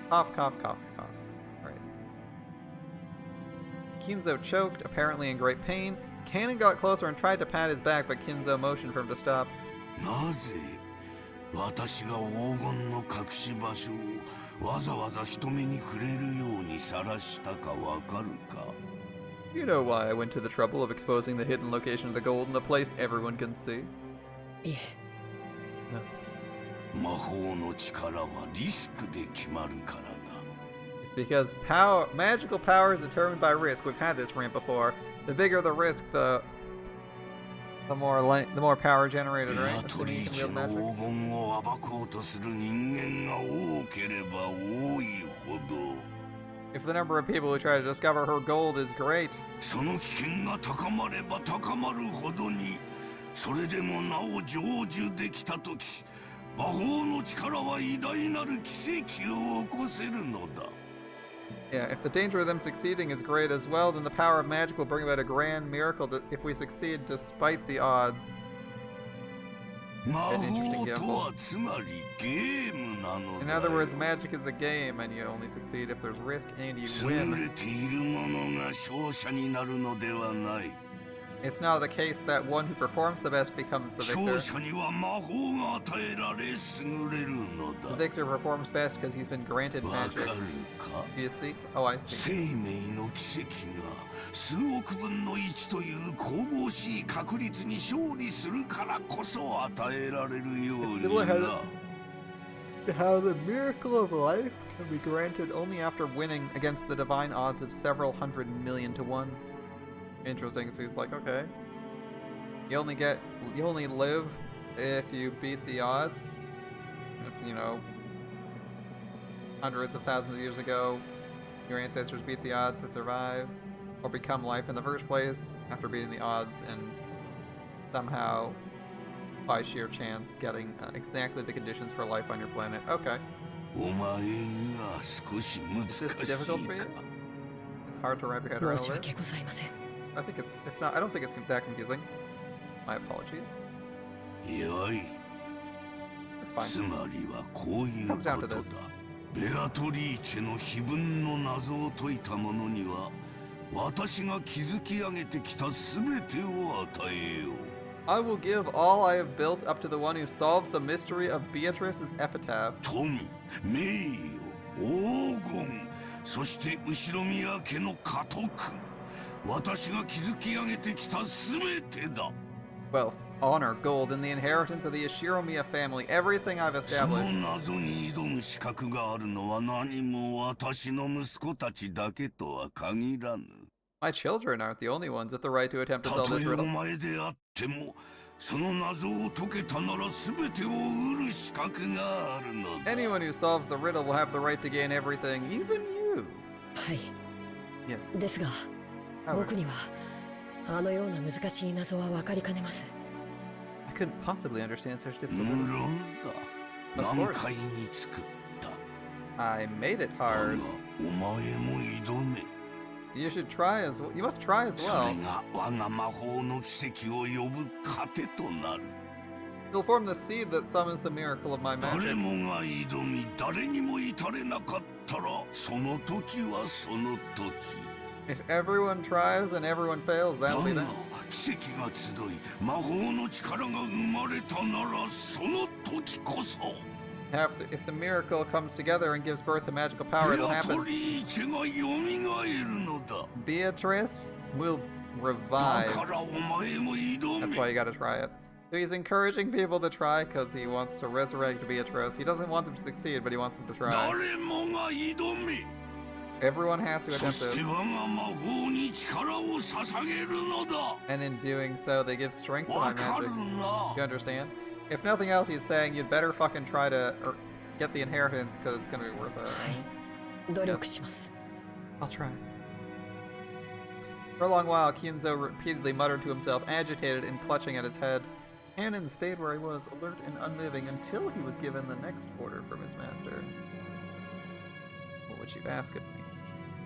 Cough, cough, cough, cough. Alright. Kinzo choked, apparently in great pain. Kanon got closer and tried to pat his back, but Kinzo motioned for him to stop. You know why I went to the trouble of exposing the hidden location of the gold in a place everyone can see? Yeah. No. It's because magical power is determined by risk. We've had this rant before. The bigger the risk, the more power generated, right? Assuming you can wield magic. If the number of people who try to discover her gold is great, yeah, if the danger of them succeeding is great as well, then the power of magic will bring about a grand miracle if we succeed despite the odds. An interesting gamble. In other words, magic is a game, and you only succeed if there's risk and you win. It's not the case that one who performs the best becomes the victor. 勝者には魔法が与えられ優れるの The だ。 victor performs best because he's been granted わ magic. かるか Do you see? Oh, I see. 生命の奇跡が数億分の1という神々しい確率に勝利するからこそ与えられるよう It's に similar な。 how the miracle of life can be granted only after winning against the divine odds of several 100 million to 1. Interesting. So he's like, okay, you only live if you beat the odds. If, you know, hundreds of thousands of years ago, your ancestors beat the odds to survive or become life in the first place after beating the odds and somehow, by sheer chance, getting exactly the conditions for life on your planet. Okay. お前には少し難し Is い this difficult for you? か。 It's hard to wrap your head around 申し all 訳 this. ございません。 I think it's not. I don't think it's that confusing. My apologies. よい。 It's つ fine. まりはこういうこ Comes と down to だ this.。ベアトリーチェの碑文の謎を解いた者には、私が築き上げてきたすべてを与えよう。 I will give all I have built up to the one who solves the mystery of Beatrice's epitaph. 富、名誉、黄金、そして後ろ宮家の家督。私が築き上げてきたすべてだ。 Wealth, honor, gold, and the inheritance of the Ishiromiya family. Everything I've その established. 謎に挑む資格があるのは何も私の息子たちだけとは限らぬ。 My children aren't the only ones with the right to attempt to た solve と this えお riddle. 前であっても、その謎を解けたなら全てを得る資格があるのだ。 Anyone who solves the riddle will have the right to gain everything, even you. はい。 Yes. ですが、 Howard, 僕にはあのような難しい謎は分かりかねます。 I couldn't possibly understand such difficult 無 riddles. 論だ。 Of 難 course. 解に作った。 I made it だが hard. お前も挑め。 You should try as well. You must try as そ well. れが我が魔法の奇跡を呼ぶ糧となる。 You'll form the seed that summons the miracle of my 誰 magic. もが挑み、誰にも至れなかったら、その時はその時。 If everyone tries and everyone fails, だ that'll be が that. 奇跡が集い、魔法の力が生まれたなら、その時こそ。 If the miracle comes together and gives birth to magical power, ベ it'll アト happen. リーチェが蘇るのだ。 Beatrice will だ revive. からお前も挑 That's め。 why you gotta try it. So he's encouraging people to try because he wants to resurrect Beatrice. He doesn't want them to succeed, but he wants them to try. 誰もが挑め。 Everyone has to そ attempt して it. 我が魔法に力を捧げるのだ。 And in doing so, they give strength to わ my かる magic. な。 You understand? If nothing else, he's saying you'd better fucking try to get the inheritance because it's gonna be worth it. はい。努力します。 I'll try. For a long while, Kinzo repeatedly muttered to himself, agitated and clutching at his head. Hannon stayed where he was, alert and unmoving, until he was given the next order from his master. What would you ask of me?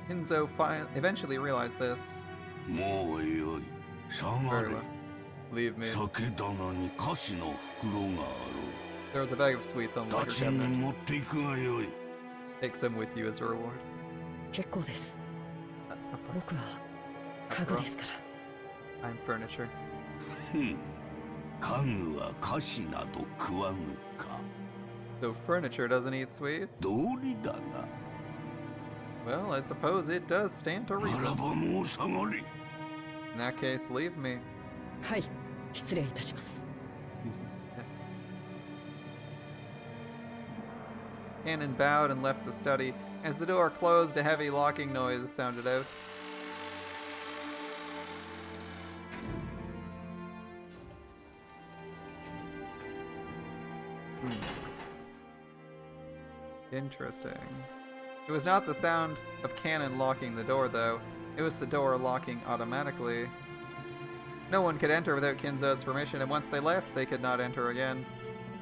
Kinzo eventually realized this. もうよい。下が Very れ well.。Leave me. 酒棚に菓子の袋があ There was a bag of sweets on the ろう。 liquor 立ちに cabinet. 持っていくがよい。 Take some with you as a reward. 結構です。 I'm 僕は家具ですから I'm furniture. ふん。家具は菓子など食わぬか。 So furniture doesn't eat sweets? 道理だが。 Well, I suppose it does stand to なら reason. ばもう下がれ。 In that case, leave me. はい失礼いたします Excuse me. Yes. Cannon bowed and left the study. As the door closed, a heavy locking noise sounded out. Interesting. It was not the sound of cannon locking the door, though. It was the door locking automatically. No one could enter without Kinzo's permission, and once they left, they could not enter again.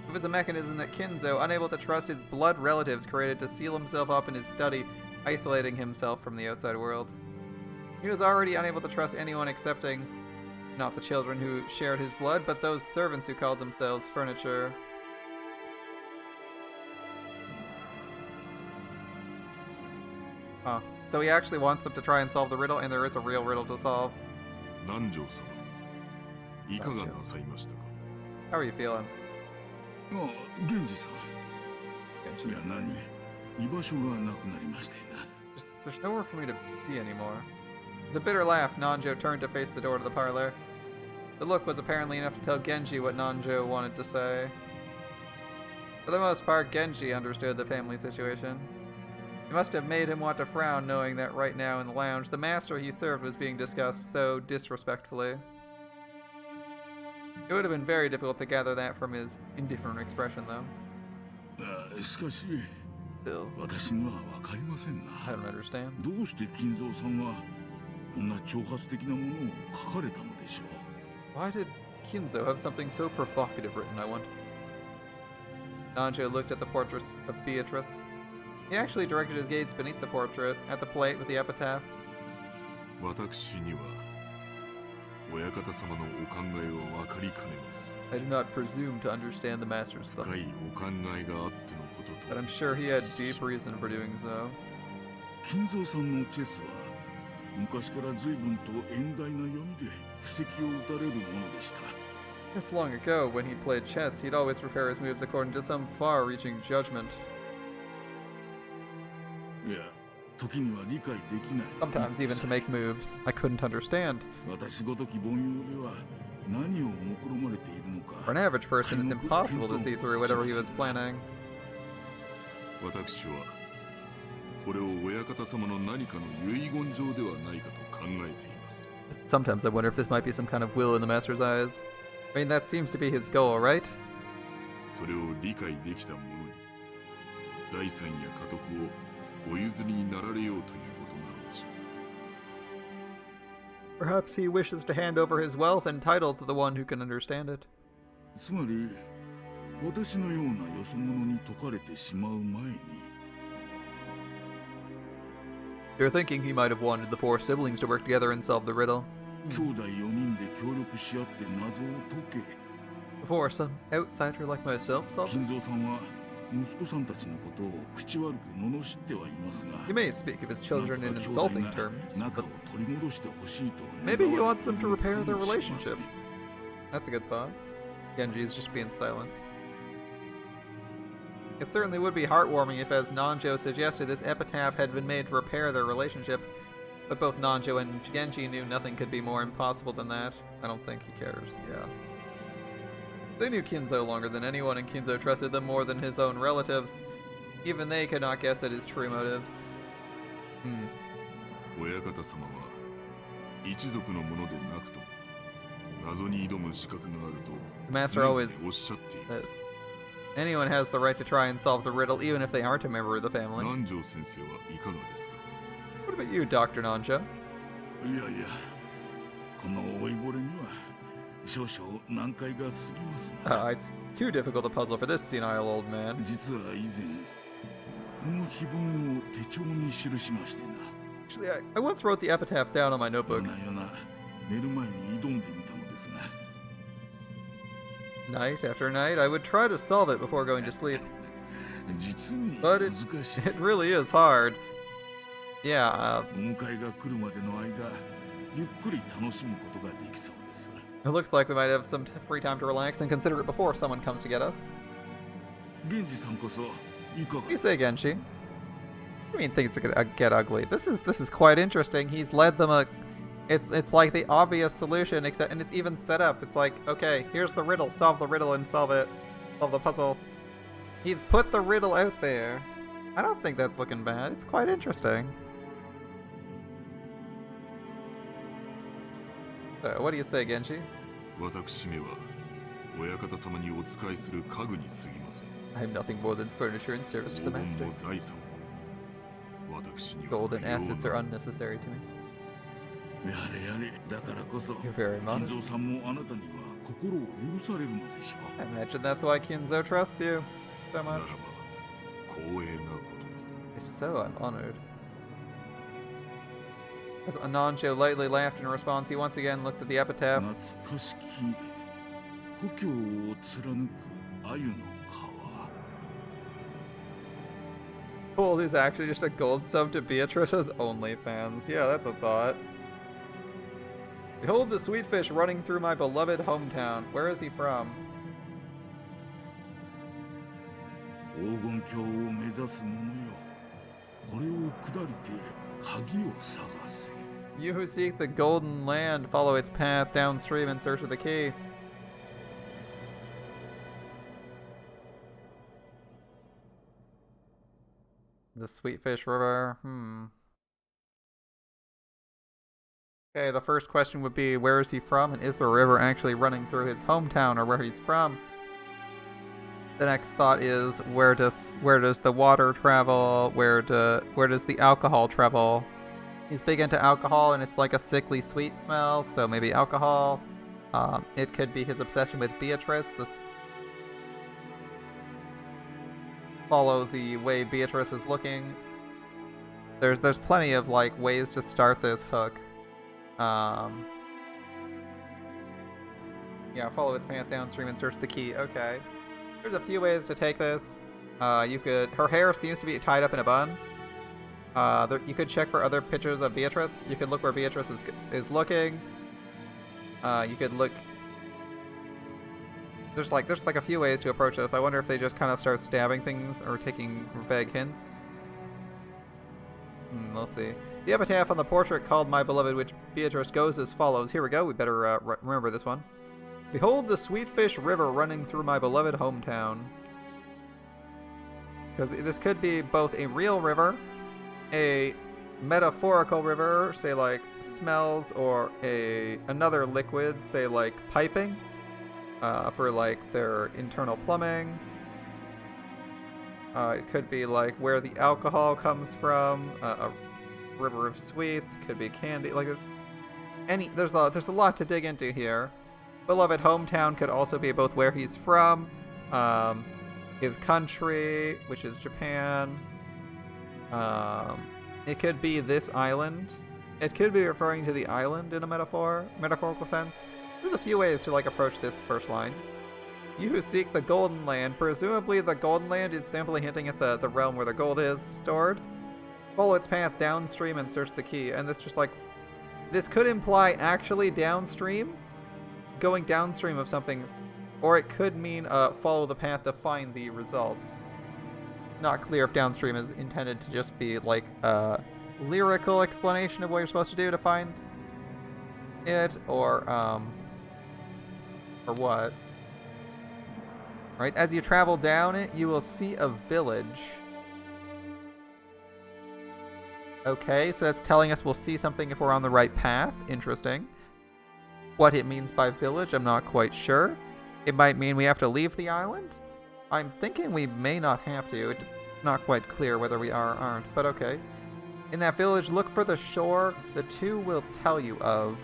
It was a mechanism that Kinzo, unable to trust his blood relatives, created to seal himself up in his study, isolating himself from the outside world. He was already unable to trust anyone excepting not the children who shared his blood, but those servants who called themselves furniture. Huh. So he actually wants them to try and solve the riddle, and there is a real riddle to solve. 南條様いかがなさいましたか。 How are you feeling? あ、源氏さん。いや、何、居場所がなくなりましてな。There's nowhere for me to be anymore. With a bitter laugh, Nanjo turned to face the door to the parlor. The look was apparently enough to tell Genji what Nanjo wanted to say. For the most part, Genji understood the family situation. It must have made him want to frown knowing that right now in the lounge, the master he served was being discussed so disrespectfully. It would have been very difficult to gather that from his indifferent expression, though. しかし、 Still, 私には分かりませんな。 I don't understand. どうして金蔵さんはこんな挑発的なものを書かれたのでしょう。 Why did Kinzo have something so provocative written, I wonder? Nanjo looked at the portrait of Beatrice. He actually directed his gaze beneath the portrait, at the plate with the epitaph. 私には親方様のお考えは分かりかねます。 I do not presume to understand the master's 深 thoughts, いお考えがあってのことと。 but I'm sure he had deep reason for doing so. 金蔵さんのチェスは昔から随分と遠大な読みで布石を打たれるものでした。 Just long ago, when he played chess, he'd always prepare his moves according to some far-reaching judgment. いや、時には理解できない。 Sometimes, even to make moves I couldn't understand. 私ごとき凡庸では何を目論まれているのか。 For an average person, it's impossible to see through whatever he was planning. 私はこれを親方様の何かの遺言状ではないかと考えています。 Sometimes I wonder if this might be some kind of will in the master's eyes. I mean, that seems to be his goal, right? それを理解できた者に財産や家督をお譲りになられようということなのでしょう。 Perhaps he wishes to hand over his wealth and title to the one who can understand it. つまり私のようなよそ者に解かれてしまう前に。 You're thinking he might have wanted the four siblings to work together and solve the riddle. 兄弟4人で協力し合って謎を解け。 Before some outsider like myself solved it. 金蔵さんは息子さんたちのことを口悪く罵ってはいますが。 He may speak of his children in insulting terms, 仲 but を取り戻してほしいと。 maybe he wants them to repair their relationship. That's a good thought. Genji's just being silent. It certainly would be heartwarming if, as Nanjo suggested, this epitaph had been made to repair their relationship, but both Nanjo and Genji knew nothing could be more impossible than that. I don't think he cares, yeah. They knew Kinzo longer than anyone, and Kinzo trusted them more than his own relatives. Even they could not guess at his true motives. 親方様は一族のものでなくとも謎に挑む資格があると The master always おっしゃっていま says す。 anyone has the right to try and solve the riddle, even if they aren't a member of the family. 南條先生はいかがですか。 What about you, Dr. Nanjo? いやいや、この老いぼれには少々難解が過ぎますな。It's too difficult a puzzle for this senile old man. 実は以前この碑文を手帳に記しましてな。 Actually, I once wrote the epitaph down on my 夜 notebook. な夜な寝る前に挑んでみたのですが。 Night after night, I would try to solve it before going to sleep. 実に But 難しい。 it really is hard. Yeah, お迎えが来るまでの間、ゆっくり楽しむことができそうです。 it looks like we might have some free time to relax and consider it before someone comes to get us. 源氏さんこそいかが What do で you すか。 say, Genji? I mean, things are gonna get ugly. This is quite interesting. He's led them a. It's like the obvious solution, except and it's even set up. It's like, okay, here's the riddle. Solve the riddle and solve it. Solve the puzzle. He's put the riddle out there. I don't think that's looking bad. It's quite interesting. So, what do you say, Genji? 私めは親方様にお仕えする家具に過ぎません。 I have nothing more than furniture in service to the 黄金 master. も財産も私には Gold and 不要な assets are unnecessary to me. やれやれ、だからこそ You're very 金 modest. 蔵さんもあなたには心を許されるのでしょ I imagine that's why Kinzo trusts you so う。なら much. ば光栄なことです。 If so, I'm honored. As Ananjo lightly laughed in response, he once again looked at the epitaph. 懐かしき故郷を貫く鮎の川。 Cool, is actually just a gold sub to Beatrice's OnlyFans. Yeah, that's a thought. Behold the sweet fish running through my beloved hometown. Where is he from? 黄金鏡を目指す者よ。これを下りて鍵を探せ。 You who seek the golden land, follow its path downstream in search of the key. The Sweetfish River. Okay, the first question would be, where is he from, and is the river actually running through his hometown or where he's from? The next thought is, where does the water travel? Where does the alcohol travel? He's big into alcohol, and it's like a sickly sweet smell, so maybe alcohol. It could be his obsession with Beatrice. Follow the way Beatrice is looking. There's plenty of like ways to start this hook. Yeah, follow its path downstream and search the key. Okay. There's a few ways to take this. Her hair seems to be tied up in a bun. You could check for other pictures of Beatrice. You could look where Beatrice is looking. You could look. There's like a few ways to approach this. I wonder if they just kind of start stabbing things or taking vague hints. We'll see. The epitaph on the portrait called My Beloved, which Beatrice goes as follows. Here we go. We better remember this one. Behold the Sweetfish River running through my beloved hometown. Because this could be both a real river, a metaphorical river, say like smells, or another liquid, say like piping, for like their internal plumbing. It could be like where the alcohol comes from, a river of sweets. It could be candy. Like there's a lot to dig into here. Beloved hometown could also be both where he's from, his country, which is Japan. It could be this island. It could be referring to the island in a metaphorical sense. There's a few ways to like approach this first line. You who seek the golden land, presumably the golden land is simply hinting at the realm where the gold is stored. Follow its path downstream and search the key. And this just like, this could imply actually downstream, going downstream of something, or it could mean follow the path to find the results. Not clear if downstream is intended to just be like a lyrical explanation of what you're supposed to do to find it, or what. Right, as you travel down it, you will see a village. Okay, so that's telling us we'll see something if we're on the right path. Interesting. What it means by village, I'm not quite sure. It might mean we have to leave the island? I'm thinking we may not have to. It's not quite clear whether we are or aren't, but okay. In that village, look for the shore the two will tell you of.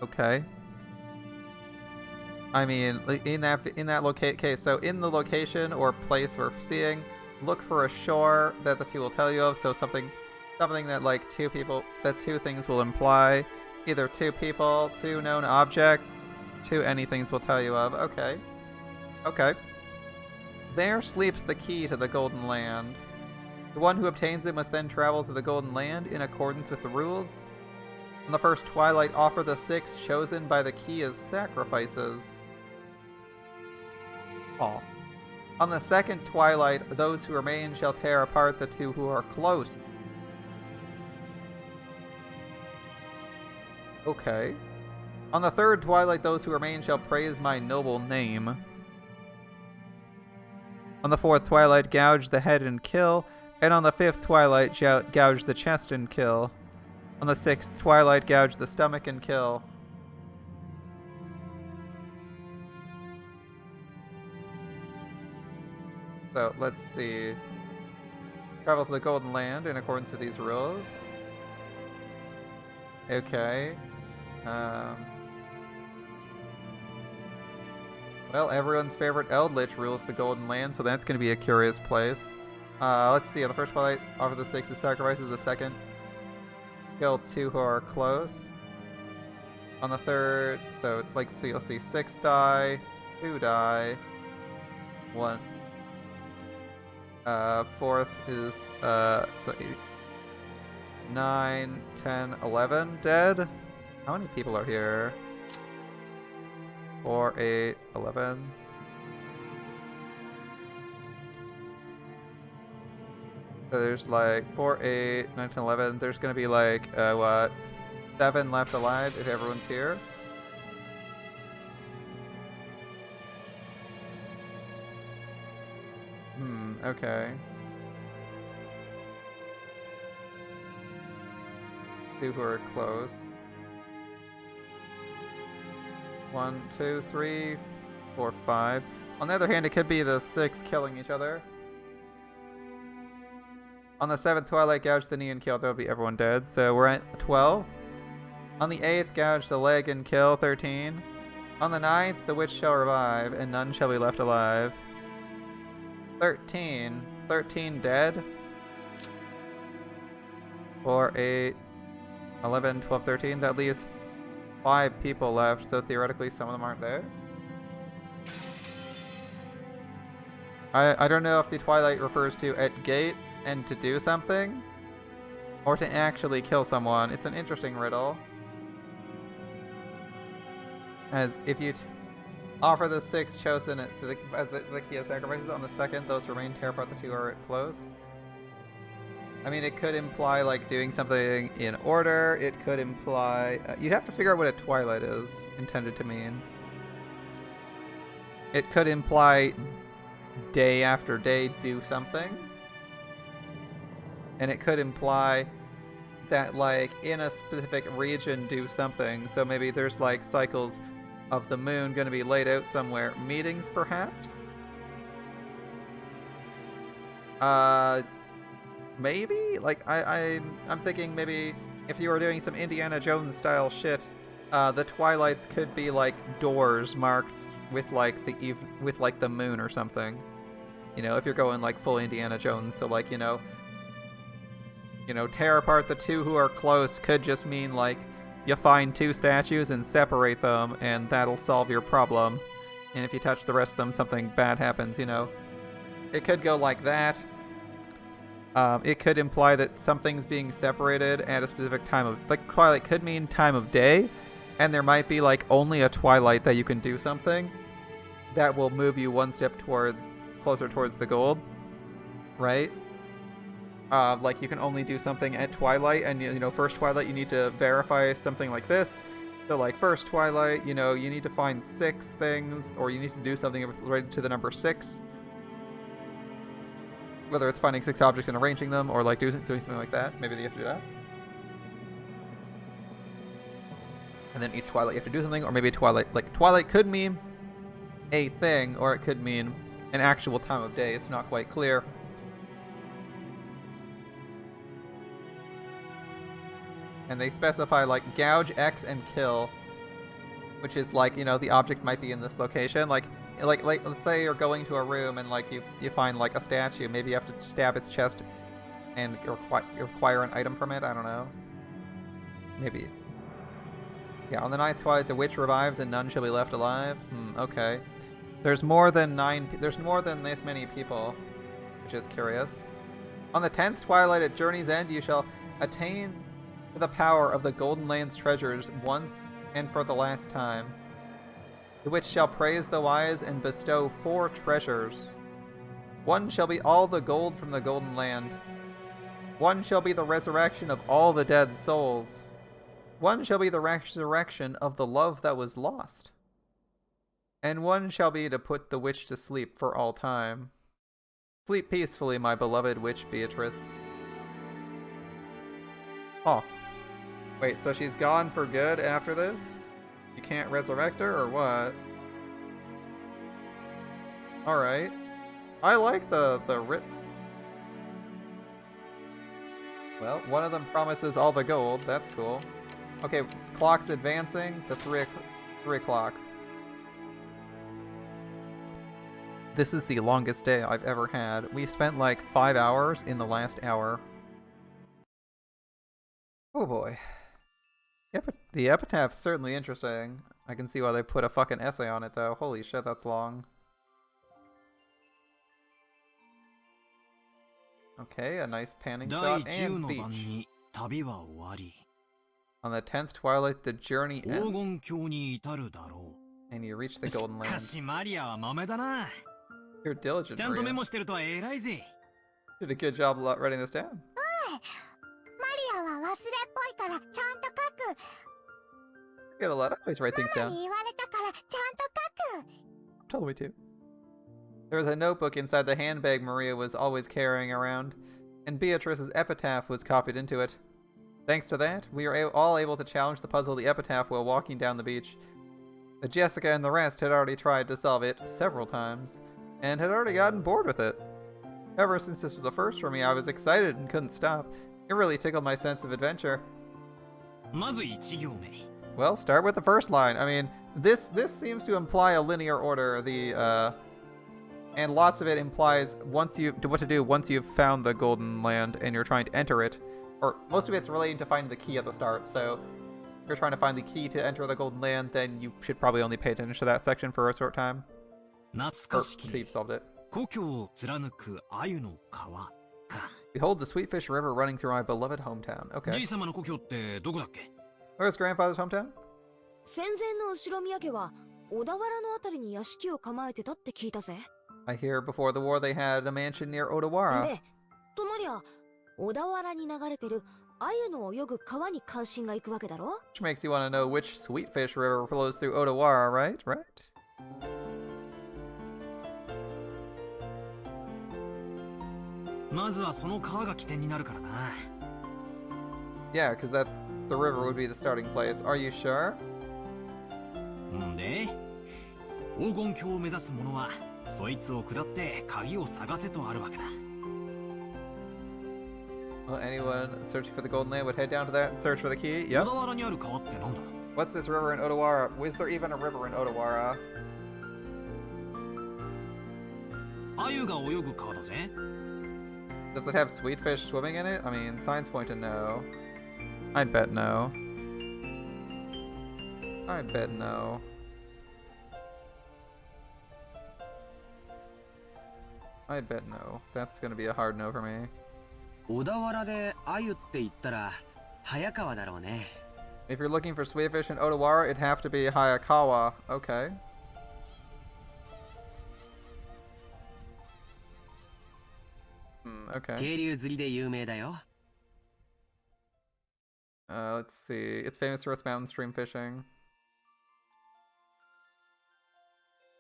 Okay. I mean, in that location. Okay, so in the location or place we're seeing, look for a shore that the two will tell you of. So something that like two things will imply, either two people, two known objects, two anythings will tell you of. Okay. Okay. There sleeps the key to the Golden Land. The one who obtains it must then travel to the Golden Land in accordance with the rules. On the first twilight, offer the 6 chosen by the key as sacrifices. Oh. On the second twilight, those who remain shall tear apart the 2 who are close. Okay. On the third twilight, those who remain shall praise my noble name. On the fourth twilight, gouge the head and kill. And on the fifth twilight, gouge the chest and kill. On the sixth twilight, gouge the stomach and kill. So, let's see. Travel to the Golden Land in accordance with these rules. Okay. Well, everyone's favorite Eldritch rules the Golden Land, so that's going to be a curious place. Let's see. On the first twilight, offer the 6 as sacrifices. The second, kill 2 who are close. On the third, so let's see. 6 die, 2 die, 1. Fourth is 9, 10, 11 dead. How many people are here? 4, 8, 11. So there's like 4, 8, 9, 10, 11. There's gonna be like, what? 7 left alive if everyone's here. Okay. 2 who are close. 1, 2, 3, 4, 5. On the other hand, it could be the 6 killing each other. On the 7th Twilight, gouge the knee and kill. That would be everyone dead. So we're at 12. On the 8th, gouge the leg and kill. 13. On the 9th, the witch shall revive, and none shall be left alive. 13. 13 dead. 4, 8, 11, 12, 13. That leaves 5 people left, so theoretically some of them aren't there. I don't know if the Twilight refers to at gates and to do something, or to actually kill someone. It's an interesting riddle. As if you offer the 6 chosen as the key of sacrifices on the 2nd, those remain tear apart the 2 are close. I mean, it could imply like doing something in order. It could imply you'd have to figure out what a Twilight is intended to mean. It could imply day after day do something, and it could imply that like in a specific region do something. So maybe there's like cycles of the moon going to be laid out somewhere. Meetings, perhaps. Maybe like I'm thinking maybe if you were doing some Indiana Jones style shit, the Twilights could be like doors marked with like the moon or something. You know, if you're going like full Indiana Jones, so like, you know, tear apart the 2 who are close could just mean like you find 2 statues and separate them, and that'll solve your problem. And if you touch the rest of them, something bad happens, you know. It could go like that. It could imply that something's being separated at a specific time of... Like, Twilight could mean time of day, and there might be, like, only a Twilight that you can do something that will move you one step closer towards the gold, right? Like, you can only do something at Twilight, and, you know, first Twilight, you need to verify something like this. So, like, first Twilight, you know, you need to find 6 things, or you need to do something related to the number 6. Whether it's finding 6 objects and arranging them, or like doing something like that. Maybe you have to do that. And then each Twilight you have to do something, or maybe a Twilight... Like, Twilight could mean a thing, or it could mean an actual time of day. It's not quite clear. And they specify, like, gouge, X, and kill. Which is, like, you know, the object might be in this location. Like let's say you're going to a room and like you find like a statue. Maybe you have to stab its chest and acquire an item from it. I don't know. Maybe. Yeah, on the 9th Twilight, the witch revives and none shall be left alive. Okay. There's more than this many people, which is curious. On the 10th Twilight, at Journey's End, you shall attain the power of the Golden Land's treasures once and for the last time. The witch shall praise the wise and bestow 4 treasures. 1 shall be all the gold from the Golden Land. 1 shall be the resurrection of all the dead souls. 1 shall be the resurrection of the love that was lost. And 1 shall be to put the witch to sleep for all time. Sleep peacefully, my beloved witch Beatrice. Oh. Wait, so she's gone for good after this? You can't resurrect her, or what? Alright. I like the writ... Well, one of them promises all the gold. That's cool. Okay, clock's advancing to 3 o'clock. This is the longest day I've ever had. We've spent like 5 hours in the last hour. Oh boy. The epitaph's certainly interesting. I can see why they put a fucking essay on it, though. Holy shit, that's long. Okay, a nice panning shot and beach. 旅は終わり。 On the 10th twilight, the journey 黄 ends, 金鏡に至るだろ and you reach the う。し Golden か Land. しマリアは豆だな。 You're diligent, ちゃんとメ Maria. モしてるとは偉いぜ。 Did a good job writing this down. マリアは忘れっぽいからちゃんと書く。 You get a lot. I always write things ママ down. に言われたからちゃんと書く。 Told me to. There was a notebook inside the handbag Maria was always carrying around, and Beatrice's epitaph was copied into it. Thanks to that, we were all able to challenge the puzzle of the epitaph while walking down the beach. Jessica and the rest had already tried to solve it several times, and had already gotten bored with it. However, since this was a first for me, I was excited and couldn't stop. It really tickled my sense of adventure. まず1行目。 Well, start with the first line. I mean, this seems to imply a linear order. And lots of it implies what to do once you've found the Golden Land and you're trying to enter it. Or most of it's relating to finding the key at the start. So if you're trying to find the key to enter the Golden Land, then you should probably only pay attention to that section for a short time. 懐 Or かし until き you've solved it. 故郷を貫く鮎の川か。 Behold the Sweetfish River running through my beloved hometown. じ Okay. い様の故郷ってどこだっけ？ Where's grandfather's hometown? 戦前の後宮家は小田原のあたりに屋敷を構えてたって聞いたぜ。 I hear before the war they had a mansion near Odawara. で、となりゃ小田原に流れてる鮎の泳ぐ川に関心がいくわけだろ？ Which makes you want to know which Sweetfish River flows through Odawara, right? Right? まずはその川が起点になるからな。 Yeah, because the river would be the starting place. Are you sure? んで、黄金鏡を目指す者はそいつを下って鍵を探せとあるわけだ。 Well, anyone searching for the Golden Land would head down to that and search for the key. 小 Yep. 田原にある川ってなんだ？ What's this river in Odawara? Is there even a river in Odawara? 鮎が泳ぐ川だぜ。 Does it have sweetfish swimming in it? I mean, signs point to no. I'd bet no. I'd bet no. I'd bet no. That's gonna be a hard no for me. 小田原で鮎って言ったら早川だろうね。 If you're looking for sweetfish in Odawara, it'd have to be Hayakawa. Okay. Okay. 渓流釣りで有名だよ。 Let's see. It's famous for its mountain stream fishing.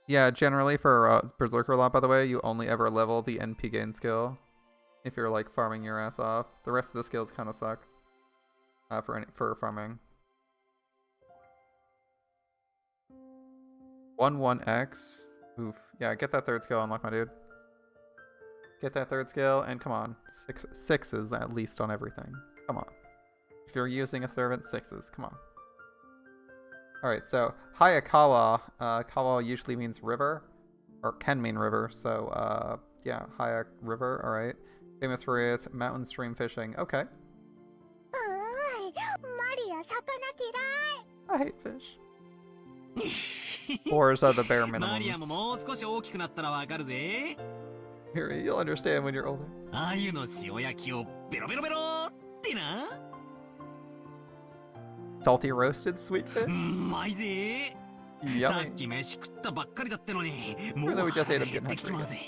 Yeah, generally for Berserker Lot, by the way, you only ever level the NP gain skill if you're like farming your ass off. The rest of the skills kind of suck for farming. 1-1-X. Oof. Yeah, get that third skill, unlock my dude. Get that third skill, and come on. Sixes at least on everything. Come on. If you're using a servant, sixes. Come on. Alright, so Hayakawa. Kawa usually means river. Or can mean river, so yeah, Hayak River, alright. Famous for its mountain stream fishing. Okay. I hate fish. Fours are the bare マリアも minimums. もう少し大きくなったらわかるぜ。 Here, you'll understand when you're older. 鮎の塩焼きをベロベロベロってな。 Salty roasted sweetfish? うまいぜ。さ Yummy. っき飯食ったばっかりだってのに、もう Even though we just ate 腹 them 減ってきちまう again. ぜ。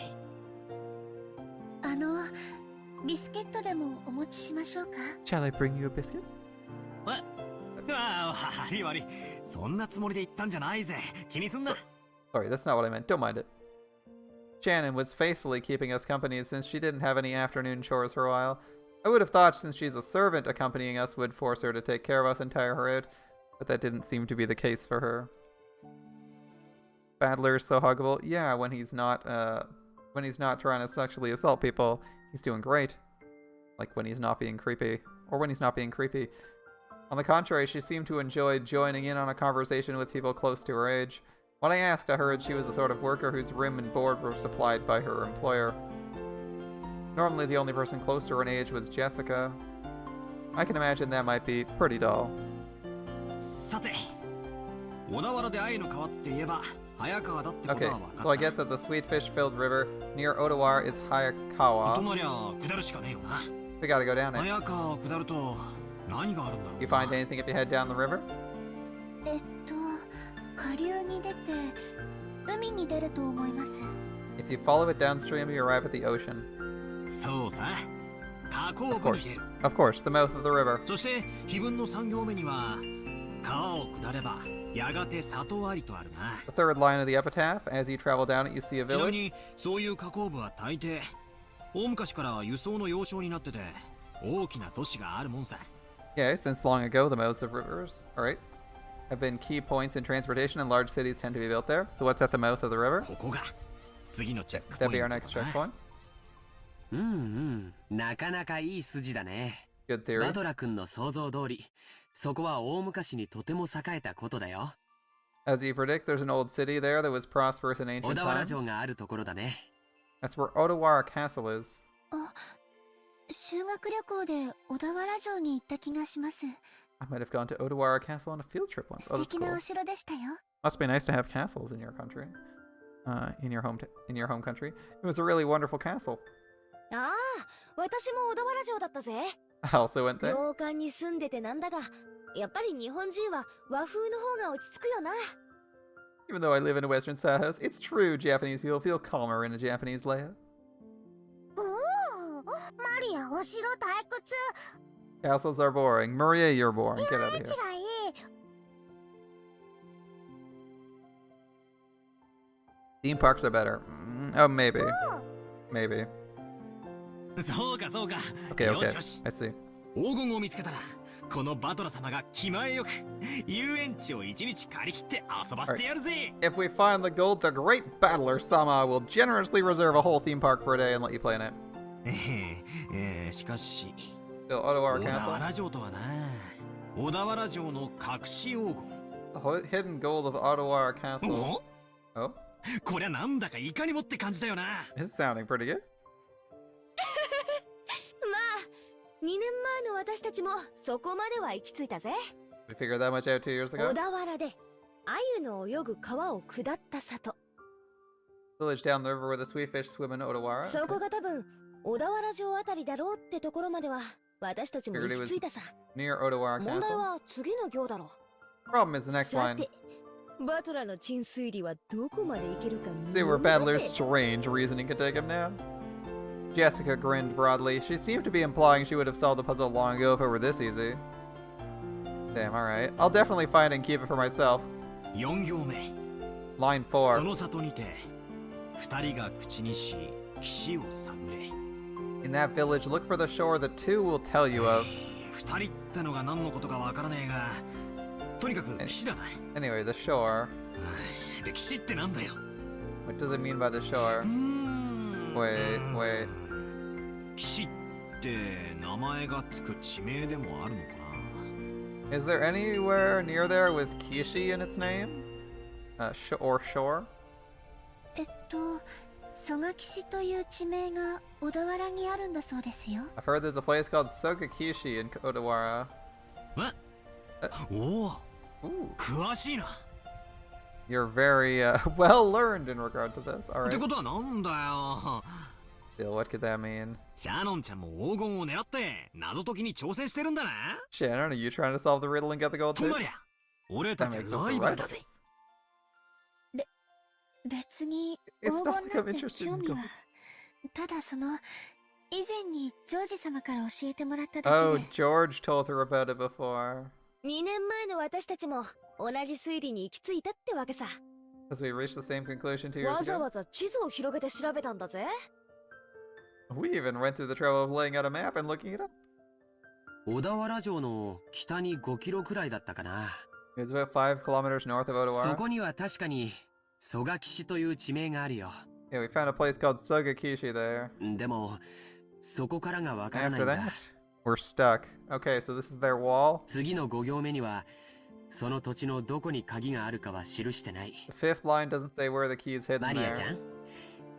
ビスケットでもお持ちしましょうか？ Shall I bring you a biscuit? ああ、悪い悪い。そんなつもりで言ったんじゃないぜ。気にすんな。 Sorry, that's not what I meant. Don't mind it. Shannon was faithfully keeping us company since she didn't have any afternoon chores for a while. I would have thought since she's a servant accompanying us would force her to take care of us and tire her out, but that didn't seem to be the case for her. Badler's so huggable. Yeah, when he's not trying to sexually assault people, he's doing great. Like when he's not being creepy. Or when he's not being creepy. On the contrary, she seemed to enjoy joining in on a conversation with people close to her age. When I asked, I heard she was the sort of worker whose room and board were supplied by her employer. Normally the only person close to her in age was Jessica. I can imagine that might be pretty dull. さて、小田原で鮎の川って言えば、早川だってこと Okay, は分かった。 so I get that the sweetfish-filled river near Odawara is Hayakawa. となりゃ下るしかねえよな。 We gotta go down it. 早川を下ると何があるんだろう You find anything if you head down the river? 下流に出て海に出ると思います。 If you follow it downstream, you arrive at the ocean. そうさ、河口 Of 部に出 course. る。 Of course, the mouth of the river. そして碑文の3行目には川を下ればやがて里ありとあるな。 The third line of the epitaph, as you travel down it, you see a ちなみ village. にそういう河口部は大抵大昔から輸送の要衝になってて大きな都市があるもんさ。 Yeah, since long ago, the mouths of rivers, alright, have been key points in transportation, and large cities tend to be built there. So what's at the mouth of the river? ここが次のチェックポ That'd イ be ン our ト next だな。 checkpoint. なかなかいい筋だね。 Good theory. バトラ君の想像通り、そこは大昔にとても栄えたことだよ。 As you predict, there's an old city there that was prosperous in 小 ancient 田原 times. 城があるところだね。 That's where Odawara Castle is. 修学旅行で小田原城に行った気がします。 I might have gone to Odawara Castle on a field trip once. 素 Oh, that's 敵な cool. お城でしたよ。 Must be nice to have castles in your country. In your home country. It was a really wonderful castle. ああ、私も小田原城だったぜ。 I also went there. 洋館に住んでてなんだが、やっぱり日本人は和風の方が落ち着くよな。 Even though I live in a Western style house, it's true Japanese people feel calmer in a Japanese layout. おお、マリアお城退屈。 Castles are boring. Maria, you're boring. Get out of here. がいい。 Theme parks are better. Oh, maybe. Maybe. そうかそうか。 Okay, よ okay. しよし。 I see. 黄金を見つけたらこのバトラ様が気前よく遊園地を一日借り切って遊ばせてやるぜ。 If we find the gold, the great battler Sama will generously reserve a whole theme park for a day and let you play in it. しかし Still, Odawara 小田 Castle. 原城とはな。小田原城の隠し黄金。 The hidden gold of Odawara Castle. お Oh, こりゃなんだかいかにもって感じだよな。 it's sounding pretty good. まあ、2年前の私たちもそこまでは行き着いたぜ。 We figured that much out 2 years ago. 小田原で鮎の泳ぐ川を下った里。 Village down the river where the sweet fish swim in Odawara. そこが多分小田原城あたりだろうってところまでは私たちも行き着いたさ。 Near Odawara 問題 Castle. は次の行だろ。 Problem is the next さ line. て、バトラの鎮水里はどこまで行けるか見 They were ものだ battler's ぜ。 strange reasoning could take him down. Jessica grinned broadly. She seemed to be implying she would have solved the puzzle long ago if it were this easy. Damn, alright. I'll definitely find it and keep it for myself. 4行目。 Line そ 4. の里にて2人が口にし岸を探れ。 In that village, look for the shore the two will tell you of. 2人ってのが何のことかわからねえが、とにかく岸だな。 Anyway, the shore. で、岸ってなんだよ。 What does it mean by the shore? Wait. 岸って名前がつく地名でもあるのかな。 Is there anywhere near there with Kishi in its name? Or shore? 蘇我岸という地名が小田原にあるんだそうですよ。 I've heard there's a place called Sogakishi in Odawara. おお、 Ooh, 詳しいな。 you're very well learned in regard to this. って Alright. ことはなんだよ。 Still, what could that mean? シャノンちゃんも黄金を狙って謎解きに挑戦してるんだな。 Shannon, are you trying to solve the riddle and get the gold と too? なりゃ、俺た That ち makes us ライバルだぜ。 rivals. 別に It's 黄 not 金 like な I'm んて interested 興 in 味 gold. は。ただ以前にジョージ様から教えてもらっただ Oh, けで。 George told her about it before. 2年前の私たちも同じ推理に行き着いたってわけさ。 Because we reached the same conclusion 2 years わざ ago. わざ地図を広げて調べたんだぜ。 We even went through the trouble of laying out a map and looking it up. 小田原城の北に5キロくらいだったかな。 It's about 5 kilometers north of そ Odawara. こには確かに蘇我岸という地名があるよ。 Yeah, we found a place called Sogakishi there. でもそこからがわからない After んだ。 that, we're stuck. Okay, so this is their wall. 次の5行目にはその土地のどこに鍵があるかは記してない。 The fifth line doesn't say where the key is hidden マリアちゃ there. ん、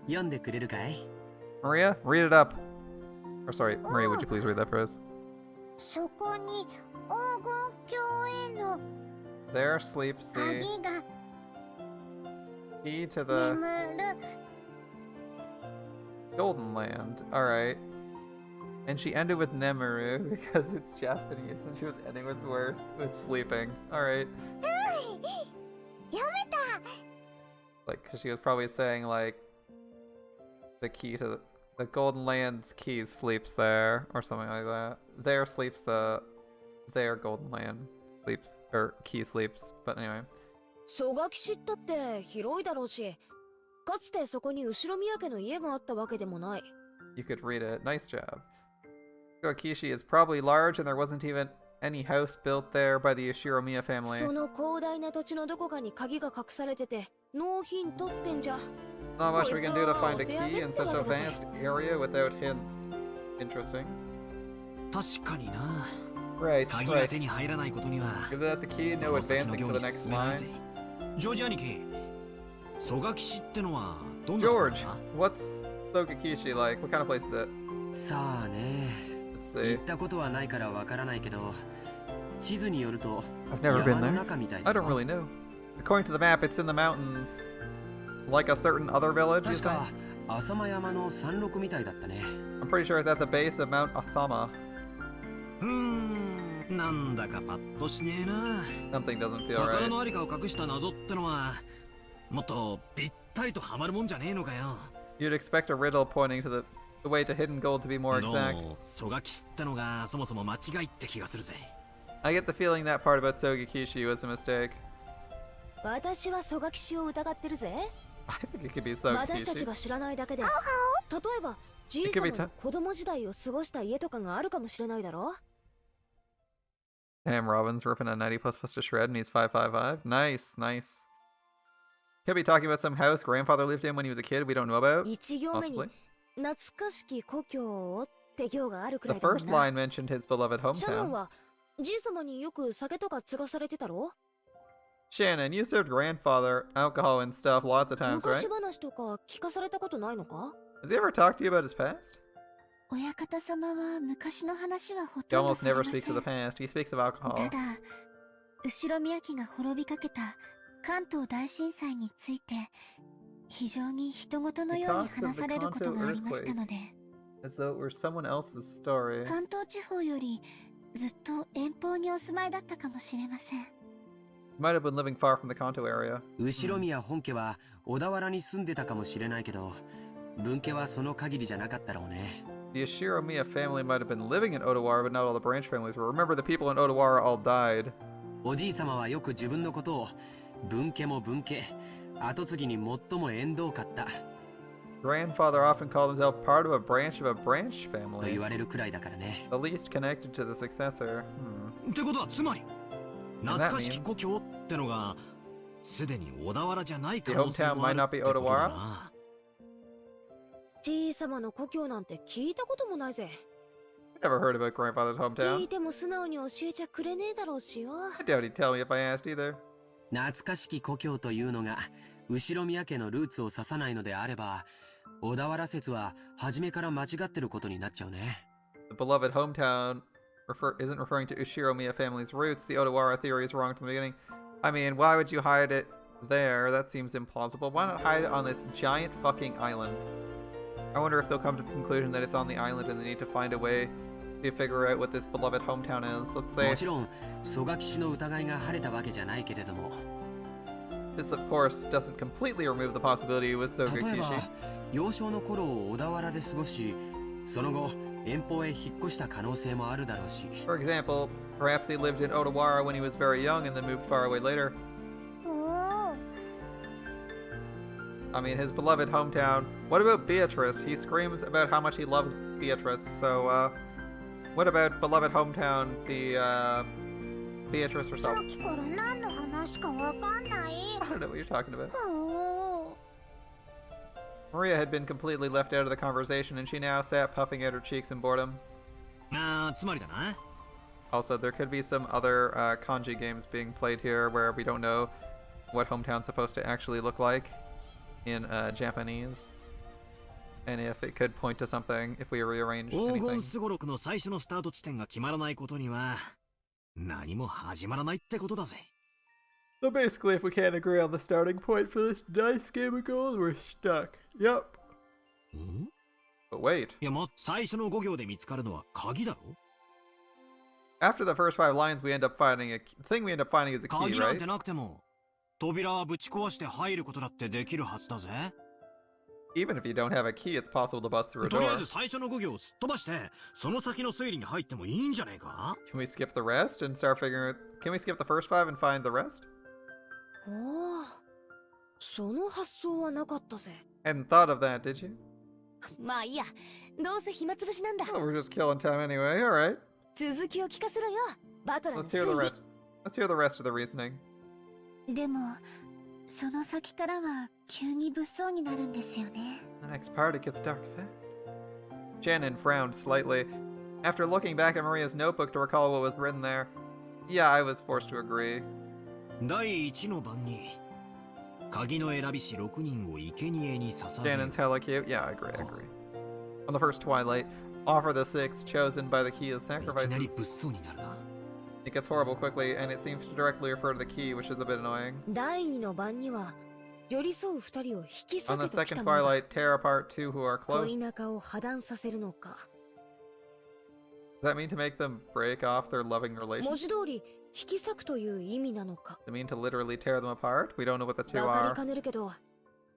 読んでくれるかい？ Maria, read it up. Or sorry, Maria, would you please read that for us? そこに黄金鏡への There sleeps 鍵 the が key to the 眠る。 Golden Land. Alright. And she ended with Nemuru because it's Japanese, and she was ending with sleeping. Alright. Like, because she was probably saying, like, the key to the Golden Land's key sleeps there, or something like that. Their Golden Land sleeps, or key sleeps, but anyway. 蘇我岸ったって広いだろうし、かつてそこに後ろ宮家の家があったわけでもない。You could read it. Nice job. Sogakishi is probably large, and there wasn't even any house built there by the Yoshiromiya family. その広大な土地のどこかに鍵が隠されてて、ノーヒントってんじゃ。Not much we can do to find a key in such a vast area without hints. Interesting. 確かにな。Right, 鍵が手に入らないことには。Give that the key, no advancing to the next line. ジョージ兄貴、蘇我岸ってのはどんな George, what's Sogakishi like? What kind of place is it? さあね。行ったことはないからわからないけど、地図によると I've never been 山の there. 中みたいだ I don't really know. According to the map, it's in the mountains. Like a certain other village, you 確 think? か浅間山の山麓みたいだったね。I'm pretty sure it's at the base of Mount Asama. なんだかパッとしねえな。 Something doesn't feel 宝 right. のありかを隠した謎ってのは、もっとぴったりとハマるもんじゃねえのかよ。You'd expect a riddle pointing to the way to hidden gold to be more どう exact. も蘇我岸ってのがそもそも間違いって気がするぜ。I get the feeling that part about Sogakishi was a mistake. 私は蘇我岸を疑ってるぜ。I think it could be 私たち Sogakishi. が知らないだけで、例えばじい It さ could ま be の子供時代を過ごした家とかがあるかもしれないだろ。 Damn, Robin's ripping a 90 plus to shred and he's 555. Nice, nice. Could be talking about some house grandfather lived in when he was a kid we don't know about. 一行目に Possibly. 懐かしき故郷をって行があるく The らいだもん first な。 line mentioned his beloved シャノン hometown. はじいさまによく酒とか継がされてたろ。 Shannon, you served grandfather alcohol and stuff lots of times, right? 昔話とか聞かされたことないのか？ Has he ever talked to you about his past? 親方様は昔の話はほ He とんど almost され never ませ speaks of ん。 the past. He speaks of alcohol. ただ、後ろ宮家が滅びかけた関東大震災について非常に人事のように話されることがありましたので、 As though it were someone else's story. 関東地方よりずっと遠方にお住まいだったかもしれません。 Might have been living far from the Kanto area. 後宮本家は小田原に住んでたかもしれないけど、分家はその限りじゃなかったろうね。The Ashiromiya family might have been living in Odawara, but not all the branch families were. Remember, the people in Odawara all died. おじいさまはよく自分のことを分家も分家、後継ぎに最も縁遠かった Grandfather often called himself part of a branchと family. 言われるくらいだからね。 The least connected to the successor. ってことはつまり懐かしき故郷ってのがすでに小田原じゃない可能性もあるってことだな。じいさまの故郷なんて聞いたこともないぜ。 Never heard about grandfather's 聞 hometown. いても素直に教えちゃくれねえだろうしよ。 I doubt he'd tell me if I asked either. 懐かしき故郷というのが後宮家のルーツを指さないのであれば、小田原説は初めから間違ってることになっちゃうね。 The beloved hometown isn't referring to Ushiromiya family's roots. The Odawara theory is wrong from the beginning. I mean, why would you hide it there? That seems implausible. Why not hide it on this giant fucking island? I wonder if they'll come to the conclusion that it's on the island and they need to find a way to figure out what this beloved hometown is. Let's も say ちろん蘇我岸の疑いが晴れたわけじゃないけれども、 this, of course, doesn't completely remove the possibility it was 例えば Sogakishi. 幼少の頃を小田原で過ごし、その後遠方へ引っ越した可能性もあるだろうし。 For example, perhaps he lived in Odawara when he was very young and then moved far away later. I mean, his beloved hometown. What about Beatrice? He screams about how much he loves Beatrice. So, what about beloved hometown be Beatrice herself? I don't know what you're talking about. Maria had been completely left out of the conversation, and she now sat puffing out her cheeks in boredom. つまりだな。 Also, there could be some other kanji games being played here where we don't know what hometown's supposed to actually look like in Japanese. And if it could point to something, if we rearrange 黄 anything. 金すごろくの最初のスタート地点が決まらないことには何も始まらないってことだぜ。 So basically, if we can't agree on the starting point for this nice game of gold, we're stuck. Yep. But wait. いや、最初の5行で見つかるのは鍵だろ After the first 5 lines, we end up finding a thing we end up finding is a key, 鍵なん right? てなくても、扉はぶち壊して入ることだってできるはずだぜ。Even if you don't have a key, it's possible to bust through a とりあえ door. ず最初の5行をすっ飛ばして、その先の推理に入ってもいいんじゃねえか Can we skip the rest and start figuring it? Can we skip the first 5 and find the rest? おお、その発想はなかったぜ。 Hadn't thought of that, did you? まあいいや、どうせ暇つぶしなんだ。 Well, we're just killing time anyway, alright. 続きを聞かせろよ、バトラーの Let's hear 推 the 理。 rest. Let's hear the rest of the reasoning. でもその先からは急に物騒になるんですよね。 The next part, it gets dark fast. Shannon frowned slightly. After looking back at Maria's notebook to recall what was written there, yeah, I was forced to agree. 第1の番に、鍵の選び師6人を生贄に捧げ Shannon's hella cute. Yeah, I agree. On the first twilight, offer the 6 chosen by the key as いきなり sacrifices. 物騒になるな。 It gets horrible quickly, and it seems to directly refer to the key, which is a bit annoying. 第二の晩には寄り添う二人を引き On 裂 the けとき second たものだ。 twilight, tear apart two who are close. 恋仲を破談させるのか。 Does that mean to make them break off their loving 文 relationship? 字通り引き裂くという意味なのか。 Does it mean to literally tear them apart? We don't know what the two わかり are. かねるけど、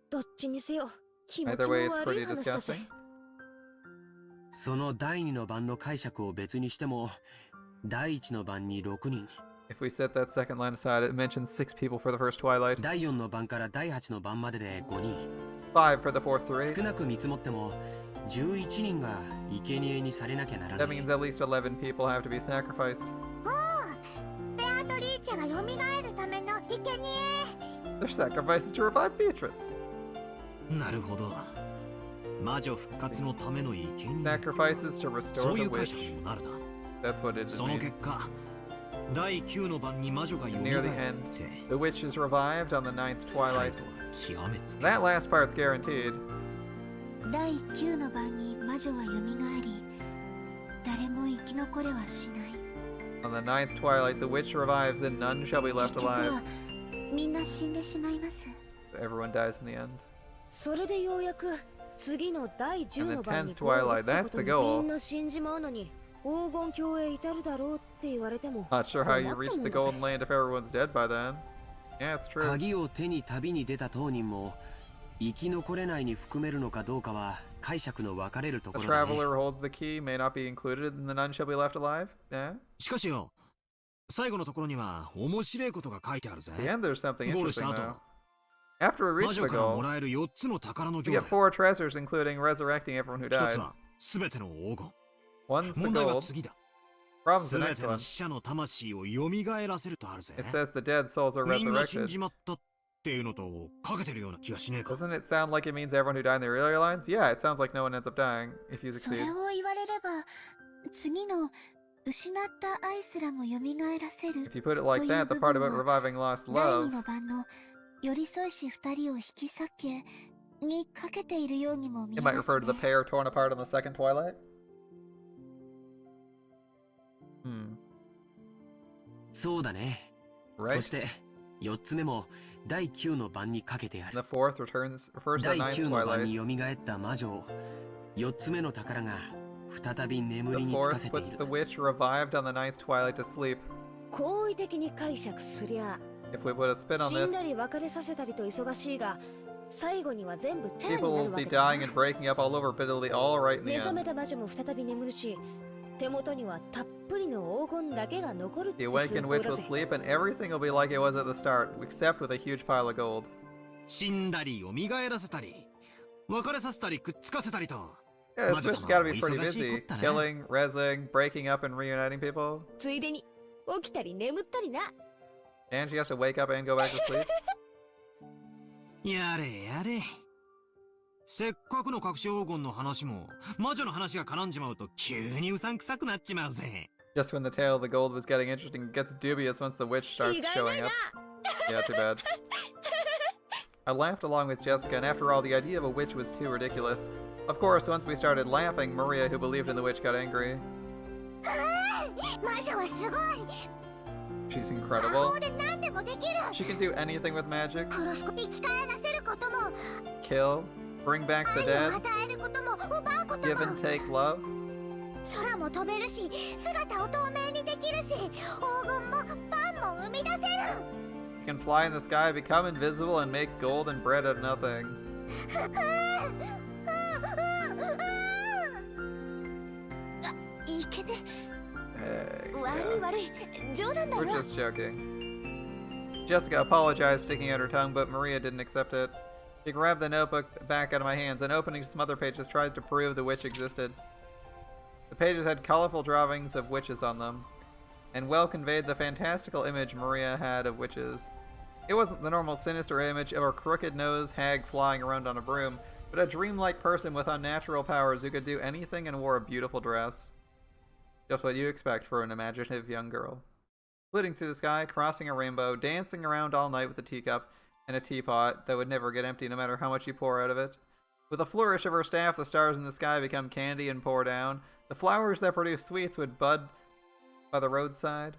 どっちにせよ気持ち Either の way, it's 悪い pretty 話だぜ。 disgusting. その第2の番の解釈を別にしても、第1の番に6人、 If we set that second line aside, it mentions 6 people for the first twilight, 第4の番から第8の番までで5人、 5 for the fourth 3. 少なく見積もっても11人が生贄にされなきゃならな That い。 means at least 11 people have to be sacrificed. ベアトリーチェが蘇るための生贄。 They're sacrifices to revive Beatrice. なるほど。魔女復活のための生贄。 Sacrifices to そ restore うい the う解 witch. 釈にもなるな。 That's what it その means. 結果、第9の番に魔女が蘇って、 Near the end, the witch is revived on the 9th 最 twilight. 後は極めつけ。 That last part's guaranteed. 第9の晩に魔女は蘇り、誰も生き残れはしない。 On the 9th twilight, the witch revives and none shall be 結 left 局は alive. みんな死んでしまいます。 Everyone dies in the end. それでようやく次の第10の晩に And the 10th twilight, こういうこと that's the に goal. みんな死んじまうのに黄金鏡へ至るだろうって言われても Not sure how you 困った reach もん the だぜ。 golden land if everyone's dead by then. Yeah, it's true. 鍵を手に旅に出た当人も生き残れないに含めるのかどうかは解釈の分かれると The ころだね。 traveler who holds the key may not be included and the none shall be left alive. Yeah. しかしよ、最後のところには面白いことが書いてあるぜ。 At the end, there's something ゴールし interesting た though. 後、 After we 魔 reach 女 the からも goal, らえる4つの宝の we 行 get だ。 4 treasures, including resurrecting everyone who 一 died. つは全ての黄金。 One's the 問題は gold. 次だ。 Problem's the 全 next ての one. 死者の魂を蘇らせるとあるぜ。 It says the dead souls are みんな死ん resurrected. じまったっていうのとかけてるような気がしねえか。 Doesn't it sound like it means everyone who died in the earlier lines? Yeah, it sounds like no one ends up dying if you それ succeed. を言われれば、次の失った愛すらも蘇らせる If you put it like that, the part about reviving lost 第 love, 2の晩の寄り添いし2人を引き裂けにかけているようにも見 it え might ます refer to the ね。 pair torn apart on the second twilight. そうだね。 Right. そして4つ目も第9の番にかけてあ And る。 the fourth refers to the 第 ninth 9の番 twilight. に蘇った魔女を4つ目の宝が再び眠 The りにつか fourth せてい puts る。 the witch revived on the ninth twilight to sleep. 好意的に解釈すりゃ If we put a spin on 死んだ this, り別れさせたりと忙しいが最後には全部チャラに people な will るわ be けだ dying な and breaking up all over, but it'll be all right in the 目覚め end. た魔女も再び眠るし手元にはたっぷりの黄金だけが残るっ The て awakened 寸 witch 法だ will ぜ。 sleep, and everything will be like it was at the start, except with a huge pile of gold. 死んだり蘇らせたり、別れさせたりくっつかせたりと。 Yeah, it's just gotta be pretty 魔女様はお忙しい busy. こったね。 Killing, rezzing, breaking up, and reuniting people. ついでに起きたり眠ったりな。 And she has to wake up and go back to sleep. やれやれ。せっかくの隠し黄金の話も、魔女の話が絡んじまうと急にうさんくさくなっちまうぜ。 Just when the tale of the gold was getting interesting, it gets dubious once the witch starts showing up. Yeah, too bad. I laughed along with Jessica, and after all, the idea of a witch was too ridiculous. Of course, once we started laughing, Maria, who believed in the witch, got angry. 魔女はすごい。 She's 魔 incredible. 法で何でもできる。 She can do anything with magic. 殺す生き返らせることも、 Kill, bring back the 愛を dead. 与えることも、Give and take love? 空も飛べるし、姿を透明にできるし、黄金もパンも生み出せる。 You can fly in the sky, become invisible, and make gold and bread out of nothing. We're just joking. Jessica apologized, sticking out her tongue, but Maria didn't accept it. She grabbed the notebook back out of my hands and, opening some other pages, tried to prove the witch existed. The pages had colorful drawings of witches on them, and well conveyed the fantastical image Maria had of witches. It wasn't the normal sinister image of a crooked-nosed hag flying around on a broom, but a dreamlike person with unnatural powers who could do anything and wore a beautiful dress. Just what you expect for an imaginative young girl. Flitting through the sky, crossing a rainbow, dancing around all night with a teacup and a teapot that would never get empty no matter how much you pour out of it. With a flourish of her staff, the stars in the sky become candy and pour down. The flowers that produce sweets would bud by the roadside.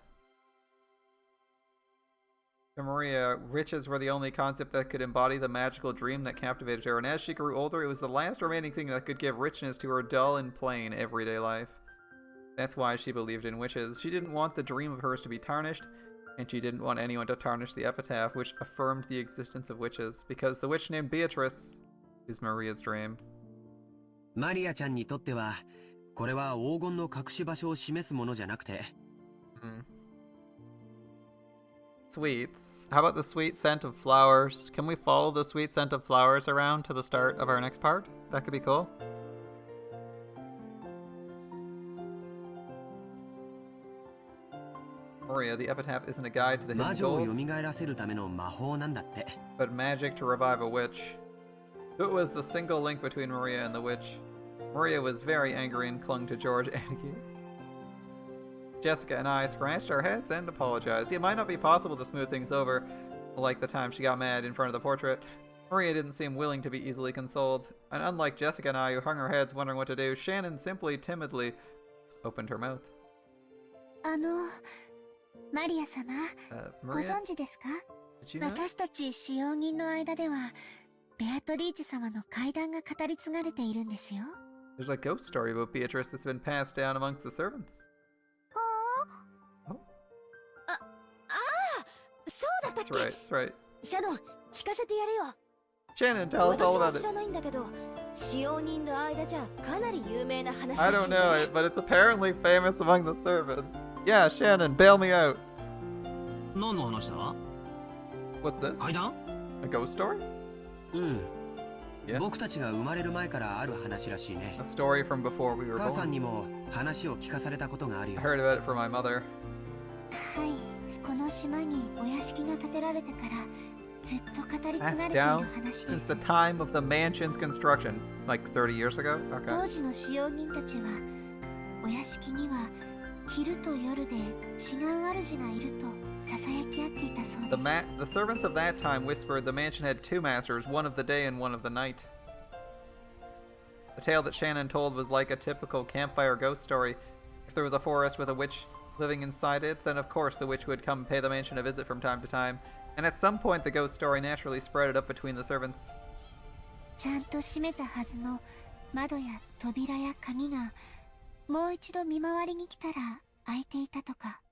To Maria, riches were the only concept that could embody the magical dream that captivated her, and as she grew older, it was the last remaining thing that could give richness to her dull and plain everyday life. That's why she believed in witches. She didn't want the dream of hers to be tarnished, and she didn't want anyone to tarnish the epitaph which affirmed the existence of witches, because the witch named Beatrice is Maria's dream. マリアちゃんにとっては、これは黄金の隠し場所を示すものじゃなくて。Sweets. How about the sweet scent of flowers? Can we follow the sweet scent of flowers around to the start of our next part? That could be cool. Maria, the epitaph isn't a guide to the hidden 魔女を gold, 蘇らせるための魔法なんだって。 but magic to revive a witch. So it was the single link between Maria and the witch. Maria was very angry and clung to George Anarchy. Jessica and I scratched our heads and apologized. It might not be possible to smooth things over, like the time she got mad in front of the portrait. Maria didn't seem willing to be easily consoled, and unlike Jessica and I, who hung our heads wondering what to do, Shannon simply timidly opened her mouth. マリア様、ご Maria, 存知ですか？ did you know? 私たち使用人の間では、ベアトリーチ様の怪談が語り継がれているんですよ。 There's a ghost story about Beatrice that's been passed down amongst the servants. そうだったっ That's right, that's right. け？シャドン、聞かせてやれよ。 Shannon, tell us all 私は about 知 it. らないんだけど、使用人の間じゃかなり有名な話 I らし don't いぜ know it, but it's apparently famous among the servants. Yeah, Shannon, bail me out. 何の話だ？ What's this? 階段？ A ghost story? うん。 Yeah. 僕たちが生まれる前からある話らしいね。 A story from before we were 母さん born. にも話を聞かされたことがある I よ。 heard about it from my mother. はい、この島にお屋敷が建てられてからずっと語り継が Passed れている down 話で since す。 the time of the mansion's construction. Like 30 years ago? 当 Okay. 時の使用人たちは、お屋敷には昼と夜で違う主がいると囁き合っていたそうです。 The servants of that time whispered the mansion had two masters, one of the day and one of the night. The tale that Shannon told was like a typical campfire ghost story. If there was a forest with a witch living inside it, then of course the witch would come pay the mansion a visit from time to time. And at some point the ghost story naturally spread it up between the servants. ちゃんと閉めたはずの窓や扉や鍵がもう一度見回りに来たら開いていたとか。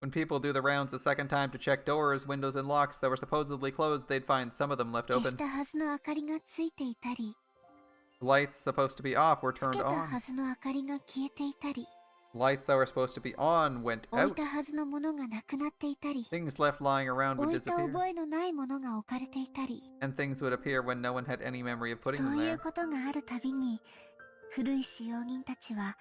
When people do the rounds a second time to check doors, windows, and locks that were supposedly closed, they'd find some of them left 消し open. たはずの明かりがついていたり、 Lights supposed to be off were つ turned けた on. はずの明かりが消えていたり、 Lights that were supposed to be on went 置い out. たはずのものがなくなっていたり、 Things left lying around would 置いた disappear. 覚えのないものが置かれていたり、 And things would appear when no one had any memory of そ putting them ういう there. ことがあるたびに、古い使用人たちは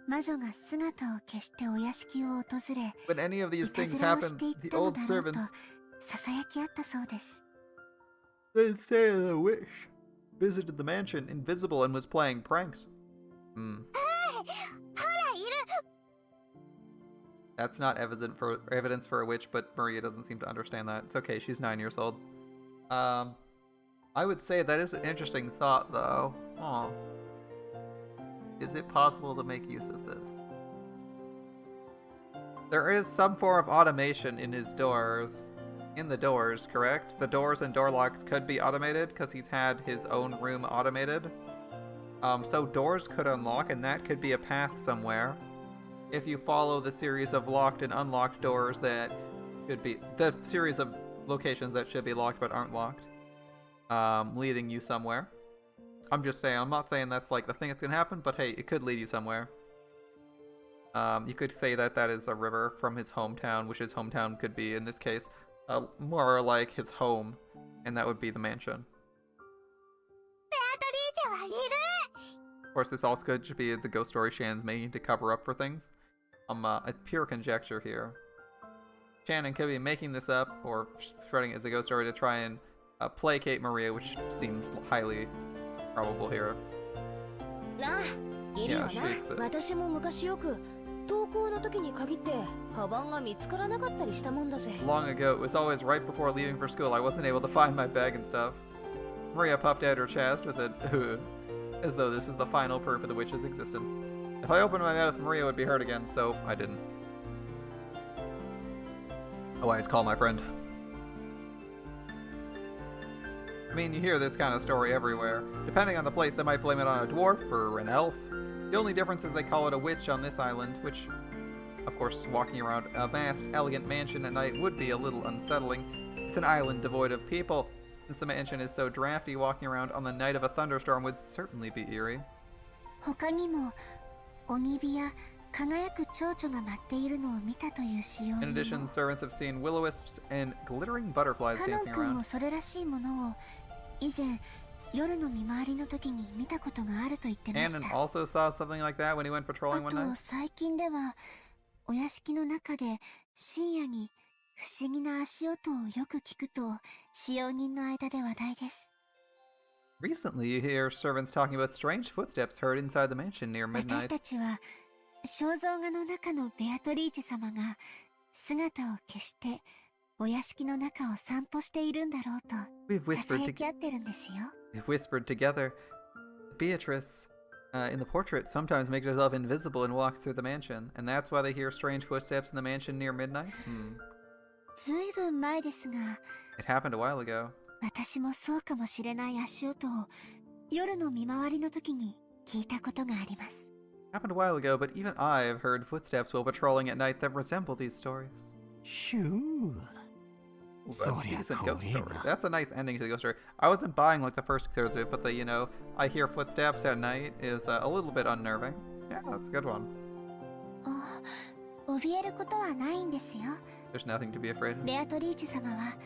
魔女が姿を消してお屋敷を訪れ、 When any of い these た things ずらをし happened, ていっ the たの old だろうと servants 囁き合ったそうです。 they'd say the witch visited the mansion invisible and was playing pranks. Hmm. ほらいる。 That's not evidence for a witch, but Maria doesn't seem to understand that. It's okay, she's 9 years old. I would say that is an interesting thought, though. Oh. Is it possible to make use of this? There is some form of automation in his doors. In the doors, correct? The doors and door locks could be automated because he's had his own room automated. So doors could unlock, and that could be a path somewhere. If you follow the series of locked and unlocked doors that could be... the series of locations that should be locked but aren't locked. Leading you somewhere. I'm just saying, I'm not saying that's like the thing that's gonna happen, but hey, it could lead you somewhere. You could say that that is a river from his hometown, which his hometown could be, in this case, more like his home, and that would be the mansion. Of course, this also could just be the ghost story Shannon's making to cover up for things. A pure conjecture here. Shannon could be making this up, or spreading it as a ghost story to try and placate Maria, which seems highly probable here. Yeah, she exists. 私も昔よく登校の時に限ってカバンが見つからなかったりしたもんだぜ。 Long ago, it was always right before leaving for school. I wasn't able to find my bag and stuff. Maria puffed out her chest with a as though this was the final proof of the witch's existence. If I opened my mouth, Maria would be hurt again, so I didn't. Always call my friend. I mean, you hear this kind of story everywhere. Depending on the place, they might blame it on a dwarf or an elf. The only difference is they call it a witch on this island, which, of course, walking around a vast, elegant mansion at night would be a little unsettling. It's an island devoid of people. Since the mansion is so drafty, walking around on the night of a thunderstorm would certainly be eerie. 他にも鬼火や輝く蝶々が舞っているのを見たという使用 In 人 addition, も servants have seen will-o-wisps and glittering butterflies カノン dancing 君 around. もそれらしいものを以前夜の見回りの時に見たことがあると言ってまし Hannon た。 also saw something like that when he went あ patrolling one と night. 最近ではお屋敷の中で深夜に不思議な足音をよく聞くと使用人の間で話題です。 Recently, you hear servants talking about strange footsteps heard inside the mansion near 私 midnight. たちは肖像画の中のベアトリーチェ様が姿を消してお屋敷の中を散歩しているんだろうと We've さ whispered, さやき合ってるんですよ。 we've whispered together. Beatrice, in the portrait, sometimes makes herself invisible and walks through the mansion, and that's why they hear strange footsteps in the mansion near midnight? ずいぶん前ですが It happened a while ago. 私もそうかもしれない足音を夜の見回りの時に聞いたことがあります。 Happened a while ago, but even I have heard footsteps while patrolling at night that resemble these stories. ひゅー。 Ooh, a そりゃ decent 怖 ghost え story. な。 That's a nice ending to the ghost story. I wasn't buying like the first thirds of it, but the, I hear footsteps at night is a little bit unnerving. Yeah, that's a good one. 怯えることはないんですよ。 There's nothing to be afraid of. ベアトリーチェ様は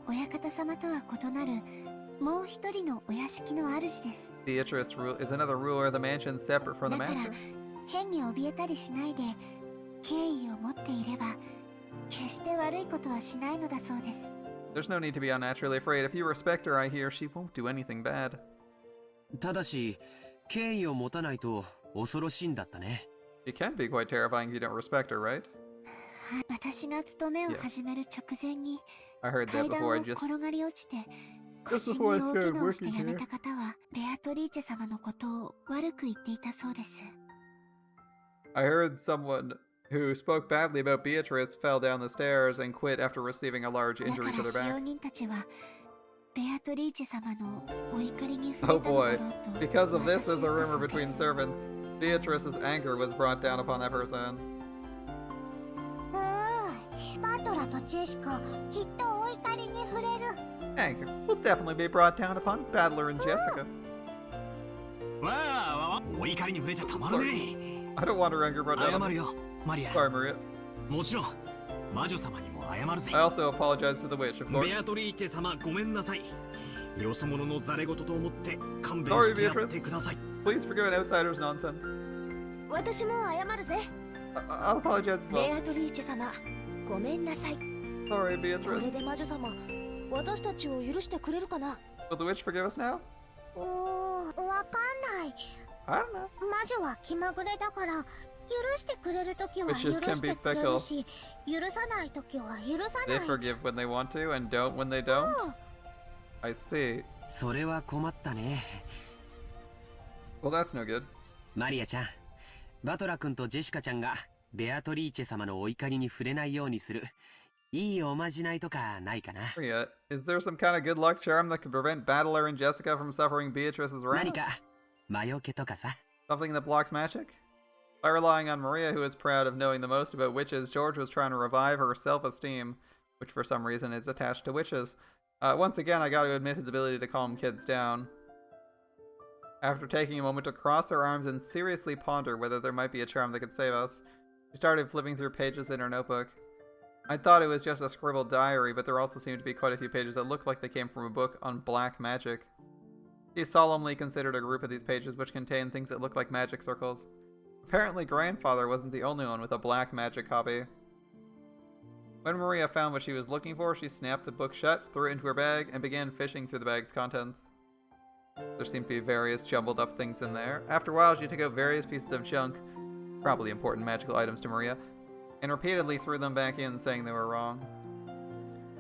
親方様とは異なるもう一人のお屋敷の主です。 Beatrice is another ruler of the mansion separate from the だから master. 変に怯えたりしないで敬意を持っていれば決して悪いことはしないのだそうです。 There's no need to be unnaturally afraid. If you respect her, I hear she won't do anything bad. ただし敬意を持たないと恐ろしいんだったね。 She can be quite terrifying if you don't respect her, right? 私が勤めを始める直前に I heard that 階段 before. を I just 転がり落ちて Just 腰に before I 大 started 怪我をして辞 working め here. た方はベアトリーチェ様のことを悪く言っていたそうです。 I heard someone who spoke badly about Beatrice fell down the stairs and quit after receiving a large だか injury to ら their 使用 back. 人たちはベアトリーチェ様のお怒りに触 Oh れたのだ boy. ろうと Because of this, 噂し there's a 合った rumor そうで between す。 servants. Beatrice's anger was brought down upon that person. バトラとジェシカきっとお怒りに触れる。 Anger will definitely be brought down upon Battler and Jessica. わあ、お怒りに触れちゃたまるね。 I don't want her anger brought 謝 down. るよ、マリア。 Sorry, Maria. もちろん、魔女様にも謝るぜ。 I also apologize to the witch, of course. ベアトリーチェ様、ごめんなさい。よそ者のザレ言と思って勘弁 Sorry, してやって Beatrice. ください。 Please forgive an outsider's nonsense. 私も謝るぜ。 I'll apologize as ベ well. アトリーチェ様、ごめんなさい。 Sorry, これ Beatrice. で魔女様、私たちを許してくれるかな？ Will the witch forgive us now? わかんない。 I don't know. 魔女は気まぐれだから許してくれるときは許 Witches can し be てくれるし許さないときは許さ They ない。 forgive when they want to and don't when they don't? I see. それは困ったね。 Well, that's no good. マリアちゃん、バトラ君とジェシカちゃんがベアトリーチェ様のお怒りに触れないようにするいいおまじないとかないかな。 Maria, is there some kind of good luck charm that could prevent Battler and Jessica from suffering Beatrice's 何 wrath? か魔除けとかさ。 Something that blocks magic? By relying on Maria, who is proud of knowing the most about witches, George was trying to revive her self-esteem, which for some reason is attached to witches. Once again, I gotta admit his ability to calm kids down. After taking a moment to cross her arms and seriously ponder whether there might be a charm that could save us, she started flipping through pages in her notebook. I thought it was just a scribbled diary, but there also seemed to be quite a few pages that looked like they came from a book on black magic. She solemnly considered a group of these pages which contained things that looked like magic circles. Apparently, grandfather wasn't the only one with a black magic hobby. When Maria found what she was looking for, she snapped the book shut, threw it into her bag, and began fishing through the bag's contents. There seemed to be various jumbled up things in there. After a while, she took out various pieces of junk, probably important magical items to Maria, and repeatedly threw them back in, saying they were wrong.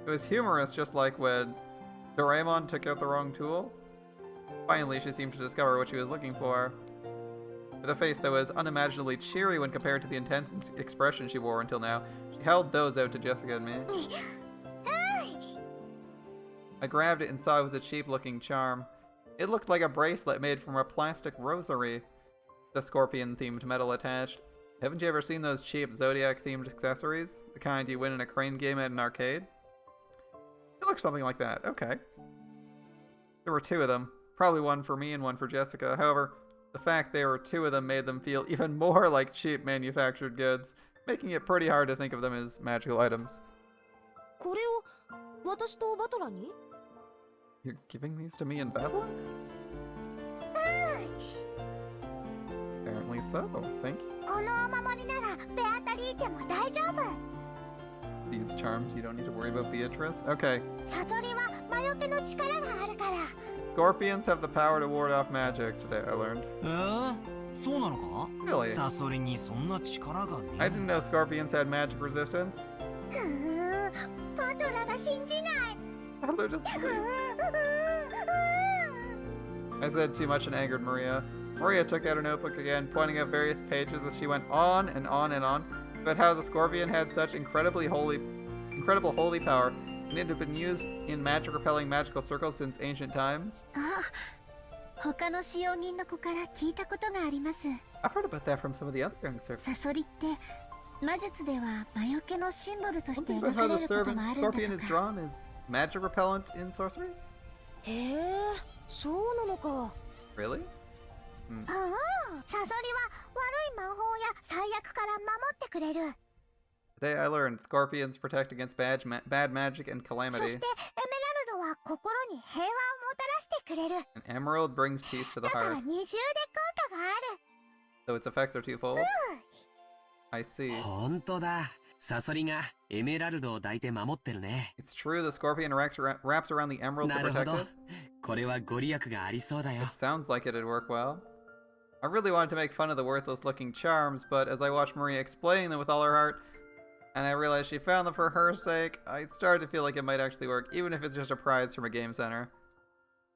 It was humorous, just like when Doraemon took out the wrong tool. Finally, she seemed to discover what she was looking for. With a face that was unimaginably cheery when compared to the intense expression she wore until now, she held those out to Jessica and me. I grabbed it and saw it was a cheap-looking charm. It looked like a bracelet made from a plastic rosary, the scorpion-themed metal attached. Haven't you ever seen those cheap Zodiac-themed accessories? The kind you win in a crane game at an arcade? It looks something like that. Okay. There were two of them. Probably one for me and one for Jessica. However, the fact there were two of them made them feel even more like cheap manufactured goods, making it pretty hard to think of them as magical items. これを私とバトラに? You're giving these to me in Babylon? Apparently so. Thank you. このお守りならベアタリーチェも大丈夫。 These charms, you don't need to worry about Beatrice? Okay. サソリは魔除けの力があるから。 Scorpions have the power to ward off magic today, I learned. そうなのか? Really? サソリにそんな力がね。 I didn't know scorpions had magic resistance. バトラが信じない。 They're just I said too much and angered Maria. Maria took out her notebook again, pointing out various pages as she went on and on and on about how the scorpion had such incredible holy power, and it had been used in magic-repelling magical circles since ancient times. 他の使用人の子から聞いたことがあります。 I've heard about that from some of the other young servants. サソリって魔術では魔除けのシンボルとして Something 描 about か how れ the ることもあるんだ scorpion is とか。 drawn is magic repellent in sorcery? へえ、そうなのか。 Really? サソリは悪い魔法や最悪から守ってくれる。 Today I learned scorpions protect against bad magic and そ calamity. してエメラルドは心に平和をもたらしてくれる。 An emerald brings peace to the だから heart, 二重で効果がある。 so its effects are twofold. I see. ほんとだ。サソリがエメラルドを抱いて守ってるね。 It's true, the scorpion wraps around the emerald な to るほ protect ど it. これはご利益がありそうだよ。 It sounds like it'd work well. I really wanted to make fun of the worthless looking charms, but as I watched Maria explaining them with all her heart, and I realized she found them for her sake, I started to feel like it might actually work, even if it's just a prize from a game center.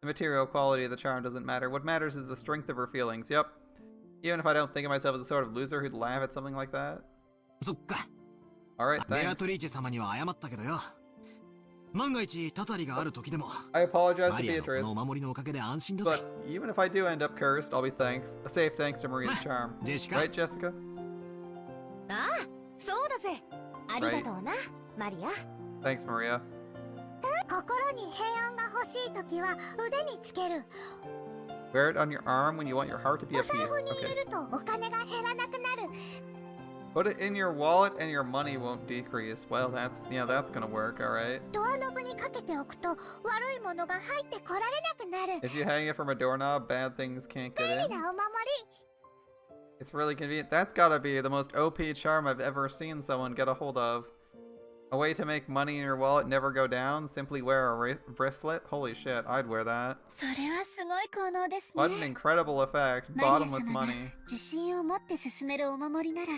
The material quality of the charm doesn't matter. What matters is the strength of her feelings. Yep. Even if I don't think of myself as the sort of loser who'd laugh at something like that. そっか。 Alright, ベア thanks. トリーチェ様には謝ったけどよ。万が一たたりがある時でも、 I apologize マ to リアのこ Beatrice, のお守りのおかげで安心だぜ。 but even if I do end up cursed, I'll be safe thanks to Maria's charm. ジェシカ。 Right, Jessica? ああ、そうだぜ。ありがとうな、マリア。 Thanks, Maria. 心に平安が欲しいときは腕につける。 Wear it on your arm when you want your heart to be お at 財 peace. 布に入 Okay. れるとお金が減らなくなる。 Put it in your wallet and your money won't decrease. Well, that's gonna work, alright. ドアノブにかけておくと悪いものが入ってこられなくなる。 If you hang it from a doorknob, bad things can't 便 get 利 in. なお守り。 It's really convenient. That's gotta be the most OP charm I've ever seen someone get a hold of. A way to make money in your wallet never go down? Simply wear a bracelet? Holy shit, I'd wear that. それはすごい効能です What an ね。 incredible effect. マリア Bottomless 様が money. 自信を持って進めるお守りなら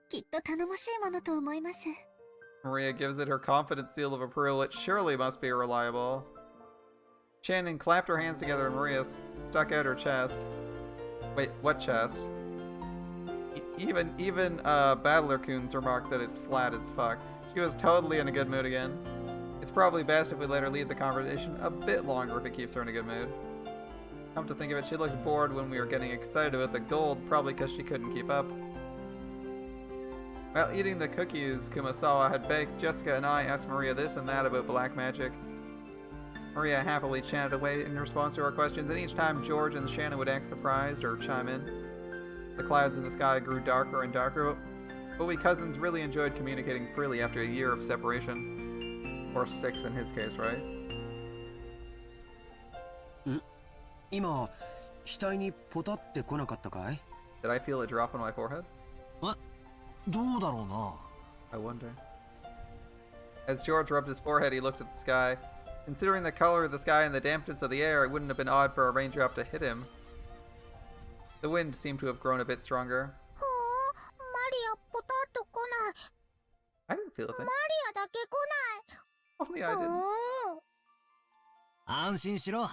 きっと頼もしいものと思います。 Maria gives it her confident seal of approval. It surely must be reliable. Shannon clapped her hands together and Maria stuck out her chest. Wait, what chest? Even Battler Coons remarked that it's flat as fuck. She was totally in a good mood again. It's probably best if we let her lead the conversation a bit longer if it keeps her in a good mood. Come to think of it, she looked bored when we were getting excited about the gold, probably because she couldn't keep up. While eating the cookies Kumasawa had baked, Jessica and I asked Maria this and that about black magic. Maria happily chatted away in response to our questions, and each time George and Shannon would act surprised or chime in. The clouds in the sky grew darker and darker, but we cousins really enjoyed communicating freely after a year of separation. Or 6 in his case, right? 今、額にポタって来なかったかい? Did I feel a drop on my forehead? どうだろうな。I wonder. As George rubbed his forehead, he looked at the sky. Considering the color of the sky and the dampness of the air, it wouldn't have been odd for a raindrop to hit him. The wind seemed to have grown a bit stronger. I didn't feel a thing. Only I didn't. 安心しろ。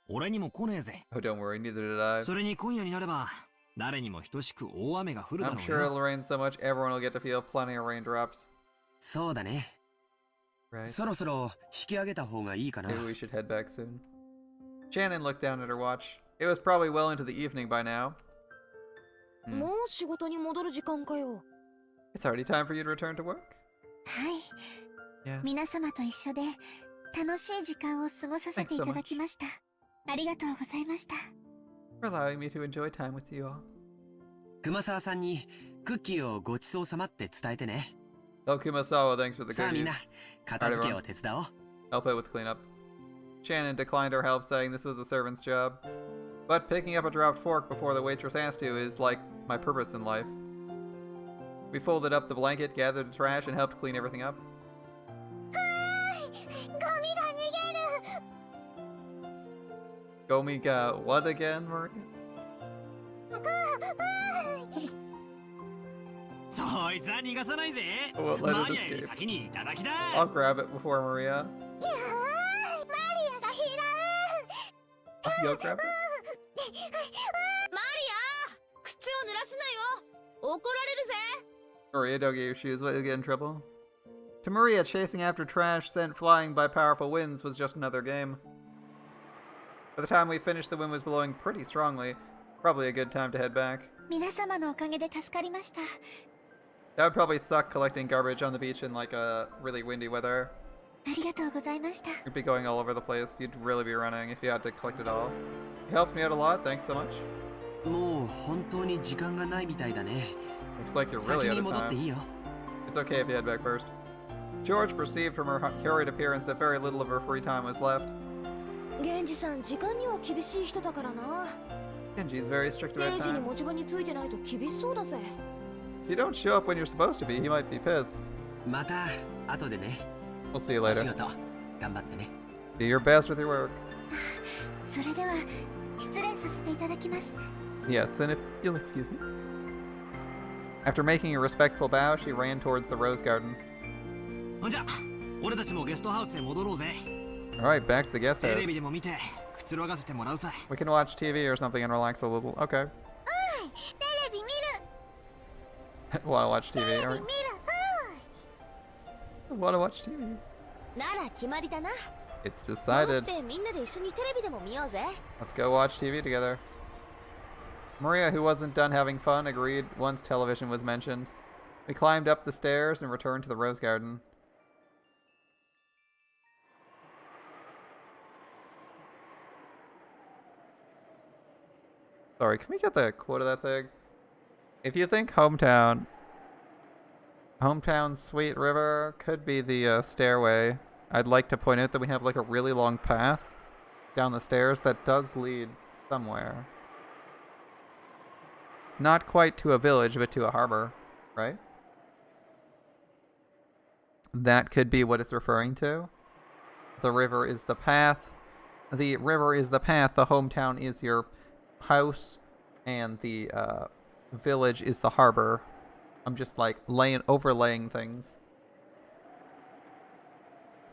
俺にも来ねえぜ。Oh, don't worry, neither did I. それに今夜になれば、誰にも等しく大雨が降るだろ I'm う sure よ。 it'll rain so much everyone will get to feel plenty of raindrops. そうだね。Right. そろそろ引き上げた方がいいかな。 Maybe we should head back soon. Shannon looked down at her watch. It was probably well into the evening by now. もう仕事に戻る時間かよ。 It's already time for you to return to work? はい。 Yeah. 皆様と一緒で楽しい時間を過ごさせていただきました。ありがとうございました。For allowing me to enjoy time with you all. 熊沢さんにクッキーをごちそうさまって伝えてね。 Oh, Kumasawa, thanks for the さあみん cookies. な、片付けを手伝おう。 Help out with cleanup. Shannon declined our help, saying this was the servant's job. But picking up a dropped fork before the waitress asked to is like my purpose in life. We folded up the blanket, gathered the trash, and helped clean everything up. Gomi got what again, Maria? そいつは逃がさないぜ。 Won't let マ it リアより escape. 先にいただきだ。 I'll grab it before Maria. You'll grab it? マリア、靴を濡らすなよ。怒られるぜ。 Maria, don't get your shoes wet, you'll get in trouble. To Maria, chasing after trash sent flying by powerful winds was just another game. By the time we finished, the wind was blowing pretty strongly. Probably a good time to head back. 皆様のおかげで助かりました。 That would probably suck collecting garbage on the beach in like a really windy weather. ありがとうございました。 You'd be going all over the place. You'd really be running if you had to collect it all. You helped me out a lot. Thanks so much. もう本当に時間がないみたいだね。 Looks like you're 先 really に out 戻 of ってい time. いよ。 It's okay if you head back first. George perceived from her hurried appearance that very little of her free time was left. 源氏さん、時間には厳しい人だからな。 Genji's very strict about 天使に time. 持ち場についてないと厳しそうだぜ。 If you don't show up when you're supposed to be, he might be pissed. また後でね。 We'll see you お仕 later. 事頑張ってね。 Do your best with your work. それでは失礼させていただきます。 Yes, then if you'll excuse me. After making a respectful bow, she ran towards the rose garden. ほんじゃ、俺たちもゲストハウスへ戻ろうぜ。 Alright, back to the guest テレ house. ビでも見て、くつろがせてもらうさ。 We can watch TV or something and relax a little. Okay. テレビ見る。 Wanna watch TV? Alright. 見る。 Wanna watch TV? なら決まりだな。 It's 戻っ decided. てみんなで一緒にテレビでも見ようぜ。 Let's go watch TV together. Maria, who wasn't done having fun, agreed once television was mentioned. We climbed up the stairs and returned to the rose garden. Sorry, can we get the quote of that thing? If you think hometown Sweet River could be the stairway, I'd like to point out that we have like a really long path down the stairs that does lead somewhere. Not quite to a village, but to a harbor, right? That could be what it's referring to. The river is the path. The river is the path. The hometown is your house. And the village is the harbor. I'm just like overlaying things.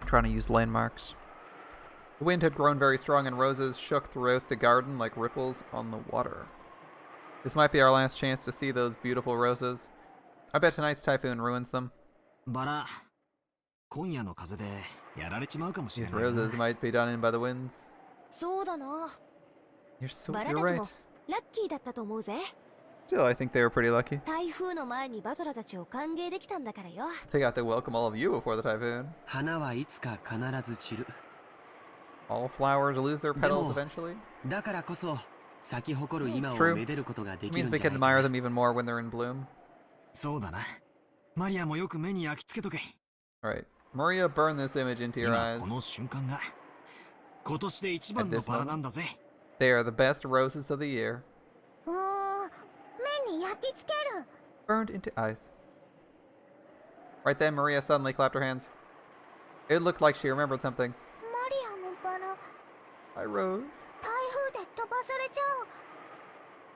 I'm trying to use landmarks. The wind had grown very strong and roses shook throughout the garden like ripples on the water. This might be our last chance to see those beautiful roses. I bet tonight's typhoon ruins them. バラ、今夜の風でやられちまうかもしれ These ないな。 roses might be done in by the winds. そうだな。バラ You're たち right. もラッキーだったと思うぜ。 Still, I think they were pretty lucky. 台風の前にバトラたちを歓迎できたんだからよ。 They got to welcome all of you before the typhoon. 花はいつか必ず散る。 All flowers lose their petals でも、 eventually. だからこそ咲き誇る It's 今を true. めでることがで It きる means ん we じゃ can ないか admire な。 them even more when they're in bloom. そうだな。マリアもよく目に焼き付けとけ。 Alright. Maria, burn this image into your 今 eyes. この瞬間が今年で一番 At の this バラなんだぜ。 They are the best roses of the year. 目に焼き付ける。 Burned into eyes. Right then, Maria suddenly clapped her hands. It looked like she remembered something. マリアのバラ、 Hi, Rose. 台風で飛ばされちゃう。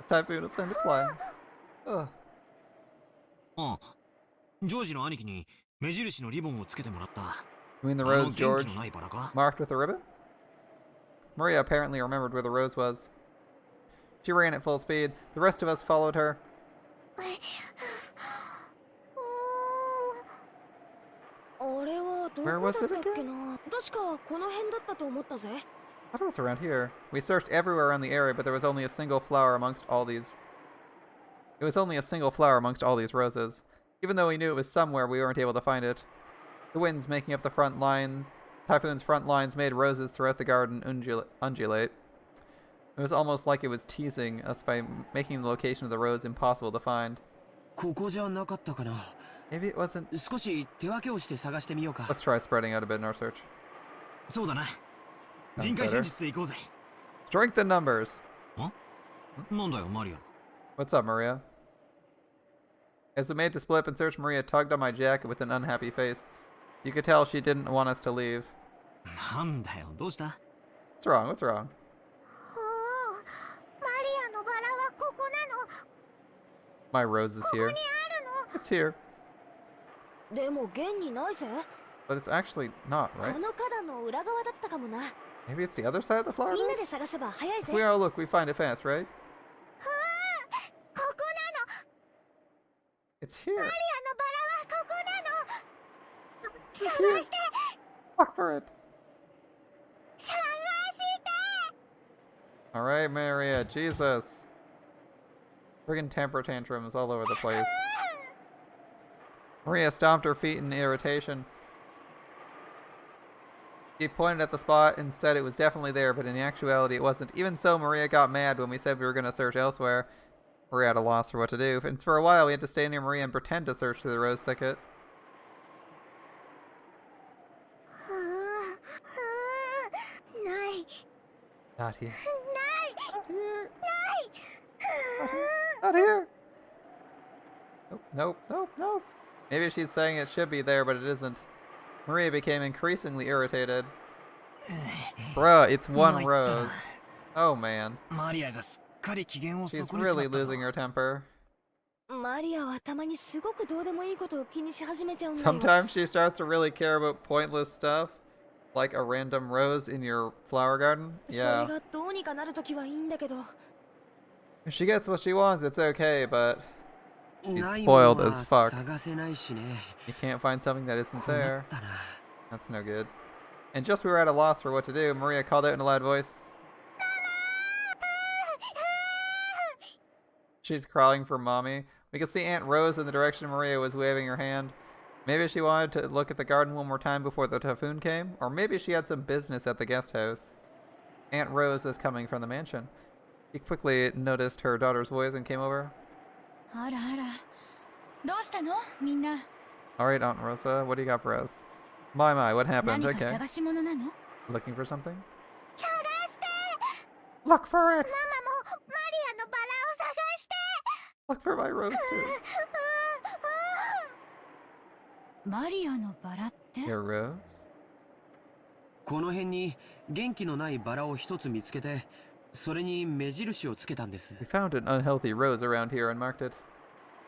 The typhoon is time to fly. Ugh. ああ、ジョージの兄貴に目印のリボンをつけてもらった。 You mean the あの rose 元 George 気のないバラか？ marked with a ribbon? Maria apparently remembered where the rose was. She ran at full speed. The rest of us followed her. Where was it again? 確かこの辺だったと思ったぜ。 I thought it was around here. We searched everywhere around the area, but there was only a single flower amongst all these. It was only a single flower amongst all these roses. Even though we knew it was somewhere, we weren't able to find it. The winds making up the front line, Typhoon's front lines made roses throughout the garden undulate. It was almost like it was teasing us by making the location of the rose impossible to find. ここじゃなかったかな。 Maybe it wasn't. 少し手分けをして探してみようか。 Let's try spreading out a bit in our search. そうだな。 Sounds 人海戦 better. 術で行こうぜ。 Strength in numbers. なんだよ、マリア。 What's up, Maria? As we made to split up and search, Maria tugged on my jacket with an unhappy face. You could tell she didn't want us to leave. なんだよ、どうした？ What's wrong? What's wrong? マリアのバラはここなの。 My rose is ここ here. にあるの。 It's here. でも現にないぜ。 But it's actually not, こ right? の花壇の裏側だったかもな。 Maybe it's the other side of the flower みん bed? なで探せば早い If ぜ。 we all look, we find it fast, right? ここなの。 It's here. マリアのバラはここなの。 It's 探 here. して。 Look for it. 探して。 Alright, Maria. Jesus. Friggin' temper tantrums all over the place. Maria stomped her feet in irritation. She pointed at the spot and said it was definitely there, but in actuality it wasn't. Even so, Maria got mad when we said we were going to search elsewhere. We were at a loss for what to do, and for a while we had to stay near Maria and pretend to search through the rose thicket. ない。 Not here. ない。 Not here. Nope, nope, nope, nope. Maybe she's saying it should be there, but it isn't. Maria became increasingly irritated. Bruh, it's one rose. Oh man. マリアがすっかり機嫌を She's 損ねちま really ったぞ。 losing her temper. マリアはたまにすごくどうでもいいことを気にし始めちゃうんだよ。 Sometimes she starts to really care about pointless stuff, like a random rose in your flower garden. それ Yeah. がどうにかなるときはいいんだけど。 If she gets what she wants, it's okay, but ないもの spoiled は as fuck. 探せないしね。 you can't find something that isn't 困 there. ったな。 That's no good. And just we were at a loss for what to do, Maria called out in a loud voice. She's crawling for mommy. We could see Aunt Rose in the direction Maria was waving her hand. Maybe she wanted to look at the garden one more time before the typhoon came, or maybe she had some business at the guest house. Aunt Rose is coming from the mansion. He quickly noticed her daughter's voice and came over. あらあら。どうしたのみんな。 Alright, Aunt Rosa, what do you got for us? My, what happened? 何か Okay. 探し物なの？ Looking for something? 探して。 Look for it! ママもマリアのバラを探して。 Look for my rose too. マリアのバラって？ Your rose? この辺に元気のないバラを一つ見つけて、それに目印をつけたんです。 We found an unhealthy rose around here and marked it.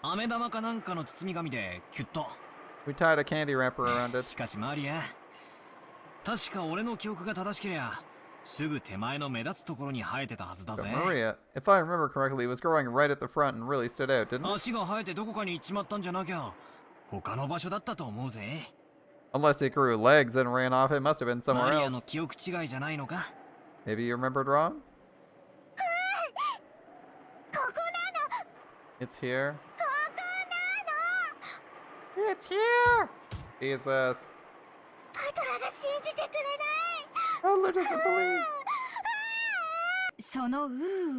飴玉かなんかの包み紙でキュッと。 We tied a candy wrapper around it. しかしマリア、確か俺の記憶が正しけりゃ、すぐ手前の目立つところに生えてたはずだ But ぜ。 Maria, if I remember correctly, it was growing right at the front and really stood out, didn't it? 足が生えてどこかに行っちまったんじゃなきゃ、他の場所だったと思うぜ。 Unless it grew legs and ran off, it must have been マ somewhere リアの else. 記憶違いじゃないのか？ Maybe you remembered wrong? It's here. It's here! Jesus. Butler doesn't believe. その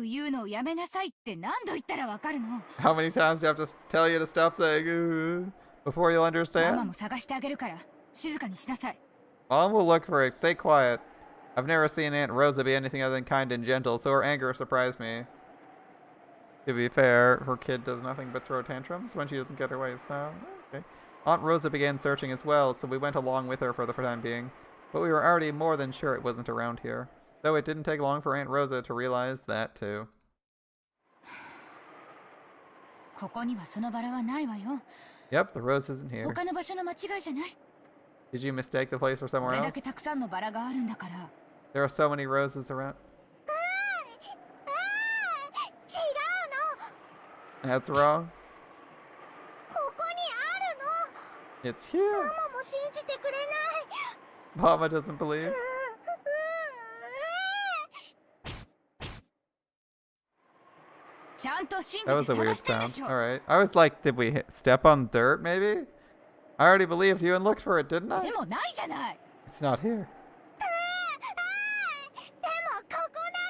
言うのをやめなさいって何度言ったらわかるの？ How many times do I have to tell you to stop saying ooh before you'll ママ understand? も探してあげるから静かにしなさい。 Mom will look for it. Stay quiet. I've never seen Aunt Rosa be anything other than kind and gentle, so her anger surprised me. To be fair, her kid does nothing but throw tantrums when she doesn't get her way, so okay. Aunt Rosa began searching as well, so we went along with her for the time being. But we were already more than sure it wasn't around here. Though it didn't take long for Aunt Rosa to realize that too. ここにはそのバラはないわよ。 Yep, the rose isn't here. 他の場所の間違いじゃない。 Did you mistake the place for こ somewhere れだ else? けたくさんのバラがあるんだから。 There are so many roses around. 違うの。 That's wrong. ここにあるの。 It's here. ママも信じてくれない。 Mama doesn't believe. ちゃんと信じ That て was a 探 weird してるで sound. しょ。 Alright. I was like, did we step on dirt, maybe? I already believed you and looked for it, didn't I? でもないじゃない。 It's not here. でもここな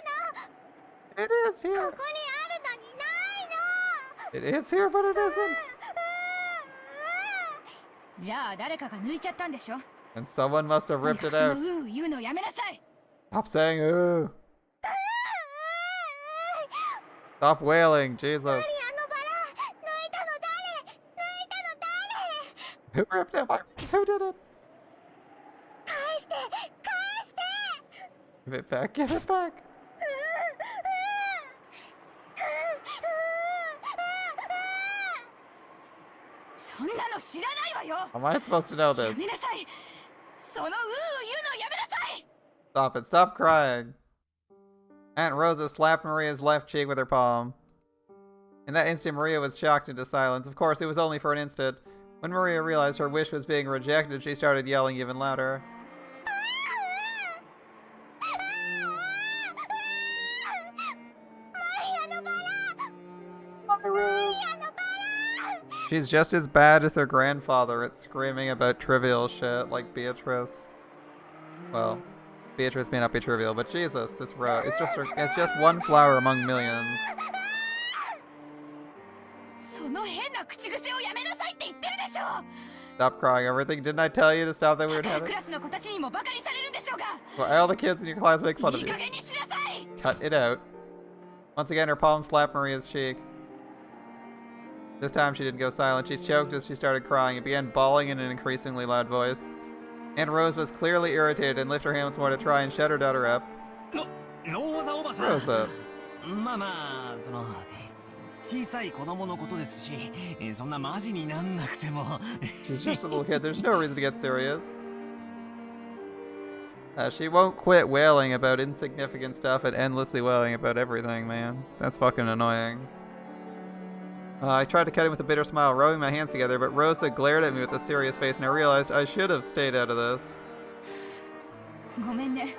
の。 It is こ here. こにあるのにないの。 It is here, but it isn't. じゃあ誰かが抜いちゃったんでしょ。 And someone must have とに ripped か it くその out. 言うのをやめなさい。 Stop saying ooh. Stop wailing, Jesus. あのバラ抜いたの誰？抜いたの誰？ Who ripped out my rings? Who did it? 返して返して。 Give it back, give it back. そんなの知らないわよ。 How am I supposed to know や this? めなさい。その言うのやめなさい。 Stop it, stop crying. Aunt Rosa slapped Maria's left cheek with her palm. In that instant, Maria was shocked into silence. Of course, it was only for an instant. When Maria realized her wish was being rejected, she started yelling even louder. She's just as bad as her grandfather at screaming about trivial shit like Beatrice. Well, Beatrice may not be trivial, but Jesus, this rose, it's just one flower among millions. その変な口癖をやめなさいって言ってるでしょ。 Stop crying, everything. Didn't I tell you to stop that だ weird からク habit? ラスの子たちにもバカにされるんでしょうが。 Well, all the kids in your class make fun い of い you. 加減にしなさい。 Cut it out. Once again, her palm slapped Maria's cheek. This time she didn't go silent. She choked as she started crying and began bawling in an increasingly loud voice. Aunt Rose was clearly irritated and lifted her hand once more to try and shut her daughter up. ローザおばさん。 Rosa. まあまあ、小さい子供のことですし、そんなマジになんなくても。 She's just a little kid. There's no reason to get serious. She won't quit wailing about insignificant stuff and endlessly wailing about everything, man. That's fucking annoying. I tried to cut him with a bitter smile, rubbing my hands together, but Rosa glared at me with a serious face, and I realized I should have stayed out of this. ごめんね。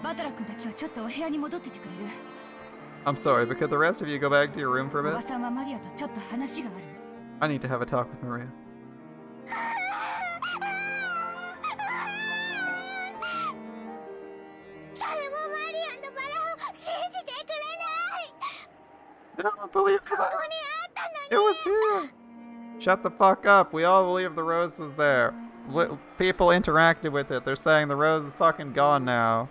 バトラ君たちはちょっとお部屋に戻っててくれる。 I'm sorry, but could the rest of you go back to your room for お a ば bit? さんはマリアとちょっと話があるの。 I need to have a talk with Maria. 誰もマリアのバラを信じてくれない。 No one believes ここに that. あったのに。 It was here. Shut the fuck up. We all believe the rose was there. People interacted with it. They're saying the rose is fucking gone now.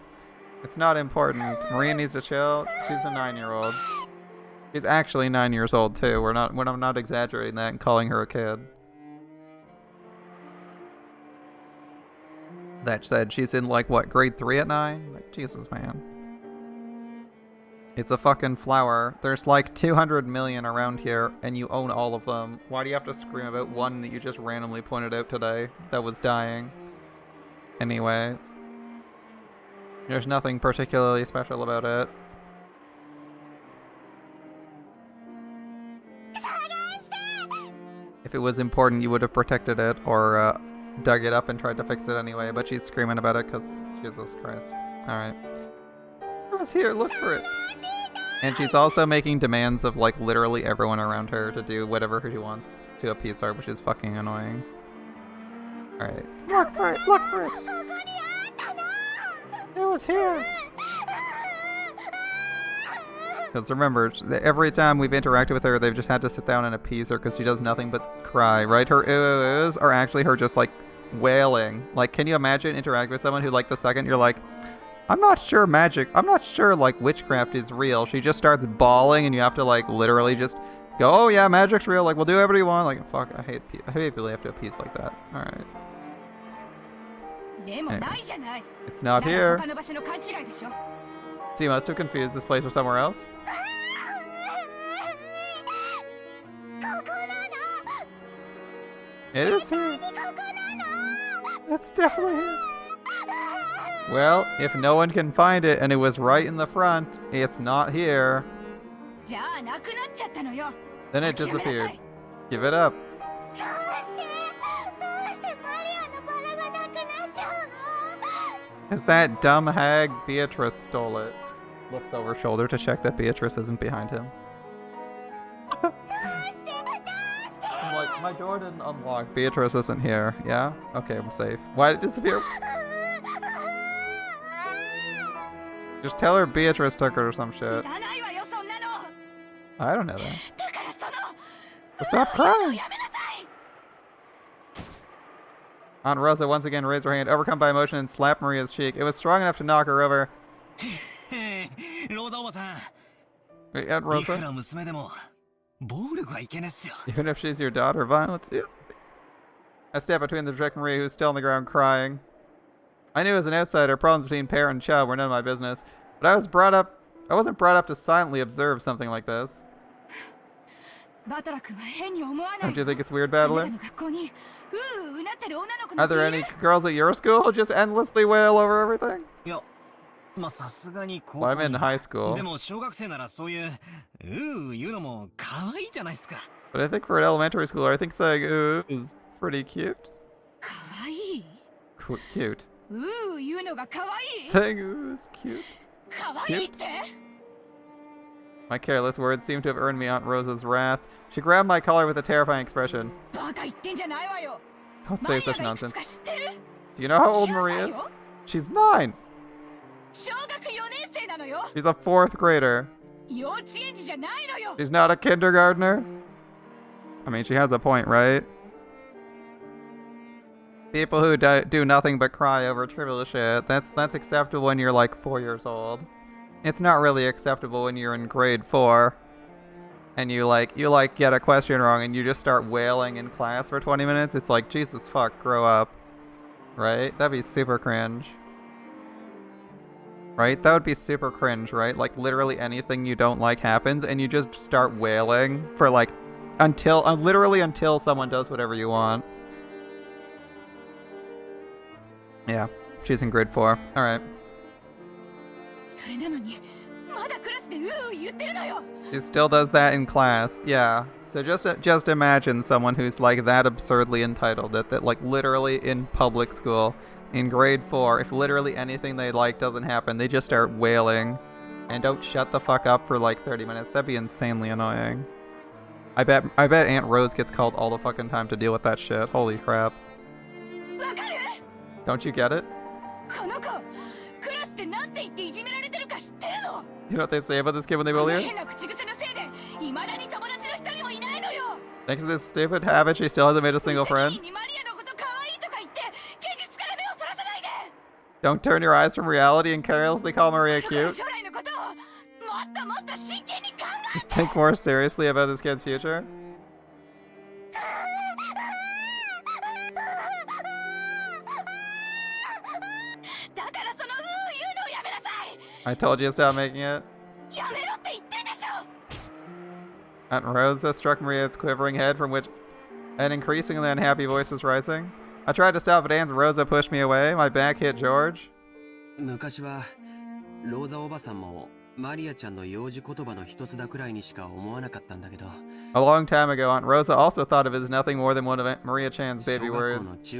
It's not important. Maria needs to chill. She's a 9-year-old. She's actually 9 years old too. We're not exaggerating that and calling her a kid. That said, she's in like what, grade 3 at 9? Like, Jesus, man. It's a fucking flower. There's like 200 million around here, and you own all of them. Why do you have to scream about one that you just randomly pointed out today that was dying? Anyway, there's nothing particularly special about it. If it was important, you would have protected it or dug it up and tried to fix it anyway, but she's screaming about it because Jesus Christ. Alright. It was here, look for it. And she's also making demands of, like, literally everyone around her to do whatever she wants to appease her, which is fucking annoying. Alright. Look for it! Look for it! It was here! Because remember, every time we've interacted with her, they've just had to sit down and appease her because she does nothing but cry, right? Her oohs are actually her just, like, wailing. Like, can you imagine interacting with someone who, like, the second you're like, I'm not sure like, witchcraft is real. She just starts bawling and you have to, like, literally just go, oh yeah, magic's real, like, we'll do whatever you want. Like, fuck, I hate people who have to appease like that. Alright. Anyway, it's not here. So you must have confused this place with somewhere else? It is here. It's definitely here. Well, if no one can find it and it was right in the front, it's not here. Then it disappeared. Give it up. Because that dumb hag Beatrice stole it. Looks over shoulder to check that Beatrice isn't behind him. I'm like, my door didn't unlock. Beatrice isn't here. Yeah? Okay, I'm safe. Why did it disappear? Just tell her Beatrice took her or some shit. I don't know that. Stop crying! Aunt Rosa once again raised her hand, overcome by emotion, and slapped Maria's cheek. It was strong enough to knock her over. Wait, Aunt Rosa? Even if she's your daughter, violence is... I stepped between the Drake Maria, who's still on the ground crying. I knew as an outsider, problems between parent and child were none of my business. But I wasn't brought up to silently observe something like this. Don't you think it's weird, Battler? Are there any girls at your school who just endlessly wail over everything? Well, I'm in high school. But I think for an elementary schooler, I think saying ooh is pretty cute. Cute. Saying ooh is cute. Cute. My careless words seemed to have earned me Aunt Rosa's wrath. She grabbed my collar with a terrifying expression. Don't say such nonsense. Do you know how old Marie is? She's 9. She's a 4th grader. She's not a kindergartner. I mean, she has a point, right? People who do nothing but cry over trivial shit, that's acceptable when you're like 4 years old. It's not really acceptable when you're in grade 4 and you get a question wrong and you just start wailing in class for 20 minutes. It's like, Jesus fuck, grow up. Right? That'd be super cringe. Right? That would be super cringe, right? Like literally anything you don't like happens and you just start wailing for like literally until someone does whatever you want. Yeah, she's in grade 4. Alright. She still does that in class, yeah. So just imagine someone who's like that absurdly entitled that like literally in public school, in grade 4, if literally anything they like doesn't happen, they just start wailing and don't shut the fuck up for like 30 minutes. That'd be insanely annoying. I bet Aunt Rose gets called all the fucking time to deal with that shit. Holy crap. Don't you get it? You know what they say about this kid when they bully her? Thanks to this stupid habit, she still hasn't made a single friend. Don't turn your eyes from reality and carelessly call Maria cute. Think more seriously about this kid's future. I told you to stop making it. Aunt Rosa struck Maria's quivering head, from which an increasingly unhappy voice was rising. I tried to stop, but Aunt Rosa pushed me away. My back hit George. A long time ago, Aunt Rosa also thought of it as nothing more than one of Maria Chan's baby words.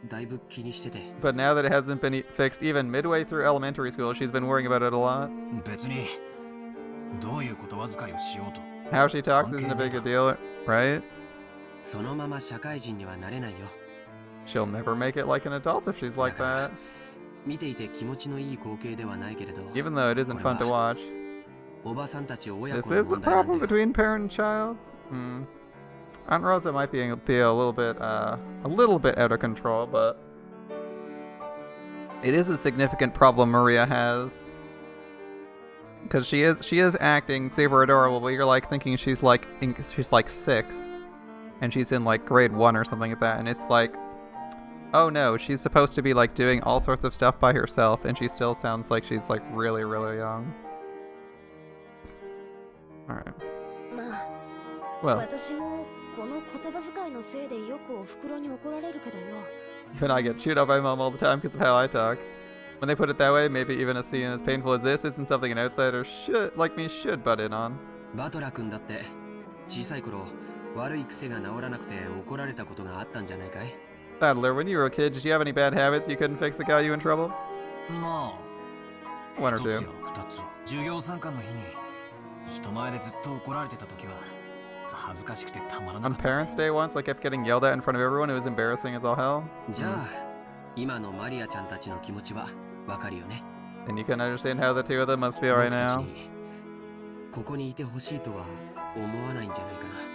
But now that it hasn't been fixed even midway through elementary school, she's been worrying about it a lot. How she talks isn't a big a deal, right? She'll never make it like an adult if she's like that. Even though it isn't fun to watch. This is the problem between parent and child? Aunt Rosa might be a little bit out of control, but it is a significant problem Maria has. Because she is acting super adorable, but you're like thinking she's like 6, and she's in like grade 1 or something like that, and it's like, oh no, she's supposed to be like doing all sorts of stuff by herself, and she still sounds like she's like really, really young. Alright. Well, even I get chewed up by Mom all the time because of how I talk. When they put it that way, maybe even a scene as painful as this isn't something an outsider like me should butt in on. Sadler, when you were a kid, did you have any bad habits you couldn't fix that got you in trouble? 1 or 2. On Parents' Day once, I kept getting yelled at in front of everyone. It was embarrassing as all hell. And you can understand how the two of them must feel right now.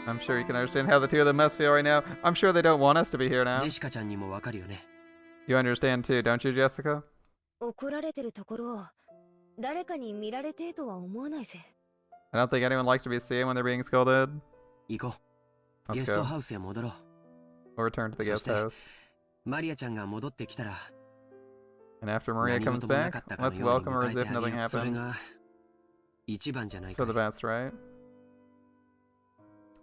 I'm sure you can understand how the two of them must feel right now. I'm sure they don't want us to be here now. You understand too, don't you, Jessica? I don't think anyone likes to be seen when they're being scolded. Let's go. We'll return to the guest house. And after Maria comes back, let's welcome her as if nothing happened. It's for the best, right?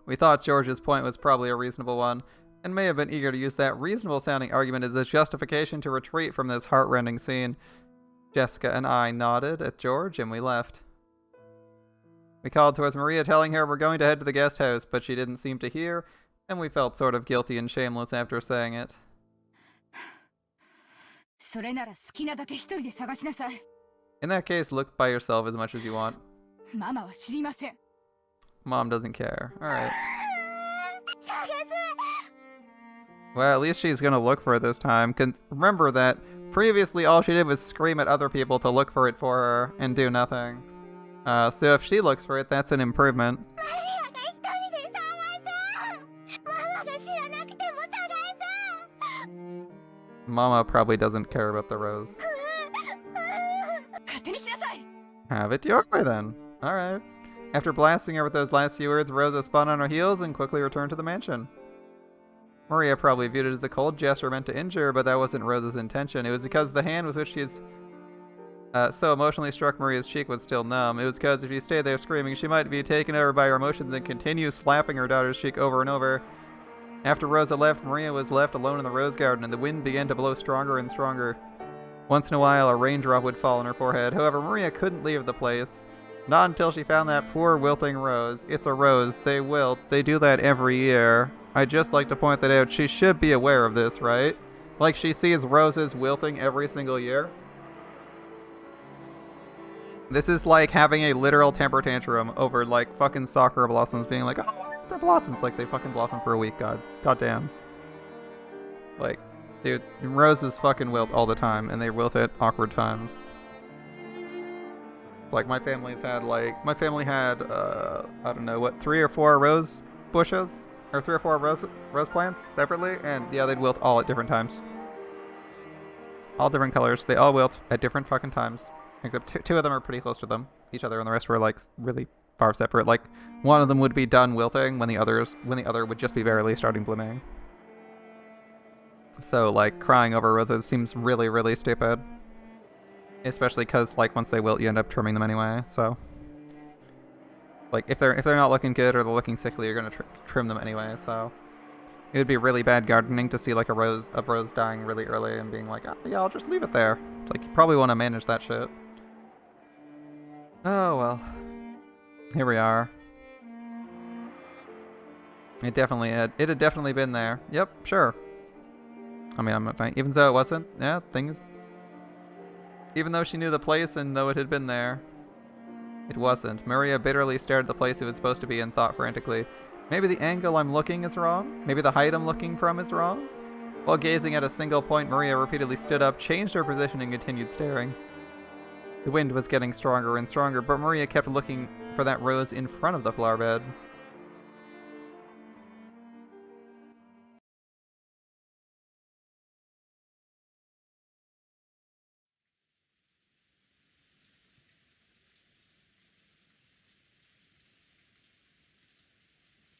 We thought George's point was probably a reasonable one, and may have been eager to use that reasonable-sounding argument as a justification to retreat from this heart-rending scene. Jessica and I nodded at George, and we left. We called towards Maria, telling her we're going to head to the guest house, but she didn't seem to hear, and we felt sort of guilty and shameless after saying it. In that case, look by yourself as much as you want. Mom doesn't care. Alright. Well, at least she's gonna look for it this time. Remember that previously all she did was scream at other people to look for it for her and do nothing. So if she looks for it, that's an improvement. Mama probably doesn't care about the rose. Have it your way then. Alright. After blasting her with those last few words, Rosa spun on her heels and quickly returned to the mansion. Maria probably viewed it as a cold gesture meant to injure, but that wasn't Rosa's intention. It was because the hand with which she's so emotionally struck Maria's cheek was still numb. It was because if she stayed there screaming, she might be taken over by her emotions and continue slapping her daughter's cheek over and over. After Rosa left, Maria was left alone in the rose garden, and the wind began to blow stronger and stronger. Once in a while, a raindrop would fall on her forehead. However, Maria couldn't leave the place. Not until she found that poor wilting rose. It's a rose. They wilt. They do that every year. I'd just like to point that out. She should be aware of this, right? Like she sees roses wilting every single year. This is like having a literal temper tantrum over like fucking sakura blossoms being like, oh, they're blossoms. Like they fucking blossom for a week. God damn. Like, dude, roses fucking wilt all the time, and they wilt at awkward times. It's like my family had I don't know what, 3 or 4 rose bushes or 3 or 4 rose plants separately, and yeah, they'd wilt all at different times. All different colors. They all wilt at different fucking times. Except two of them are pretty close to each other, and the rest were like really far separate. Like one of them would be done wilting when the other would just be barely starting blooming. So like crying over roses seems really, really stupid. Especially because like once they wilt, you end up trimming them anyway. So like if they're not looking good or they're looking sickly, you're gonna trim them anyway. So it would be really bad gardening to see like a rose dying really early and being like, oh, yeah, I'll just leave it there. It's like you probably want to manage that shit. Oh well, here we are. It had definitely been there. Yep, sure. I mean, I'm not trying, even though it wasn't. Yeah, things. Even though she knew the place and though it had been there, it wasn't. Maria bitterly stared at the place it was supposed to be and thought frantically, maybe the angle I'm looking is wrong? Maybe the height I'm looking from is wrong? While gazing at a single point, Maria repeatedly stood up, changed her position, and continued staring. The wind was getting stronger and stronger, but Maria kept looking for that rose in front of the flower bed.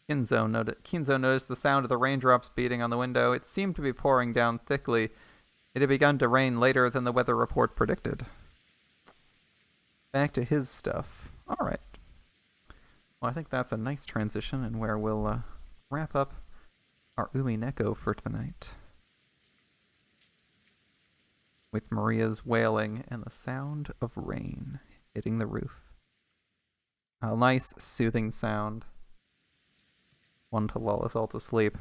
Kinzo noticed the sound of the raindrops beating on the window. It seemed to be pouring down thickly. It had begun to rain later than the weather report predicted. Back to his stuff. Alright. Well, I think that's a nice transition and where we'll wrap up our Umineko for tonight. With Maria's wailing and the sound of rain hitting the roof. A nice, soothing sound. One to lull us all to sleep.